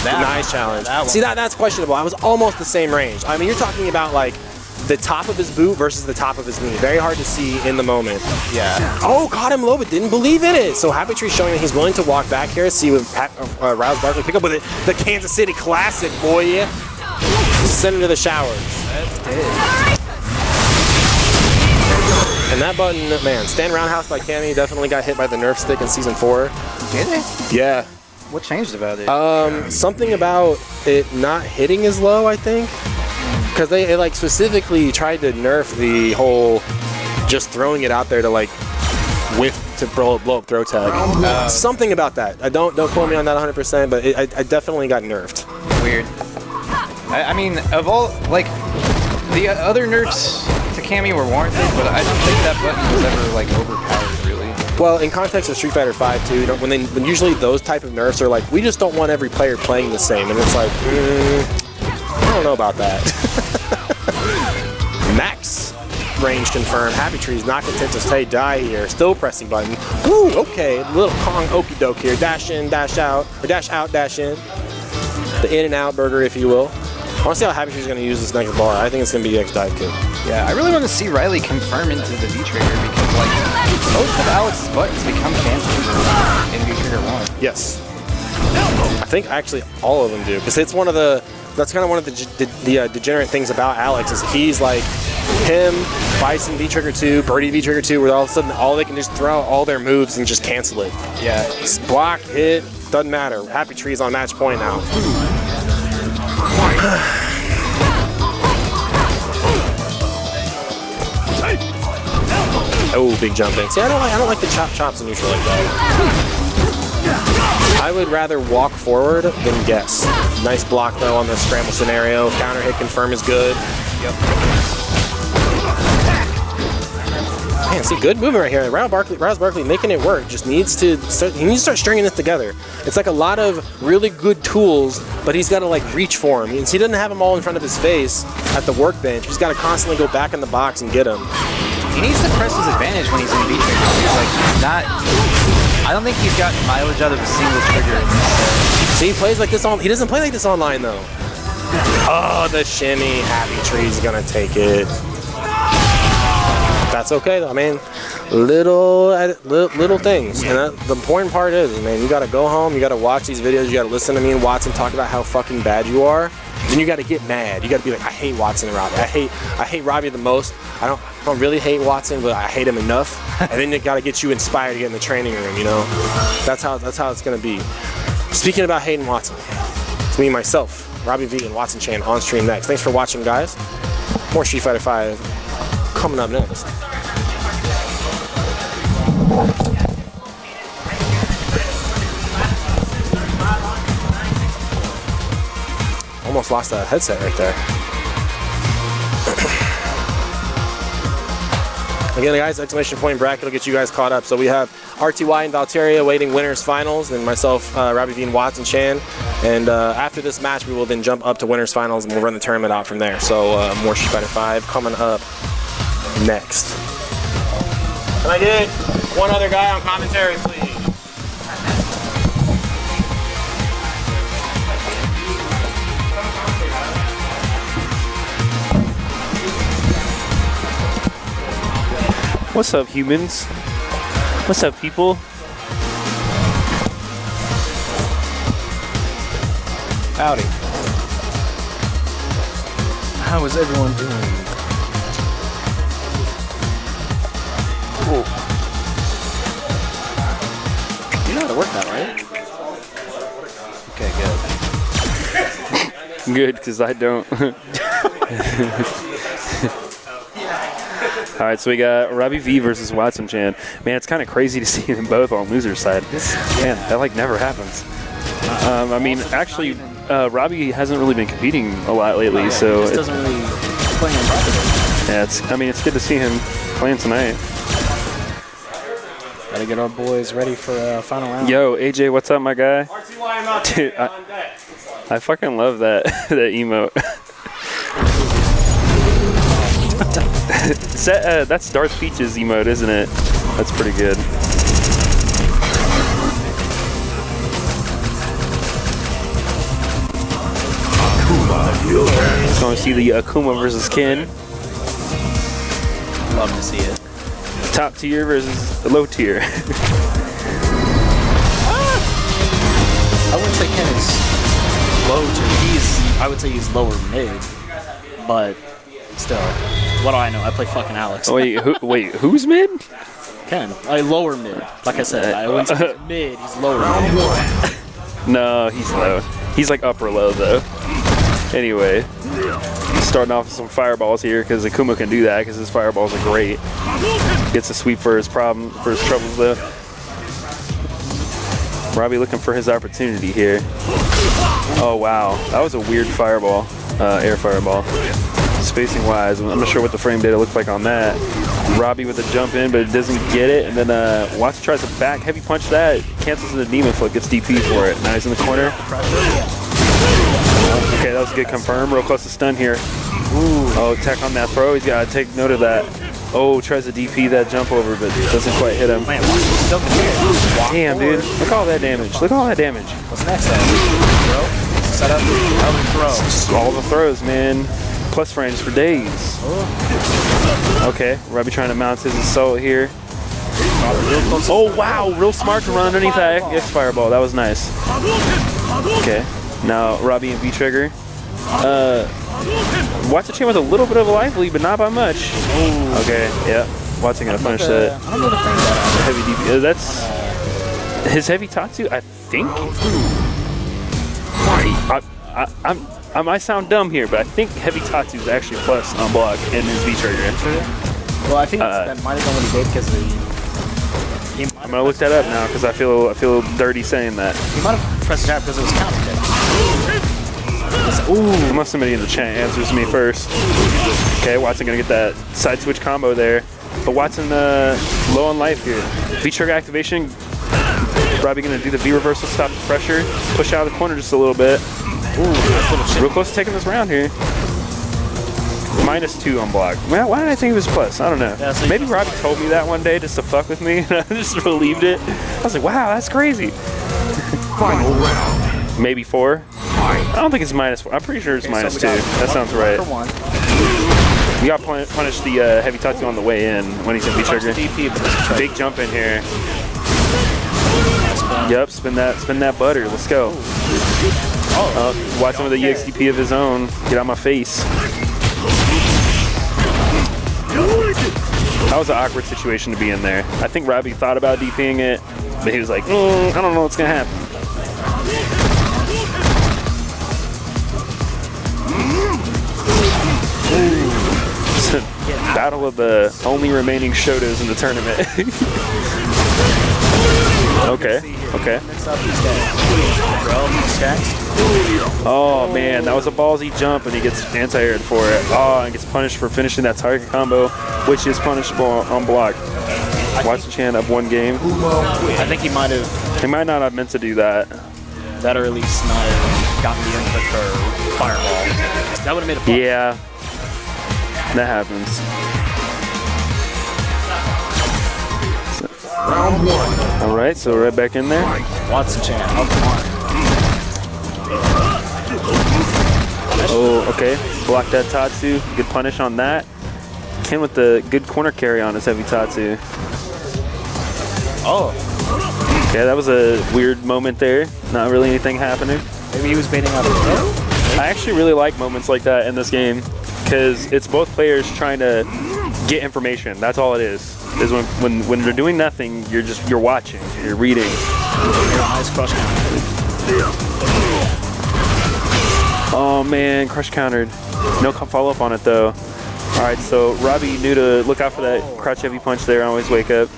Nice challenge. See, that's questionable. I was almost the same range. I mean, you're talking about like the top of his boot versus the top of his knee. Very hard to see in the moment. Yeah. Oh, caught him low, but didn't believe in it. So Happy Tree showing that he's willing to walk back here. See with Riles Barkley pick up with it. The Kansas City Classic, boy. Send him to the showers. That's it. And that button, man, stand roundhouse by Cammy definitely got hit by the Nerf stick in season 4. Did it? Yeah. What changed about it? Something about it not hitting as low, I think. Because they like specifically tried to nerf the whole just throwing it out there to like whiff to blow up throw tag. Something about that. Don't quote me on that 100%, but I definitely got nerfed. Weird. I mean, of all, like, the other nerfs to Cammy were warranted, but I don't think that button was ever, like, overpowered, really. Well, in context of Street Fighter V too, when usually those type of nerfs are like, we just don't want every player playing the same, and it's like, I don't know about that. Max range confirmed. Happy Tree's not content to stay die here. Still pressing button. Ooh, okay. Little Kong okie doke here. Dash in, dash out, or dash out, dash in. The in and out burger, if you will. I want to see how Happy Tree's going to use this next bar. I think it's going to be X dive kick. Yeah, I really want to see Riley confirm into the V-Trigger because, like, most of Alex's buttons become cancelled in V-Trigger 1. Yes. I think actually all of them do, because it's one of the, that's kind of one of the degenerate things about Alex is he's like him, Bison V-Trigger 2, Birdie V-Trigger 2, where all of a sudden all they can just throw out all their moves and just cancel it. Yeah. Block, hit, doesn't matter. Happy Tree's on match point now. Oh, big jump in. See, I don't like the chops in neutral like that. I would rather walk forward than guess. Nice block though on the scramble scenario. Counter hit confirm is good. Yep. Man, see, good movement right here. Riles Barkley making it work. Just needs to start stringing this together. It's like a lot of really good tools, but he's got to like reach for them. He doesn't have them all in front of his face at the workbench. He's got to constantly go back in the box and get them. He needs to press his advantage when he's in V-Trigger. Like, he's not... I don't think he's gotten mileage out of a single trigger. See, he plays like this on... He doesn't play like this online, though. Oh, the shimmy. Happy Tree's gonna take it. That's okay, though. I mean, little things. And the important part is, man, you gotta go home, you gotta watch these videos, you gotta listen to me and Watson talk about how fucking bad you are. Then you gotta get mad. You gotta be like, I hate Watson and Robbie. I hate Robbie the most. I don't really hate Watson, but I hate him enough. And then it gotta get you inspired to get in the training room, you know? That's how it's gonna be. Speaking about hating Watson, it's me, myself, Robbie V, and Watson Chan on stream next. Thanks for watching, guys. More Street Fighter V coming up next. Almost lost that headset right there. Again, guys, exclamation point bracket will get you guys caught up. So we have RTY and Valteria waiting winners finals, and myself, Robbie V and Watson Chan. And after this match, we will then jump up to winners finals, and we'll run the tournament out from there. So more Street Fighter V coming up next. Can I get one other guy on commentary, please? What's up, humans? What's up, people? Howdy. How is everyone doing? Cool. You know how to work that, right? Okay, good. Good, because I don't. All right, so we got Robbie V versus Watson Chan. Man, it's kind of crazy to see them both on loser's side. Man, that like never happens. I mean, actually, Robbie hasn't really been competing a lot lately, so He just doesn't really play in basketball. yeah, it's. I mean, it's good to see him playing tonight. Gotta get our boys ready for final round. Yo, AJ, what's up, my guy? Dude, I fucking love that that emote. That's Darth Peach's emote, isn't it? That's pretty good. Just want to see the Akuma versus Ken. Love to see it. Top tier versus low tier. I wouldn't say Ken is low tier. I would say he's lower mid, but still, what do I know? I play fucking Alex. Wait, who's mid? Ken, lower mid. Like I said, I wouldn't say he's mid. He's lower mid. No, he's low. He's like upper low though. Anyway, starting off with some fireballs here because Akuma can do that because his fireballs are great. Gets a sweep for his troubles though. Robbie looking for his opportunity here. Oh wow, that was a weird fireball, air fireball. Spacing wise, I'm not sure what the frame data looked like on that. Robbie with a jump in, but it doesn't get it. And then Watson tries to back heavy punch that, cancels the demon flip, gets DP for it. Now he's in the corner. Okay, that was a good confirm. Real close to stun here. Ooh. Oh, tech on that throw. He's got to take note of that. Oh, tries to DP that jump over, but doesn't quite hit him. Damn, dude. Look at all that damage. Look at all that damage. What's next? Throw? Set up. Throw. All the throws, man. Plus frames for days. Okay, Robbie trying to mount his assault here. Oh, wow. Real smart to run underneath that X fireball. That was nice. Okay. Now, Robbie and V-Trigger. Watson Chan with a little bit of a life lead, but not by much. Okay, yeah. Watson gonna punish that. I don't know the frame that. Heavy DP. That's his heavy Tatsu, I think. I might sound dumb here, but I think heavy Tatsu is actually plus on block in his V-Trigger. Well, I think that might have been what he did because I'm gonna look that up now because I feel dirty saying that. he might have pressed tab because it was counter hit. Ooh, unless somebody in the chat answers me first. Okay, Watson gonna get that side switch combo there. But Watson low on life here. V-Trigger activation. Robbie gonna do the V reversal, stop the pressure, push out of the corner just a little bit. Ooh, real close to taking this round here. -2 on block. Man, why did I think it was plus? I don't know. Yeah, so maybe Robbie told me that one day just to fuck with me, and I just believed it. I was like, wow, that's crazy. Final round. Maybe 4. I don't think it's -4. I'm pretty sure it's -2. That sounds right. We got punished the heavy Tatsu on the way in when he's in V-Trigger. Big jump in here. Yep, spin that butter. Let's go. Watch some of the EXDP of his own. Get out of my face. That was an awkward situation to be in there. I think Robbie thought about DPing it, but he was like, I don't know what's gonna happen. Battle of the only remaining Shotos in the tournament. Okay. Oh man, that was a ballsy jump, and he gets anti-aired for it. Oh, and gets punished for finishing that target combo, which is punishable on block. Watson Chan up 1 game. I think he might have. He might not have meant to do that. That or at least not have gotten the input for fireball. That would have made a plus. Yeah, that happens. Round 1. All right, so right back in there. Watson Chan, up 1. Oh, okay. Block that Tatsu. Good punish on that. Ken with the good corner carry on his heavy Tatsu. Oh. Yeah, that was a weird moment there. Not really anything happening. Maybe he was baiting out of the throw? I actually really like moments like that in this game because it's both players trying to get information. That's all it is. Is when they're doing nothing, you're watching, you're reading. Nice crush counter. Oh man, crush countered. No follow up on it though. All right, so Robbie knew to look out for that crotch heavy punch there on his wake up.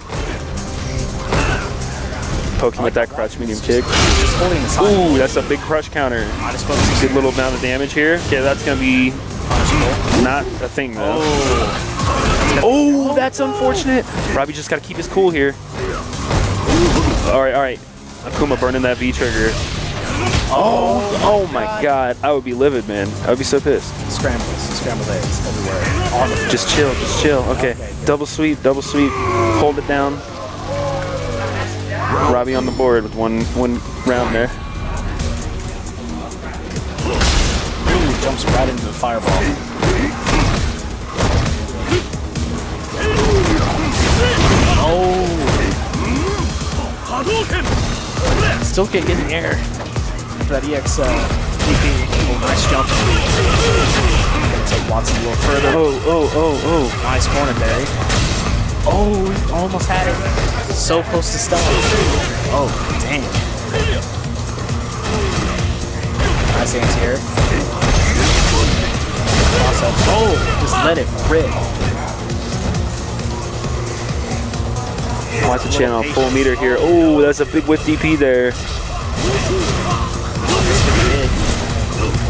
Poking with that crotch medium kick. Just holding the side. Ooh, that's a big crush counter. I just focused. Good little amount of damage here. Okay, that's gonna be not a thing though. Oh, that's unfortunate. Robbie just gotta keep his cool here. All right. Akuma burning that V trigger. Oh my God. I would be livid, man. I would be so pissed. Scrambled eggs everywhere. Just chill. Okay. Double sweep. Hold it down. Robbie on the board with one round there. Ooh, jumps right into the fireball. Oh. Still can't get in the air. That EX DP. Oh, nice jump. Gonna take Watson a little further. Oh. Nice corner there. Oh, he almost had it. So close to stun. Oh, damn. Nice anti-air. Cross up. Oh, just let it rip. Watch the channel on full meter here. Oh, that's a big whip DP there.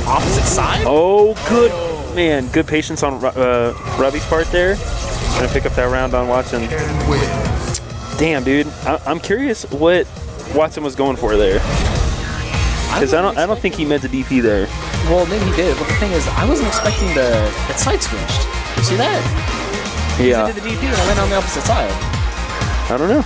Opposite side? Oh, good. Man, good patience on Robbie's part there. Gonna pick up that round on Watson. Damn, dude. I'm curious what Watson was going for there. Because I don't think he meant to DP there. Well, maybe he did. But the thing is, I wasn't expecting it side switched. You see that? Yeah. He did the DP and I went on the opposite side. I don't know.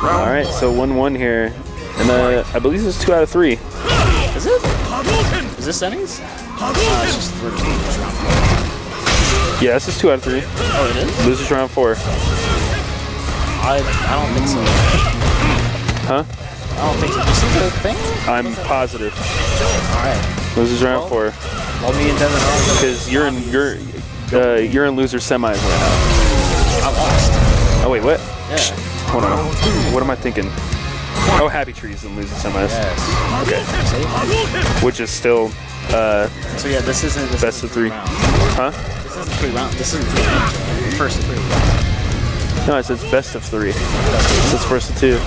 All right, so 1-1 here. And I believe this is 2 out of 3. Is it? Is this innings? It's just we're just losers round 4. Yeah, this is 2 out of 3. Oh, it is? Losers round 4. I don't think so. Huh? I don't think so. Did you see the thing? I'm positive. All right. Losers round 4. Well, me and Devin are. Because you're in loser semis right now. I lost. Oh wait, what? Yeah. Hold on. What am I thinking? Oh, Happy Trees in loser semis. Yes. Okay. See? Which is still So yeah, this isn't best of 3. rounds. Huh? This isn't 3 rounds. This is first of 3. No, it says best of 3. It says first of 2.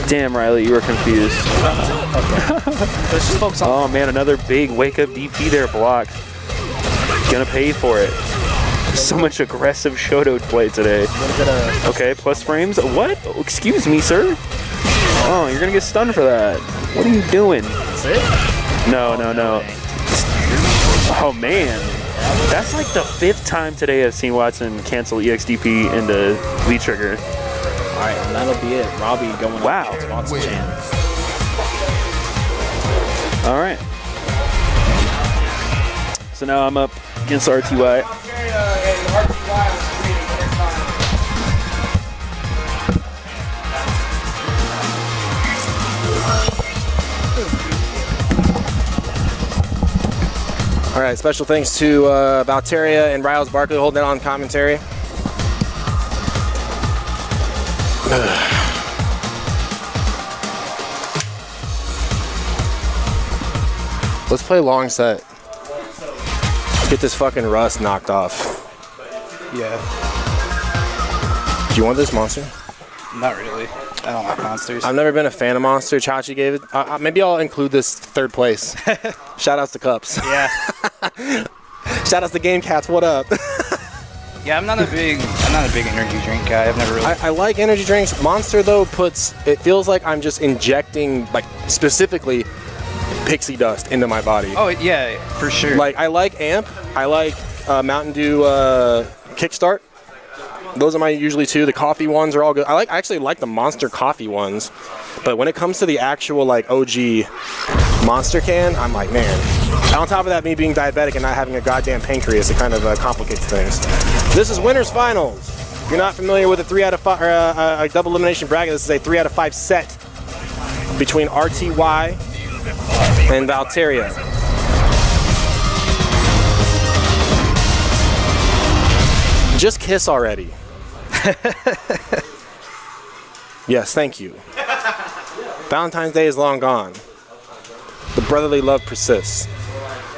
Damn, Riley, you were confused. Let's just focus on. Oh man, another big wake up DP there blocked. Gonna pay for it. So much aggressive Shoto play today. Okay, plus frames. What? Excuse me, sir. Oh, you're gonna get stunned for that. What are you doing? That's it? No. Oh man. That's like the 5th time today I've seen Watson cancel EXDP into V-Trigger. Alright, and that'll be it. Robbie going Wow. up against Watson Chan. Alright. So now I'm up against RTY. All right, special thanks to Valteria and Riles Barkley holding it on commentary. Let's play long set. Get this fucking rust knocked off. Yeah, Do you want this monster? not really. I don't like monsters. I've never been a fan of Monster. Chachi gave it. Maybe I'll include this 3rd place. Shout outs to Cups. Yeah. Shout outs to Game Cats. What up? Yeah, I'm not a big energy drink guy. I've never really. I like energy drinks. Monster though it feels like I'm just injecting like specifically pixie dust into my body. Oh yeah, for sure. Like I like Amp. I like Mountain Dew Kickstart. Those are my usually 2. The coffee ones are all good. I actually like the Monster coffee ones, but when it comes to the actual like OG Monster can, I'm like, man. On top of that, me being diabetic and not having a goddamn pancreas, it kind of complicates things. This is winners finals. If you're not familiar with a 3 out of 5 a double elimination bracket, this is a 3 out of 5 set between RTY and Valteria. Just kiss already. Yes, thank you. Valentine's Day is long gone. The brotherly love persists.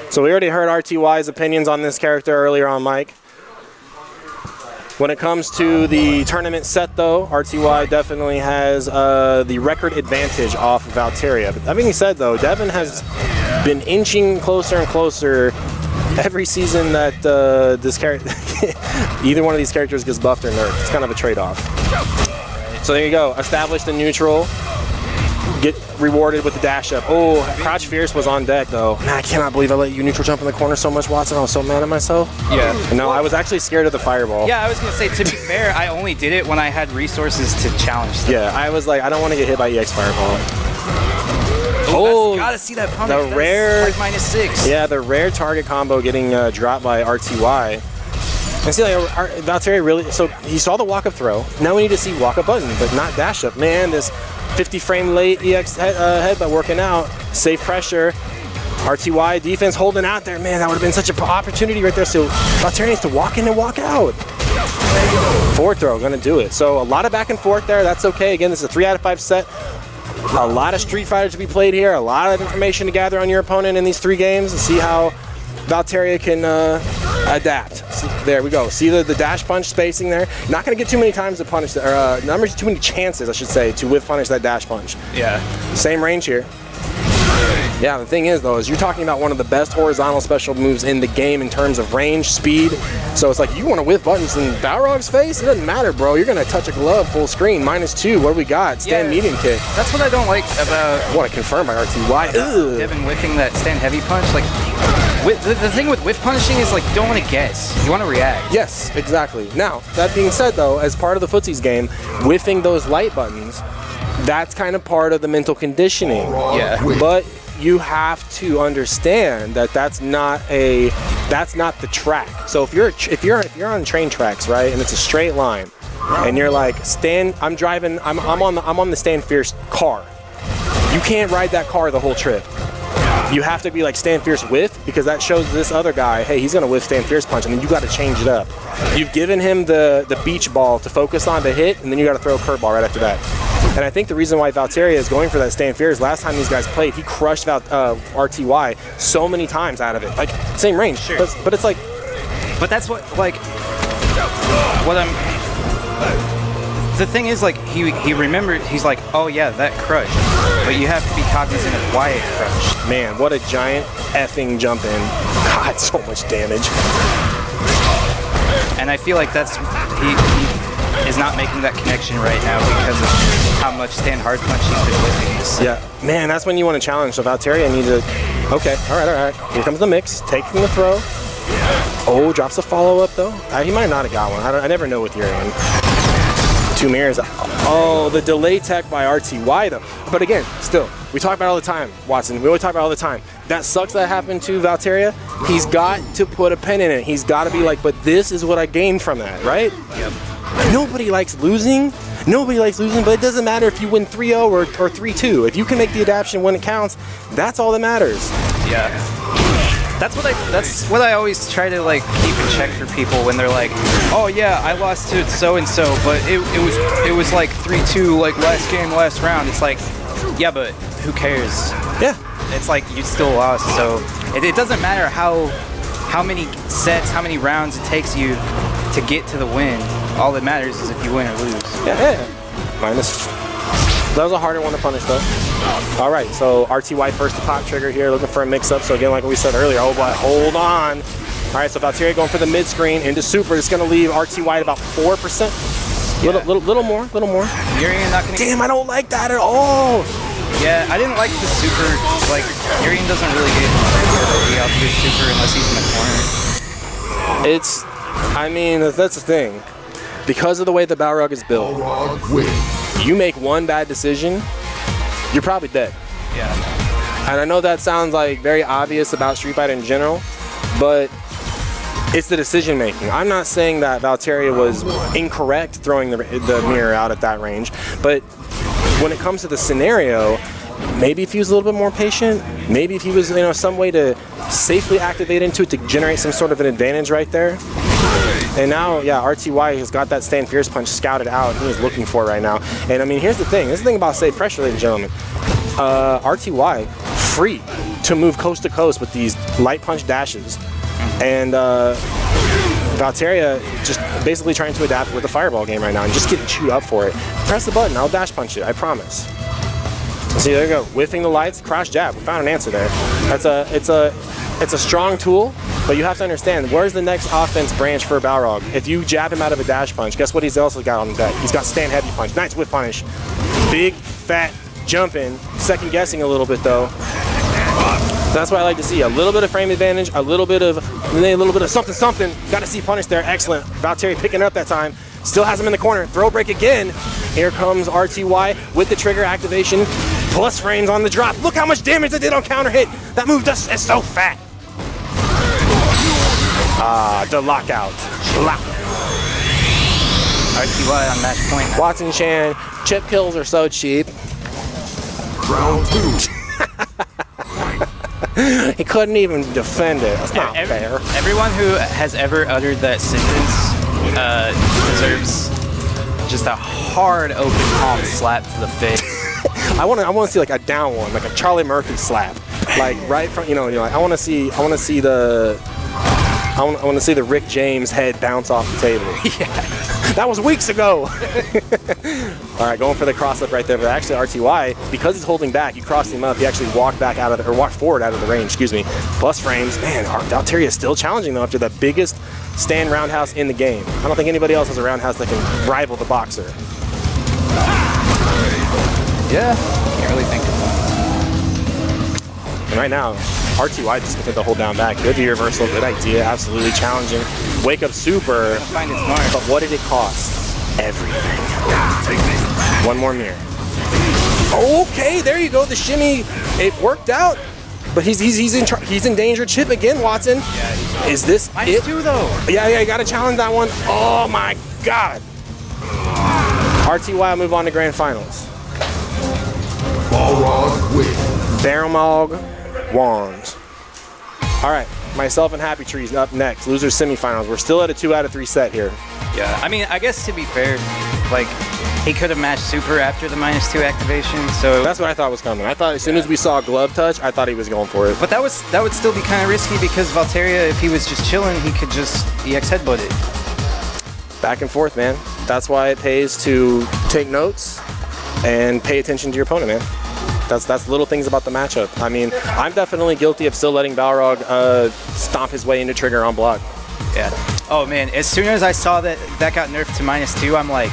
So we already heard RTY's opinions on this character earlier on mic. When it comes to the tournament set, though, RTY definitely has the record advantage off of Valteria. But that being said, though, Devin has been inching closer and closer every season that this character, either one of these characters gets buffed or nerfed. It's kind of a trade-off. So there you go. Establish the neutral. Get rewarded with the dash up. Oh, Crouch Fierce was on deck though. Man, I cannot believe I let you neutral jump in the corner so much, Watson. I was so mad at myself. Yeah. No, I was actually scared of the fireball. Yeah, I was gonna say, to be fair, I only did it when I had resources to challenge stuff. Yeah, I was like, I don't want to get hit by EX fireball. Oh, gotta see that punish. The rare -6. Yeah, the rare target combo getting dropped by RTY. And see, like, Valteria really, so he saw the walk-up throw. Now we need to see walk-up button, but not dash up. Man, this 50 frame late EX head by working out. Safe pressure. RTY defense holding out there. Man, that would have been such an opportunity right there. So Valteria needs to walk in and walk out. Forward throw, gonna do it. So a lot of back and forth there. That's okay. Again, this is a 3 out of 5 set. A lot of Street Fighter to be played here. A lot of information to gather on your opponent in these 3 games and see how Valteria can adapt. So there we go. See the dash punch spacing there. Not going to get too many times to punish, too many chances, I should say, to whiff punish that dash punch. Yeah. Same range here. Yeah, the thing is, though, is you're talking about one of the best horizontal special moves in the game in terms of range, speed. So it's like, you want to whiff buttons in Balrog's face? It doesn't matter, bro. You're going to touch a glove full screen. -2. What do we got? Stand medium kick. That's what I don't like about... What, confirmed by RTY. Devin whiffing that stand heavy punch. Like, the thing with whiff punishing is, like, you don't want to guess. You want to react. Yes, exactly. Now, that being said, though, as part of the footsies game, whiffing those light buttons, that's kind of part of the mental conditioning. Yeah. But you have to understand that that's not the track. So if you're on train tracks, right, and it's a straight line, and you're like, I'm on the Stand Fierce car. You can't ride that car the whole trip. You have to be like Stand Fierce whiff, because that shows this other guy, hey, he's gonna whiff Stand Fierce punch, and then you got to change it up. You've given him the beach ball to focus on to hit, and then you got to throw a curveball right after that. And I think the reason why Valteria is going for that Stand Fierce, last time these guys played, he crushed RTY so many times out of it. Like, same range, sure. But it's like... But that's what, like, what I'm... The thing is, like, he remembered, he's like, oh yeah, that crushed. But you have to be cognizant of why it crushed. Man, what a giant effing jump in. God, so much damage. And I feel like that's, he is not making that connection right now because of how much stand hard punch he's been whipping this. Yeah, man, that's when you want to challenge. So Valteria needs to, okay, all right. Here comes the mix, taking the throw. Oh, drops a follow-up though. He might not have got one. I never know with Urian. 2 mirrors. Oh, the delay tech by RTY though. But again, still, we talk about it all the time, Watson. We always talk about it all the time. That sucks that happened to Valteria. He's got to put a pin in it. He's got to be like, but this is what I gained from that, right? Yep. Nobody likes losing. Nobody likes losing, but it doesn't matter if you win 3-0 or 3-2. If you can make the adaptation when it counts, that's all that matters. Yeah. That's what I always try to like keep in check for people when they're like, oh yeah, I lost to so and so, but it was like 3-2 like last game, last round. It's like, yeah, but who cares? Yeah. It's like you still lost, so it doesn't matter how many sets, how many rounds it takes you to get to the win. All that matters is if you win or lose. Yeah. Minus. That was a harder one to punish though. All right, so RTY first to pop trigger here, looking for a mix-up. So again, like we said earlier, oh boy, hold on. All right, so Valteria going for the mid-screen into super. It's gonna leave RTY at about 4%. Yeah. Little more. Urian not gonna. Damn, I don't like that at all. Yeah, I didn't like the super. Like Urian doesn't really get out the super unless he's in the corner. I mean, that's the thing. Because of the way the Balrog is built, you make one bad decision, you're probably dead. Yeah. And I know that sounds like very obvious about Street Fighter in general, but it's the decision making. I'm not saying that Valteria was incorrect throwing the mirror out at that range, but when it comes to the scenario, maybe if he was a little bit more patient, maybe if he was, some way to safely activate into it to generate some sort of an advantage right there. And now, yeah, RTY has got that Stand Fierce punch scouted out. He is looking for it right now. And I mean, here's the thing. This is the thing about safe pressure, ladies and gentlemen. RTY, free. to move coast to coast with these light punch dashes. And Valteria just basically trying to adapt with the fireball game right now and just getting chewed up for it. Press the button, I'll dash punch it, I promise. See, there you go, whiffing the lights, crouch jab. We found an answer there. It's a strong tool, but you have to understand, where's the next offense branch for Balrog? If you jab him out of a dash punch, guess what he's also got on the deck? He's got stand heavy punch, nice whiff punish. Big, fat jump in, second guessing a little bit though. That's what I like to see. A little bit of frame advantage, a little bit of something. Got to see punish there. Excellent. Valtteri picking it up that time. Still has him in the corner. Throw break again. Here comes RTY with the trigger activation. Plus frames on the drop. Look how much damage that did on counter hit. That move is so fat. The lockout. RTY on match point. Watson Chan. Chip kills are so cheap. Round 2. He couldn't even defend it. That's not fair. Everyone who has ever uttered that sentence deserves just a hard open palm slap to the face. I want to see like a down one, like a Charlie Murphy slap, like right from you're like I want to see the Rick James head bounce off the table. Yeah. That was weeks ago. All right, going for the cross up right there, but actually RTY, because he's holding back, you crossed him up, he actually walked back out of the, or walked forward out of the range, excuse me. Plus frames, man, Valtteri is still challenging though after the biggest stand roundhouse in the game. I don't think anybody else has a roundhouse that can rival the boxer. Yeah, can't really think of that. And right now, RTY just gonna take the hold down back. Good reversal, good idea, absolutely challenging. Wake up super, Find its mark. but what did it cost? Everything. One more mirror. Okay, there you go. The shimmy, it worked out. But he's in danger. Chip again, Watson. Yeah, is this it? -2 though. Yeah, you gotta challenge that one. Oh my God. RTY will move on to grand finals. Balrog wins. Baramog Wands. All right, myself and Happy Trees up next. Losers semifinals. We're still at a 2 out of 3 set here. Yeah, I mean, I guess to be fair, like, he could have matched super after the -2 activation, so... That's what I thought was coming. I thought as soon as we saw glove touch, I thought he was going for it. But that would still be kind of risky because Valteria, if he was just chilling, he could just EX headbutt it. Back and forth, man. That's why it pays to take notes and pay attention to your opponent, man. That's little things about the matchup. I mean, I'm definitely guilty of still letting Balrog stomp his way into trigger on block. Yeah. Oh man, as soon as I saw that got nerfed to -2, I'm like,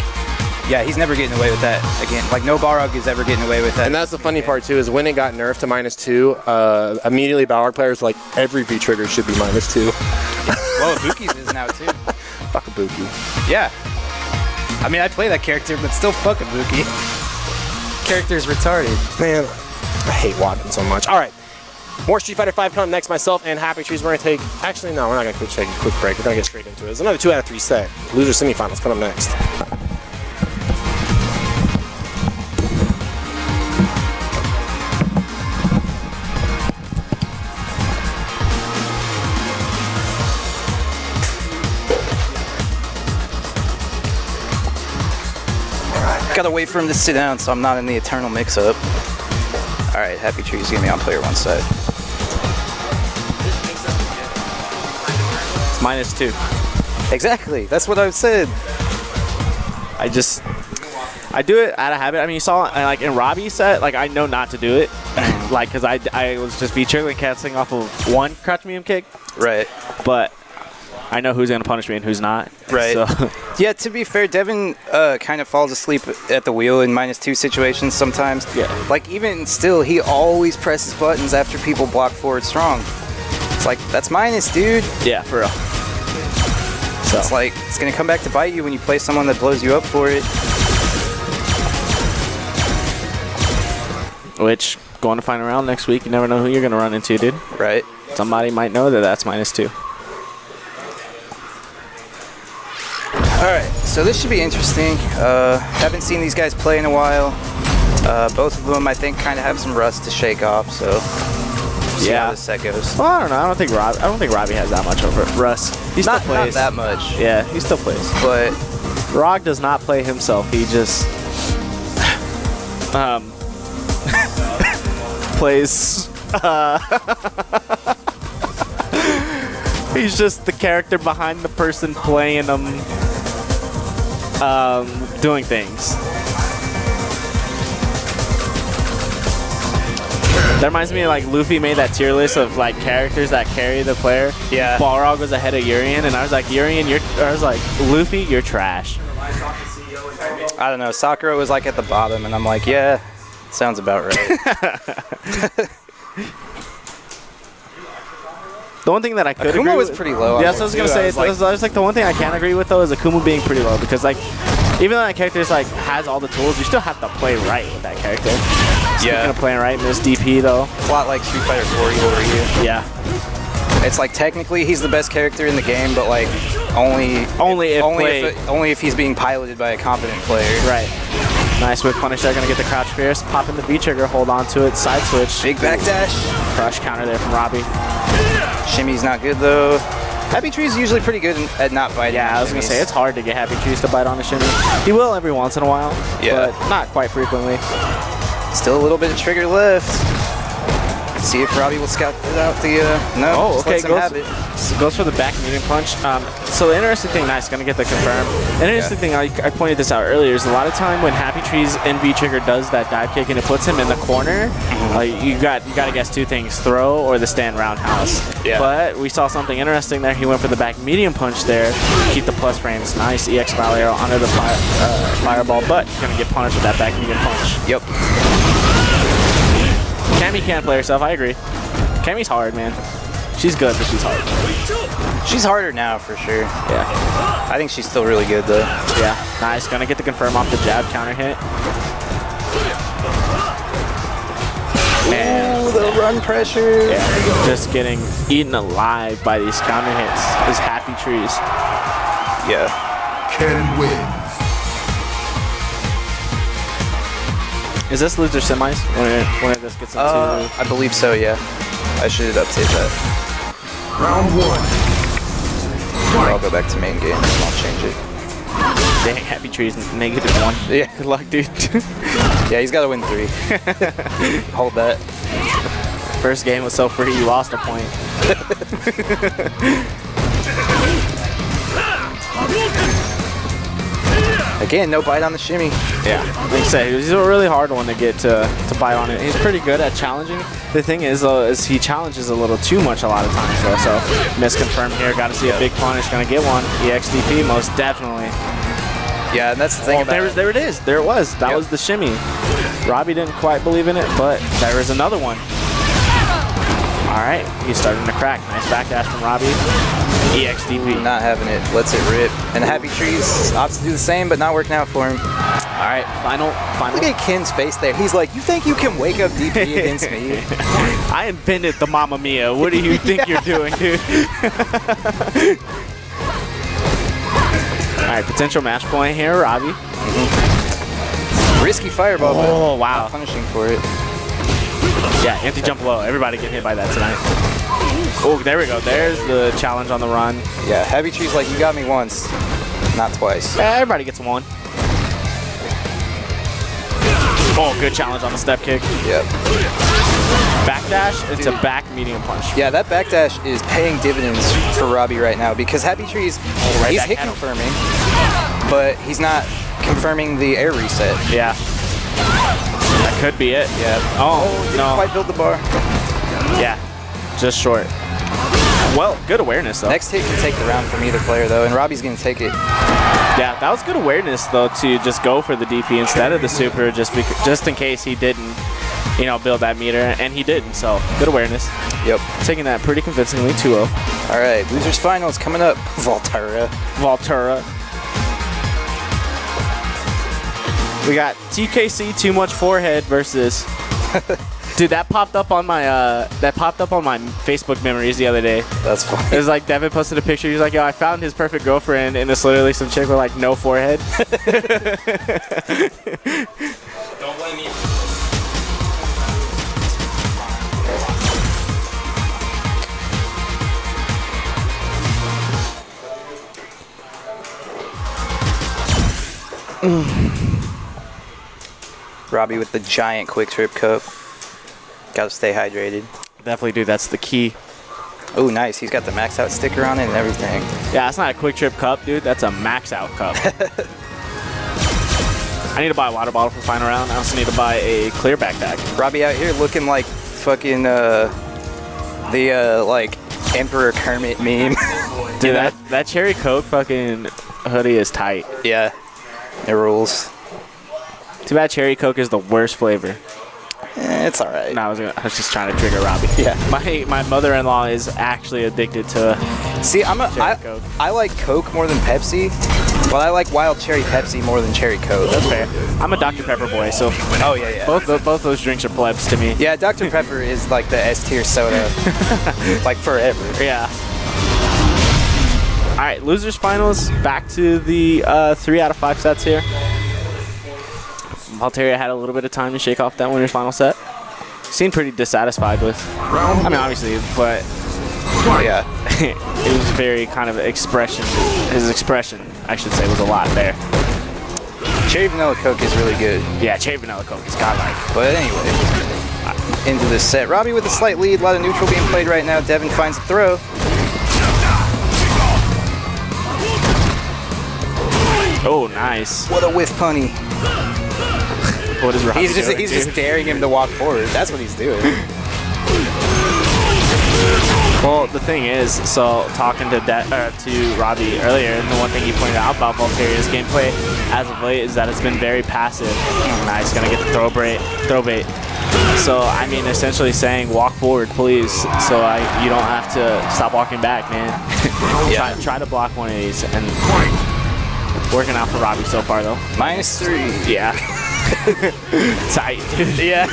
yeah, he's never getting away with that again. Like, no Balrog is ever getting away with that. And that's the funny part too, is when it got nerfed to -2, immediately Balrog players were like, every V trigger should be -2. Well, Buki's is now too. Fuck a Buki. Yeah. I mean, I play that character, but still fuck a Buki. Character's retarded. Man, I hate Watson so much. All right, more Street Fighter 5 come next. Myself and Happy Trees. We're gonna take. Actually, no, we're not gonna take a quick break. We're gonna get straight into it. It's another 2 out of 3 set. Loser semifinals coming up next. Gotta wait for him to sit down so I'm not in the eternal mix-up. Alright, Happy Tree's gonna be on player 1 side. It's -2. Exactly, that's what I've said. I do it out of habit. I mean, you saw like in Robbie's set, like I know not to do it, like because I was just triggering casting off of one crouch medium kick, Right. but I know who's gonna punish me and who's not. Right. So. Yeah, to be fair, Devin kind of falls asleep at the wheel in -2 situations sometimes. Yeah. Like, even still, he always presses buttons after people block forward strong. It's like, that's minus, dude. Yeah, for real. So it's like, it's gonna come back to bite you when you play someone that blows you up for it. Which, going to final round next week, you never know who you're gonna run into, dude. Right. Somebody might know that that's -2. Alright, so this should be interesting. Haven't seen these guys play in a while. Both of them, I think, kind of have some rust to shake off, so see how this set goes. Well, I don't know. I don't think Robbie has that much over Russ. He still Not plays. that much. Yeah, he still plays. But Rog does not play himself. He just plays He's just the character behind the person playing them, doing things. That reminds me of like Luffy made that tier list of like characters that carry the player. Yeah. Balrog was ahead of Urien, and I was like, Urien, I was like, Luffy, you're trash. I don't know. Sakura was like at the bottom, and I'm like, yeah, sounds about right. The one thing that I could Akuma agree was with, pretty low. Yeah, so I was gonna say, I was like the one thing I can't agree with though is Akuma being pretty low, because like even though that character is like has all the tools, you still have to play right with that character. Speaking of playing right in this DP though, a lot like Street Fighter 4 over here. yeah, It's like technically he's the best character in the game, but like only if he's being piloted by a competent player. right. Nice whip punish there, gonna get the crouch fierce, pop in the V trigger, hold on to it, side switch. Big backdash. Crush counter there from Robbie. Shimmy's not good though. Happy Tree's usually pretty good at not biting. Yeah, on I was gonna shimmies. say it's hard to get Happy Trees to bite on a shimmy. He will every once in a while, but not quite frequently. Still a little bit of trigger left. See if Robbie will scout it out the. No. Oh, just okay, lets him have it. goes for the back medium punch. So the interesting thing, nice, gonna get the confirm. An interesting thing, I pointed this out earlier, is a lot of time when Happy Tree's NV trigger does that dive kick and it puts him in the corner, you gotta guess two things: throw or the stand roundhouse. Yeah. But we saw something interesting there. He went for the back medium punch there, keep the plus frames. Nice EX spiral arrow under the fireball, but he's gonna get punished with that back medium punch. Yep. Cammy can't play herself. I agree. Cammy's hard, man. She's good, but she's hard. She's harder now for sure. Yeah. I think she's still really good though. Yeah, nice. Gonna get the confirm off the jab counter hit. Man. Ooh, the run pressure. Yeah, just getting eaten alive by these counter hits. His Happy Trees. Yeah. Ken wins. Is this loser semis? When this gets into... I believe so, yeah. I should update that. Round one. I'll go back to main game and I'll change it. Dang, Happy Trees -1. Yeah. Good luck, dude. Yeah, he's got to win 3. Hold that. First game was so free, you lost a point. Again, no bite on the shimmy. Yeah, like I said, he's a really hard one to get to bite on it. He's pretty good at challenging. The thing is, though, is he challenges a little too much a lot of times, though. So misconfirmed here. Got to see a big punish. Gonna get one. EXDP, most definitely. Yeah, and that's the thing about there it is. There it was. That was the shimmy. Robbie didn't quite believe in it, but there is another one. All right, he's starting to crack. Nice backdash from Robbie. EXDP. Not having it. Lets it rip. And Happy Trees opts to do the same, but not working out for him. All right, final. Look at Ken's face there. He's like, you think you can wake up DP against me? I invented the Mamma Mia. What do you think you're doing, dude? All right, potential match point here, Robbie. Risky fireball, Oh, but wow. not punishing for it. Yeah, anti-jump low. Everybody getting hit by that tonight. Oh, there we go. There's the challenge on the run. Yeah, Happy Tree's like, you got me once, not twice. Yeah, everybody gets one. Oh, good challenge on the step kick. Yep. Backdash into back medium punch. Yeah, that backdash is paying dividends for Robbie right now because Happy Tree's, right he's back hit at him. confirming, but he's not confirming the air reset. Yeah. That could be it. Yeah. Oh, Didn't no. quite build the bar. Yeah, just short. Well, good awareness, though. Next hit can take the round from either player, though, and Robbie's going to take it. Yeah, that was good awareness, though, to just go for the DP instead of the super, just in case he didn't, build that meter, and he didn't, so good awareness. Yep. Taking that pretty convincingly, 2-0. All right, losers finals coming up. Volterra. We got TKC Too Much Forehead versus... Dude, that popped up on my Facebook memories the other day. That's funny. It was like Devin posted a picture. He's like, "Yo, I found his perfect girlfriend," and it's literally some chick with like no forehead. Don't blame me. Robbie with the giant quick trip cup. Got to stay hydrated. Definitely, dude. That's the key. Oh, nice. He's got the max out sticker on it and everything. Yeah, that's not a quick trip cup, dude. That's a max out cup. I need to buy a water bottle for final round. I also need to buy a clear backpack. Robbie out here looking like fucking like Emperor Kermit meme. Dude, that cherry Coke fucking hoodie is tight. Yeah, it rules. Too bad cherry Coke is the worst flavor. It's all right. No, I was just trying to trigger Robbie. Yeah. My mother-in-law is actually addicted to. See, Coke. I like Coke more than Pepsi. Well, I like wild cherry Pepsi more than cherry Coke. That's fair. I'm a Dr. Pepper boy, so. Oh yeah. Both those drinks are plebs to me. Yeah, Dr. Pepper is like the S tier soda, like forever. Yeah. All right, losers finals. Back to the 3 out of 5 sets here. Valteria had a little bit of time to shake off that winner's final set. Seemed pretty dissatisfied with. I mean, obviously, but yeah, it was very kind of expression. His expression, I should say, was a lot there. Cherry vanilla Coke is really good. Yeah, cherry vanilla Coke is godlike. But anyway, into this set. Robbie with a slight lead. A lot of neutral being played right now. Devin finds a throw. Oh, nice. What a whiff punny. What is Robbie He's doing, just daring him to walk forward. That's what he's doing. Well, the thing is, so talking to Robbie earlier, and the one thing he pointed out about Valteria's gameplay as of late is that it's been very passive. Nice, gonna get the throw bait. So I mean, essentially saying walk forward, please, so you don't have to stop walking back, man. Yeah. try to block one of these, and working out for Robbie so far though. -3. Yeah. Tight, dude. Yeah.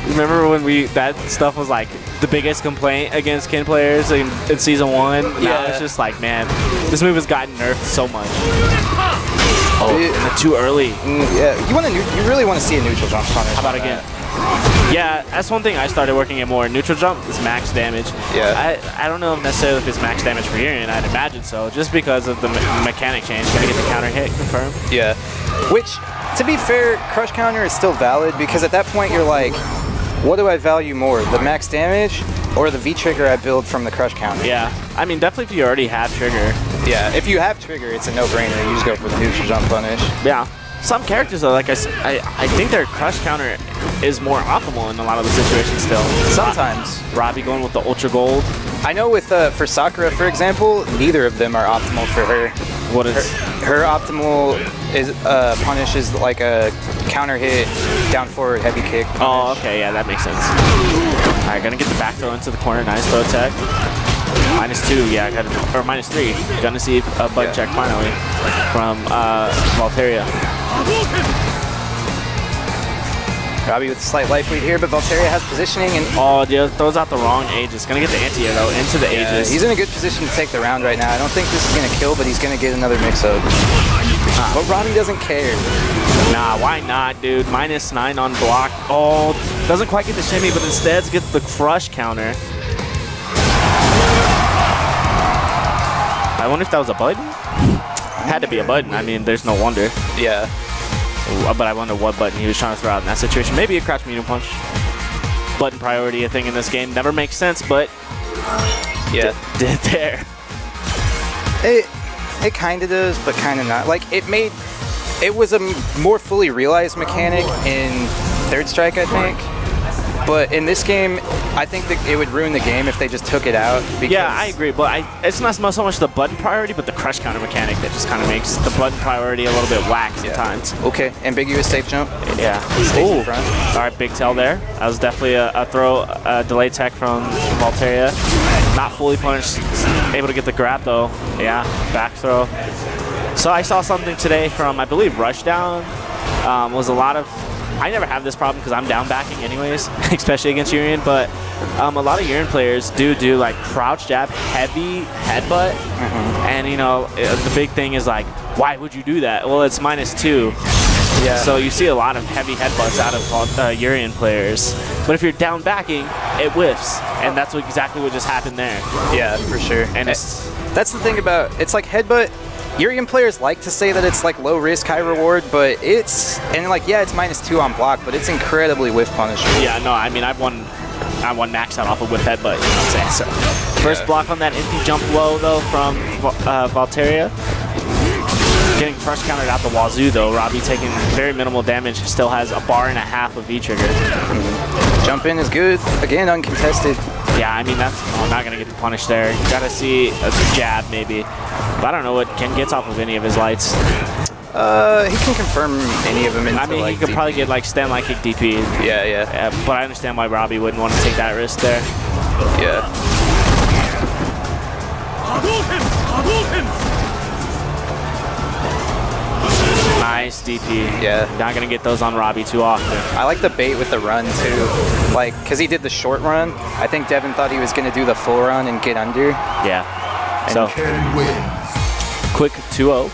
Remember when that stuff was like the biggest complaint against Kin players in season 1? Now Yeah. it's just like, man, this move has gotten nerfed so much. Oh, Dude. too early. Yeah. You really want to see a neutral jump punish. How about again? Yeah, that's one thing I started working at more. Neutral jump is max damage. Yeah. I don't know necessarily if it's max damage for Urian. I'd imagine so, just because of the mechanic change. Gonna get the counter hit confirmed. Yeah. Which, to be fair, crush counter is still valid because at that point you're like, what do I value more, the max damage or the V trigger I build from the crush counter? Yeah, I mean definitely if you already have trigger. Yeah. If you have trigger, it's a no-brainer. You just go for the neutral jump punish. Yeah. Some characters though, like I think their crush counter is more optimal in a lot of the situations still. Sometimes. Robbie going with the ultra gold. I know with for Sakura, for example, neither of them are optimal for her. What is Her optimal is punish is like a counter hit, down forward heavy kick. Punish. Oh, okay, yeah, that makes sense. All right, gonna get the back throw into the corner. Nice throw tech. -2, yeah, or -3. Gonna see a button check finally from Valteria. Robbie with a slight life lead here, but Valteria has positioning and Oh, dude, throws out the wrong Aegis. Gonna get the anti-air though into the Aegis. he's in a good position to take the round right now. I don't think this is gonna kill, but he's gonna get another mix-up. But Robbie doesn't care. Nah, why not, dude? -9 on block. Oh, doesn't quite get the shimmy, but instead gets the crush counter. I wonder if that was a button? Had to be a button. I mean, there's no wonder. Yeah. Ooh, but I wonder what button he was trying to throw out in that situation. Maybe a crouch medium punch. Button priority, a thing in this game. Never makes sense, but Yeah. did there. It kind of does, but kind of not. Like, it was a more fully realized mechanic in Third Strike, I think. But in this game, I think that it would ruin the game if they just took it out. Because Yeah, I agree, but it's not so much the button priority, but the crush counter mechanic that just kind of makes the button priority a little bit whack sometimes. Okay, ambiguous safe jump. Yeah. Stays in Ooh. front. All right, big tail there. That was definitely a throw, delay tech from Valteria. Not fully punished, able to get the grab though. Yeah, back throw. So I saw something today from, I believe, Rushdown. Was a lot of, I never have this problem because I'm down backing anyways, especially against Urian, but a lot of Urian players do like crouch jab, heavy headbutt, and you know, the big thing is like, why would you do that? Well, it's -2. Yeah. So you see a lot of heavy headbutts out of Urian players. But if you're down backing, it whiffs. And that's exactly what just happened there. Yeah, for sure. And that's the thing about, it's like headbutt Urian players like to say that it's like low risk, high reward, but it's yeah, it's -2 on block, but it's incredibly whiff punisher. Yeah, no, I mean I won max out off of whip headbutt. You know what I'm saying? So first block on that empty jump low though from Valteria. Getting crush countered out the wazoo though. Robbie taking very minimal damage. Still has a bar and a half of V trigger. Jump in is good. Again, uncontested. Yeah, I mean that's not gonna get the punish there. You gotta see a jab maybe. But I don't know what Ken gets off of any of his lights. He can confirm any of them into, I mean, like, he could DP. probably get like stand like kick DP. Yeah. But I understand why Robbie wouldn't want to take that risk there. Yeah. Nice DP. Yeah. Not gonna get those on Robbie too often. I like the bait with the run too, like because he did the short run. I think Devin thought he was gonna do the full run and get under. Yeah. So Ken wins. quick 2-0.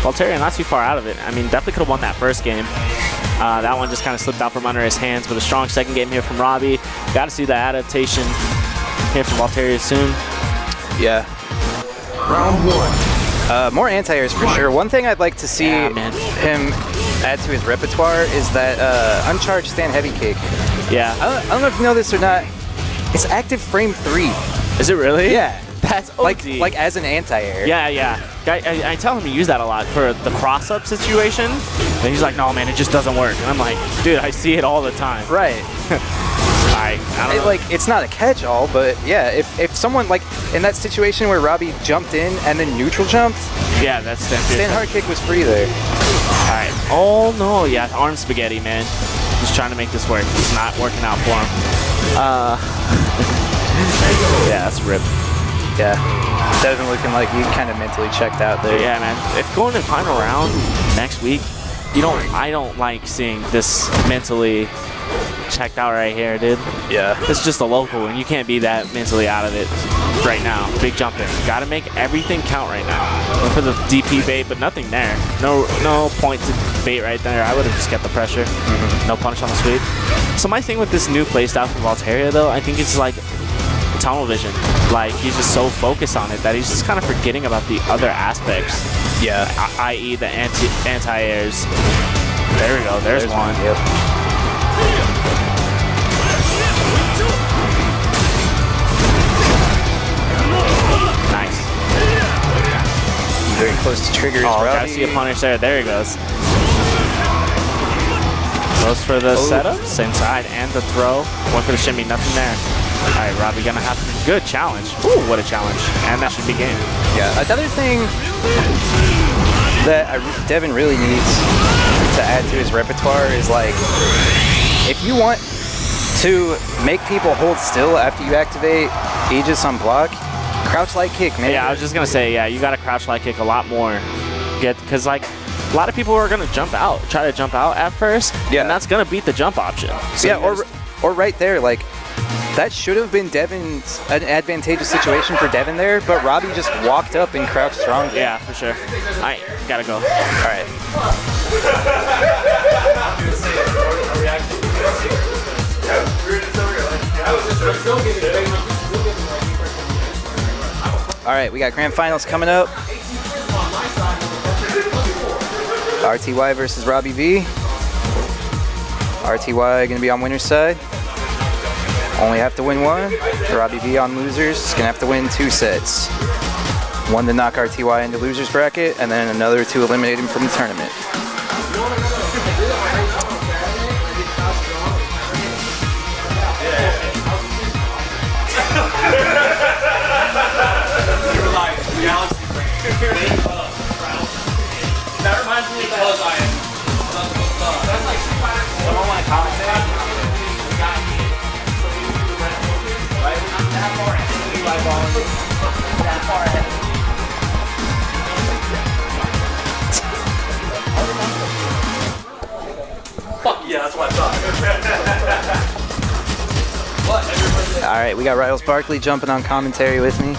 Valteria not too far out of it. I mean, definitely could have won that first game. That one just kind of slipped out from under his hands, but a strong second game here from Robbie. Got to see the adaptation here from Valteria soon. Yeah. Round 1. More anti-airs for sure. One thing I'd like to see him add to his repertoire is that uncharged stand heavy kick. Yeah. I don't know if you know this or not. It's active frame 3. Is it really? Yeah. That's OD. Like as an anti-air. Yeah. I tell him to use that a lot for the cross-up situation. And he's like, no, man, it just doesn't work. And I'm like, dude, I see it all the time. Right. I don't know. Like, it's not a catch-all, but yeah, if someone, like, in that situation where Robbie jumped in and then neutral jumped, yeah, that's stand hard kick was free there. All right. Oh, no. Yeah, arm spaghetti, man. Just trying to make this work. It's not working out for him. Yeah, that's rip. Yeah. Devin looking like he kind of mentally checked out there. Yeah, man. If going to final round next week, I don't like seeing this mentally checked out right here, dude. Yeah. It's just a local, and you can't be that mentally out of it right now. Big jump in. Got to make everything count right now. Went for the DP bait, but nothing there. No point to bait right there. I would have just kept the pressure. No punish on the sweep. So my thing with this new playstyle from Valteria, though, I think it's like tunnel vision. Like, he's just so focused on it that he's just kind of forgetting about the other aspects. Yeah. I.e. the anti-airs. There we go. There's one. Yep. Nice. Very close to triggers. Oh, Robbie. gotta see a punish there. There he goes. Goes for the setup, same side, and the throw. Went for the shimmy, nothing there. All right, Robbie gonna have a good challenge. Ooh, what a challenge. And that should be game. Yeah, another thing that Devin really needs to add to his repertoire is, like, if you want to make people hold still after you activate Aegis on block, crouch light kick, man. Yeah, I was just gonna say, yeah, you gotta crouch light kick a lot more. Because, like, a lot of people are gonna try to jump out at first, and that's gonna beat the jump option. So yeah, or right there, like, that should have been an advantageous situation for Devin there, but Robbie just walked up and crouched stronger. Yeah, for sure. All right, gotta go. All right. All right, we got grand finals coming up. RTY versus Robbie V. RTY gonna be on winner's side. Only have to win one. Robbie V on losers is gonna have to win 2 sets. One to knock RTY into losers bracket, and then another to eliminate him from the tournament. That reminds me because I am. That's like someone want to commentate. Right? Not that far ahead. That far ahead. Fuck yeah, that's what I thought. All right, we got Riles Barkley jumping on commentary with me.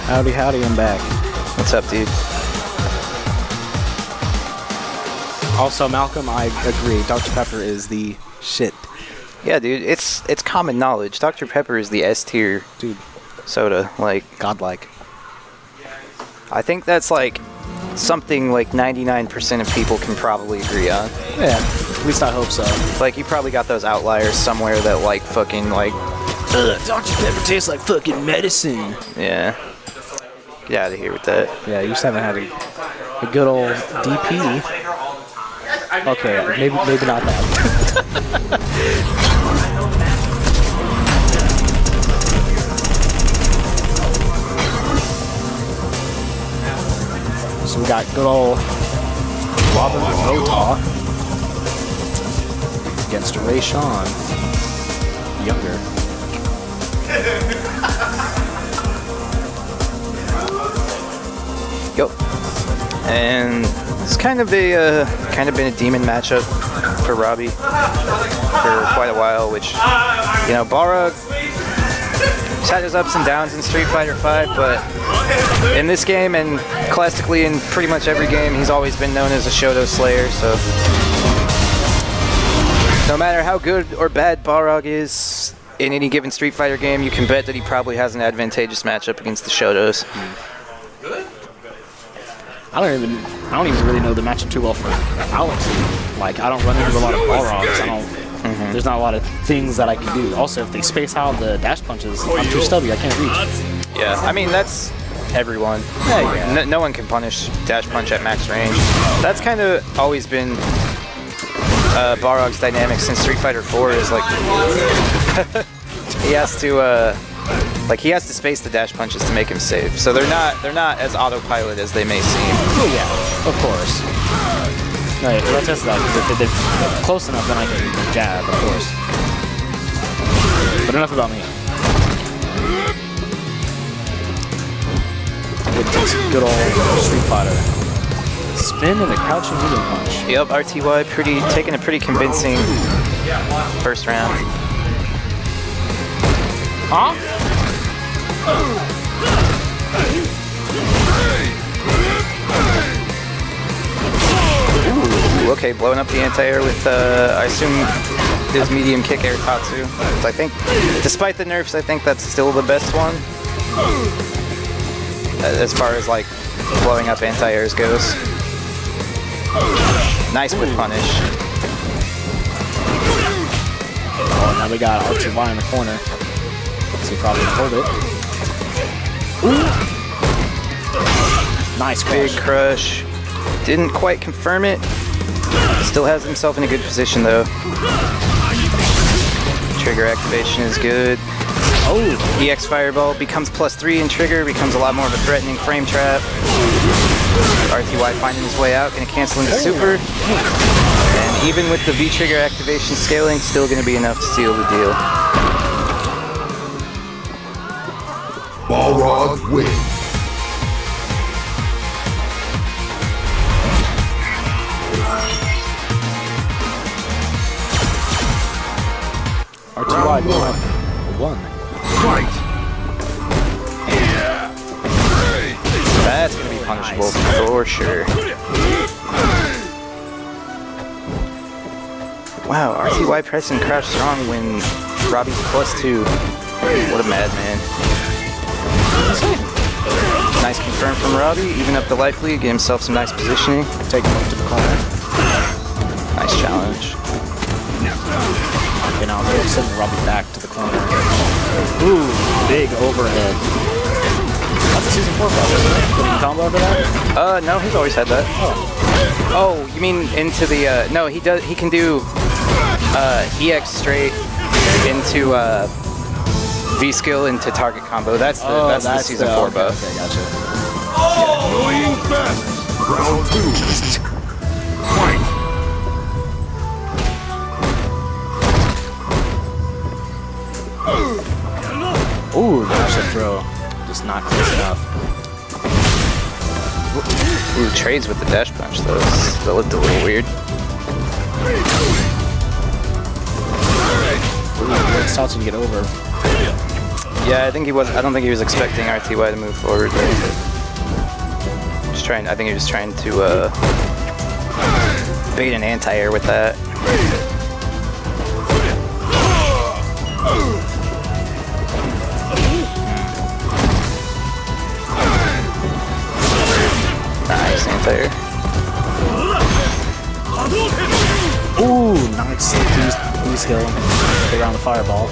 Howdy, I'm back. What's up, dude? Also, Malcolm, I agree. Dr. Pepper is the shit. Yeah, dude, it's common knowledge. Dr. Pepper is the S tier dude soda. Like, godlike. I think that's like something like 99% of people can probably agree on. Yeah, at least I hope so. Like, you probably got those outliers somewhere that like fucking like, Dr. Pepper tastes like fucking medicine. yeah. Get out of here with that. Yeah, you just haven't had a good old DP. Okay, maybe not that. So we got good old Robert Rotah against Ray Sean, younger. Yep. And it's kind of been a demon matchup for Robbie for quite a while, which, you know, Balrog, he's had his ups and downs in Street Fighter V, but in this game and classically in pretty much every game, he's always been known as a Shoto Slayer, so no matter how good or bad Balrog is in any given Street Fighter game, you can bet that he probably has an advantageous matchup against the Shotos. I don't even really know the matchup too well for Alex. Like, I don't run into a lot of Balrogs. There's not a lot of things that I can do. Also, if they space out the dash punches, I'm too stubby. I can't reach. Yeah, I mean, that's everyone. Yeah. No one can punish dash punch at max range. That's kind of always been Balrog's dynamic since Street Fighter 4 is like he has to space the dash punches to make him safe. So they're not as autopilot as they may seem. Oh yeah, of course. Right, well, I'll test that. If they're close enough, then I can jab, of course. But enough about me. Good old Street Fighter. Spin and a crouching medium punch. Yep, RTY taking a pretty convincing first round. Huh? Ooh, okay, blowing up the anti-air with, I assume, his medium kick air Tatsu. So I think, despite the nerfs, I think that's still the best one. As far as, like, blowing up anti-airs goes. Nice whip punish. Oh, now we got R2Y in the corner. So he probably hold it. Ooh. Nice crush. Big crush. Didn't quite confirm it. Still has himself in a good position though. Trigger activation is good. Oh, EX Fireball becomes +3 in trigger, becomes a lot more of a threatening frame trap. RTY finding his way out, gonna cancel into super. And even with the V trigger activation scaling, still gonna be enough to seal the deal. Balrog wins. R2Y won. Fight. That's gonna be punishable for sure. Wow, RTY press and crouch strong when Robbie's +2. What a madman. Nice confirm from Robbie, even up the life lead, get himself some nice positioning. Take him up to the corner. Nice challenge. Okay, now I'm sending Robbie back to the corner. Ooh, big overhead. That's a Season 4 problem, isn't it? Can you combo over that? No, he's always had that. Oh, you mean into the, no, he can do, EX straight into, V skill into target combo. That's the Season 4 buff. Okay, gotcha. Annoying best. Round 2. Fight. Ooh, dash and throw. Just not close enough. Ooh, trades with the dash punch though. That looked a little weird. Ooh, it's tough to get over. Yeah, I don't think he was expecting RTY to move forward. I think he was trying to bait an anti-air with that. there. Ooh, nice. Use skill. Get around the fireball.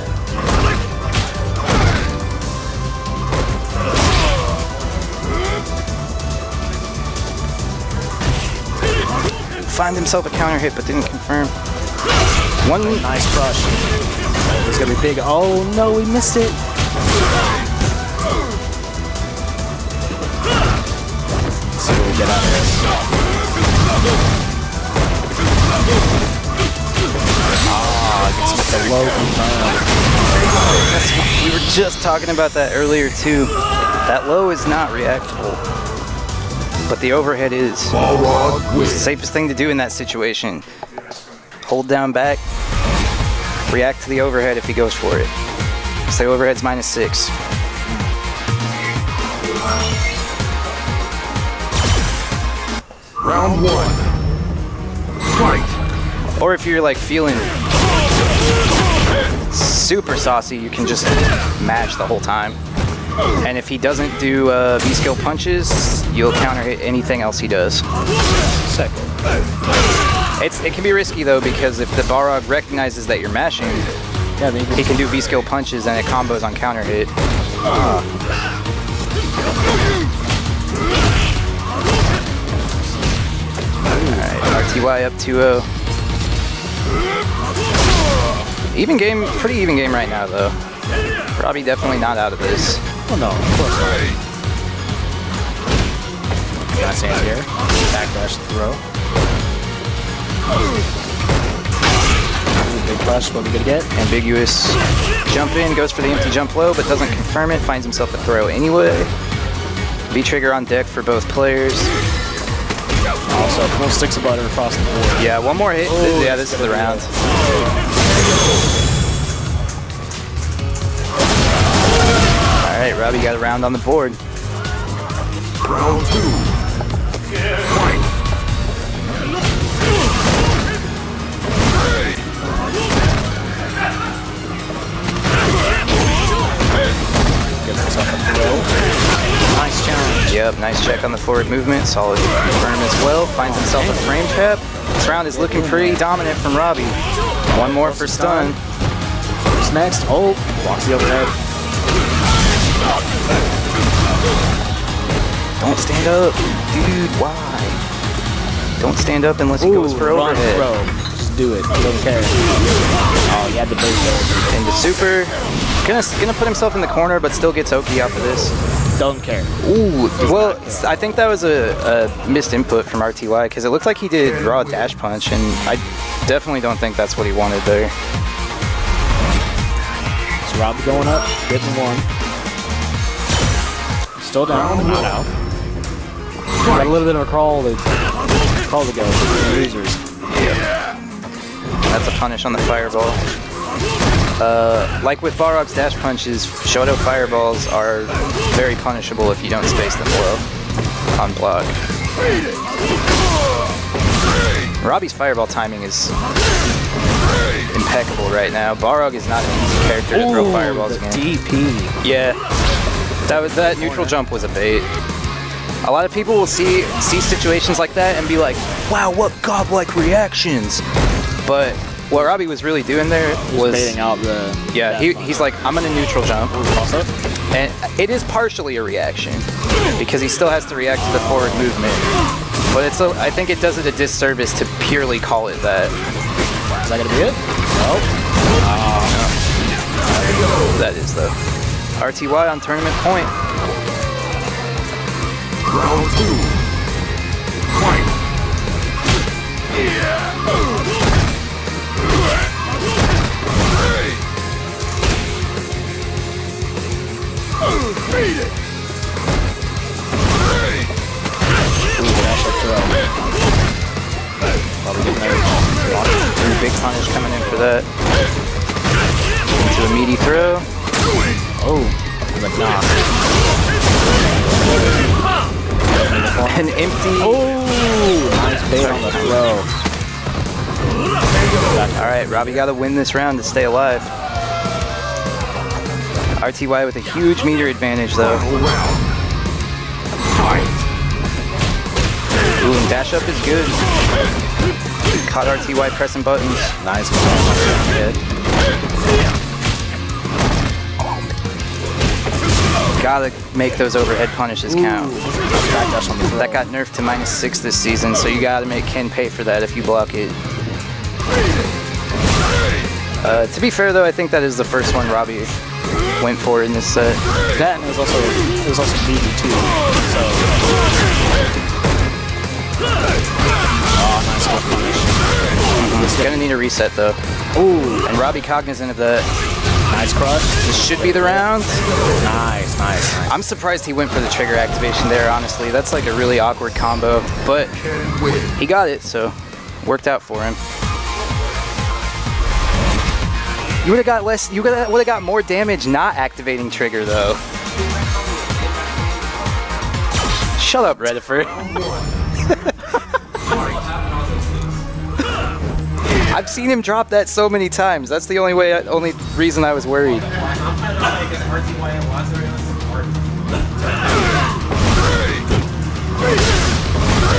Find himself a counter hit, but didn't confirm. One Nice crush. It's gonna be big. Oh no, we missed it. Let's see what we get out of this. Gets with the low confirmed. We were just talking about that earlier too. That low is not reactable, but the overhead is. Balrog wins. Safest thing to do in that situation. Hold down back, react to the overhead if he goes for it. So the overhead's -6. Round 1. Fight. Or if you're like feeling super saucy, you can just mash the whole time. And if he doesn't do V-skill punches, you'll counter hit anything else he does. Sick. It can be risky though, because if the Balrog recognizes that you're mashing, Yeah, then he can do V-skill punches and it combos on counter hit. Alright, RTY up 2-0. Even game, pretty even game right now though. Robbie definitely not out of this. Oh no, of course not. Nice anti-air. Backdash to throw. Big crush, what we gonna get? Ambiguous jump in, goes for the empty jump low, but doesn't confirm it, finds himself a throw anyway. V-trigger on deck for both players. Also, full sticks of butter across the board. Yeah, one more hit. Yeah, this is the round. Alright, Robbie got a round on the board. Round 2. Fight. Gets himself a throw. Nice challenge. Yep, nice check on the forward movement. Solid confirm as well. Finds himself a frame trap. This round is looking pretty dominant from Robbie. One more for stun. Who's next? Oh, blocks the overhead. Don't stand up. Dude, why? Don't stand up unless he goes for run, overhead. throw. Just do it. Don't care. Oh, he had the base there. Into super. Gonna put himself in the corner, but still gets Oki off of this. Don't care. Ooh, well, I think that was a missed input from RTY, because it looked like he did raw dash punch, and I definitely don't think that's what he wanted there. So Robbie going up, getting one. Still down, but not out. Got a little bit of a crawl to go for the losers. That's a punish on the fireball. Like with Balrog's dash punches, Shoto fireballs are very punishable if you don't space them well on block. Robbie's fireball timing is impeccable right now. Balrog is not an easy character to throw fireballs against. DP. Yeah, that neutral jump was a bait. A lot of people will see situations like that and be like, wow, what godlike reactions. But what Robbie was really doing there was baiting out the... Yeah, he's like, I'm gonna neutral jump. Also? And it is partially a reaction, because he still has to react to the forward movement. But I think it does it a disservice to purely call it that. Is that gonna be it? Nope. That is though. RTY on tournament point. Round 2. Fight. Beat it. Probably getting there. Big punish coming in for that. Into a meaty throw. Oh, but nah. An empty. Oh, nice bait on the throw. Alright, Robbie got to win this round to stay alive. RTY with a huge meter advantage though. Final round. Fight. Ooh, and dash up is good. Caught RTY pressing buttons. Nice. Gotta make those overhead punishes count. That got nerfed to -6 this season, so you gotta make Ken pay for that if you block it. To be fair though, I think that is the first one Robbie went for in this set. That and it was also BB too. So. Oh, nice one punish. Gonna need a reset though. Ooh, and Robbie cognizant of that. Nice crush. This should be the round. Nice. I'm surprised he went for the trigger activation there, honestly. That's like a really awkward combo, but he got it, so worked out for him. You would have got less, you would have got more damage not activating trigger though. Shut up, Rediford. I've seen him drop that so many times. That's the only reason I was worried.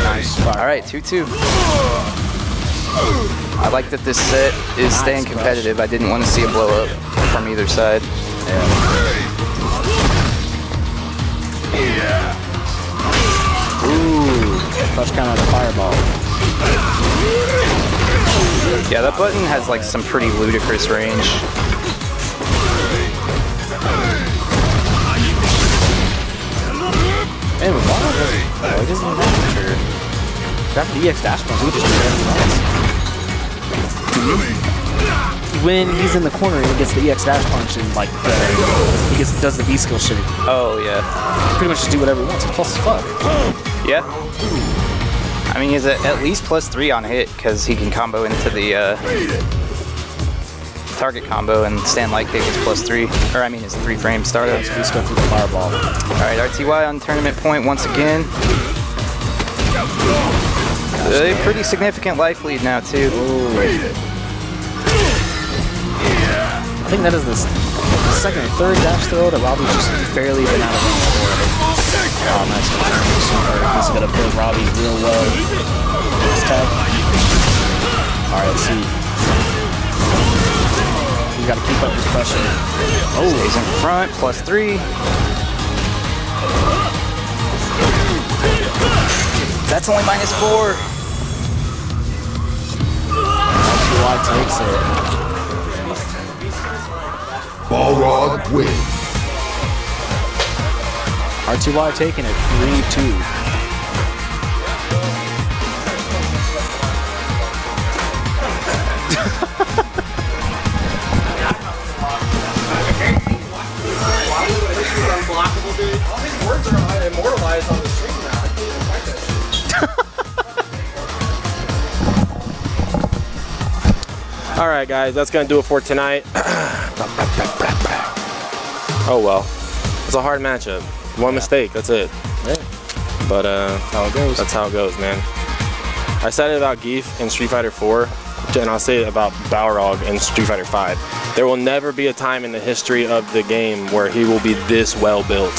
Nice. All right, 2-2. I like that this set is staying competitive. I didn't want to see a blow up from either side. Ooh, crush counter the fireball. Yeah, that button has like some pretty ludicrous range. Man, with Barrow it doesn't even have a trigger. After the EX dash punch, he just do whatever he wants. When he's in the corner and he gets the EX dash punch and like does the V skill shit. Oh yeah. Pretty much just do whatever he wants. He's plus as fuck. Yeah. I mean, he's at least +3 on hit because he can combo into the target combo, and stand light kick is +3. Or I mean, his 3-frame startup. He's going through the fireball. All right, RTY on tournament point once again. A pretty significant life lead now too. I think that is the second or third dash throw that Robbie's just barely been out of range for. Oh, nice. He's gonna put Robbie real low. This tag. Alright, let's see. You gotta keep up this pressure. Oh, stays in front, +3. That's only -4. RTY takes it. Balrog wins. RTY taking it 3-2. Unblockable, dude. All these words are immortalized on the stream now. I can't even find that shit. All right, guys, that's gonna do it for tonight. Oh well, it's a hard matchup. One mistake, that's it. Yeah. But How it goes. that's how it goes, man. I said it about Geef in Street Fighter 4, and I'll say it about Balrog in Street Fighter 5. There will never be a time in the history of the game where he will be this well built.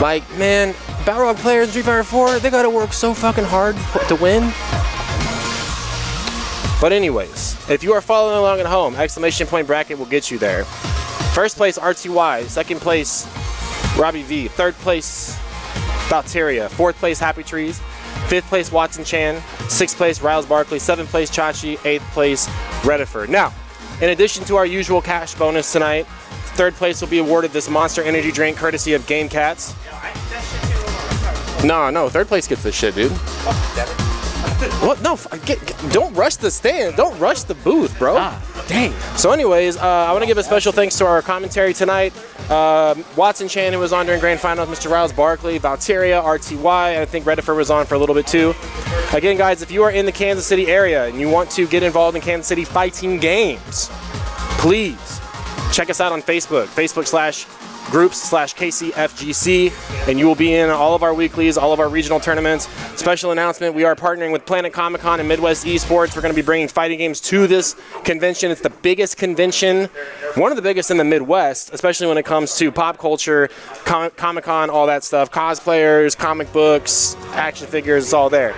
Like, man, Balrog players in Street Fighter 4, they gotta work so fucking hard to win. But anyways, if you are following along at home, exclamation point bracket will get you there. First place RTY, second place Robbie V, third place Valteria, fourth place Happy Trees, fifth place Watson Chan, sixth place Riles Barkley, seventh place Chachi, eighth place Rediford. Now, in addition to our usual cash bonus tonight, third place will be awarded this Monster Energy drink courtesy of Game Cats. No, third place gets this shit, dude. What? No, don't rush the stand. Don't rush the booth, bro. Dang. So anyways, I want to give a special thanks to our commentary tonight. Watson Chan, who was on during Grand Finals, Mr. Riles Barkley, Valteria, RTY, I think Rediford was on for a little bit too. Again, guys, if you are in the Kansas City area and you want to get involved in Kansas City fighting games, please check us out on Facebook, groups/KCFGC, and you will be in all of our weeklies, all of our regional tournaments. Special announcement, we are partnering with Planet Comic Con and Midwest Esports. We're going to be bringing fighting games to this convention. It's the biggest convention, one of the biggest in the Midwest, especially when it comes to pop culture, Comic Con, all that stuff, cosplayers, comic books, action figures, it's all there.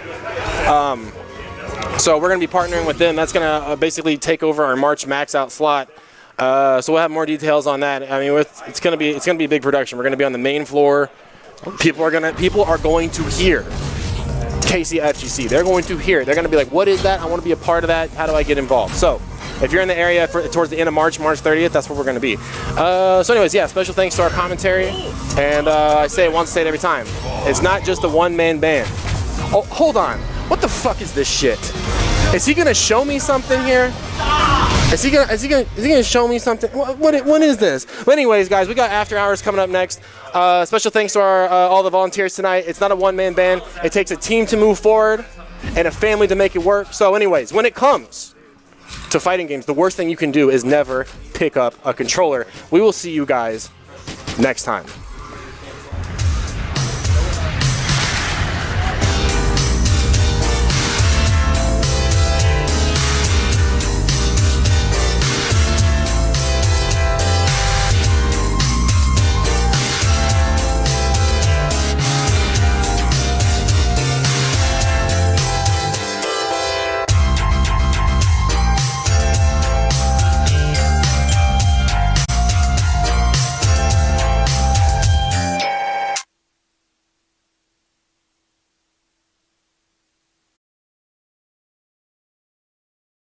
So we're going to be partnering with them. That's going to basically take over our March max out slot. So we'll have more details on that. I mean, it's gonna be a big production. We're gonna be on the main floor. People are going to hear KCFGC. They're going to hear it. They're gonna be like, what is that? I want to be a part of that. How do I get involved? So if you're in the area towards the end of March 30th, that's where we're gonna be. So anyways, yeah, special thanks to our commentary. And I say it once, say it every time. It's not just a one-man band. Oh, hold on. What the fuck is this shit? Is he gonna show me something here? Is he gonna show me something? What is this? But anyways, guys, we got after hours coming up next. Special thanks to all the volunteers tonight. It's not a one-man band. It takes a team to move forward and a family to make it work. So anyways, when it comes to fighting games, the worst thing you can do is never pick up a controller. We will see you guys next time.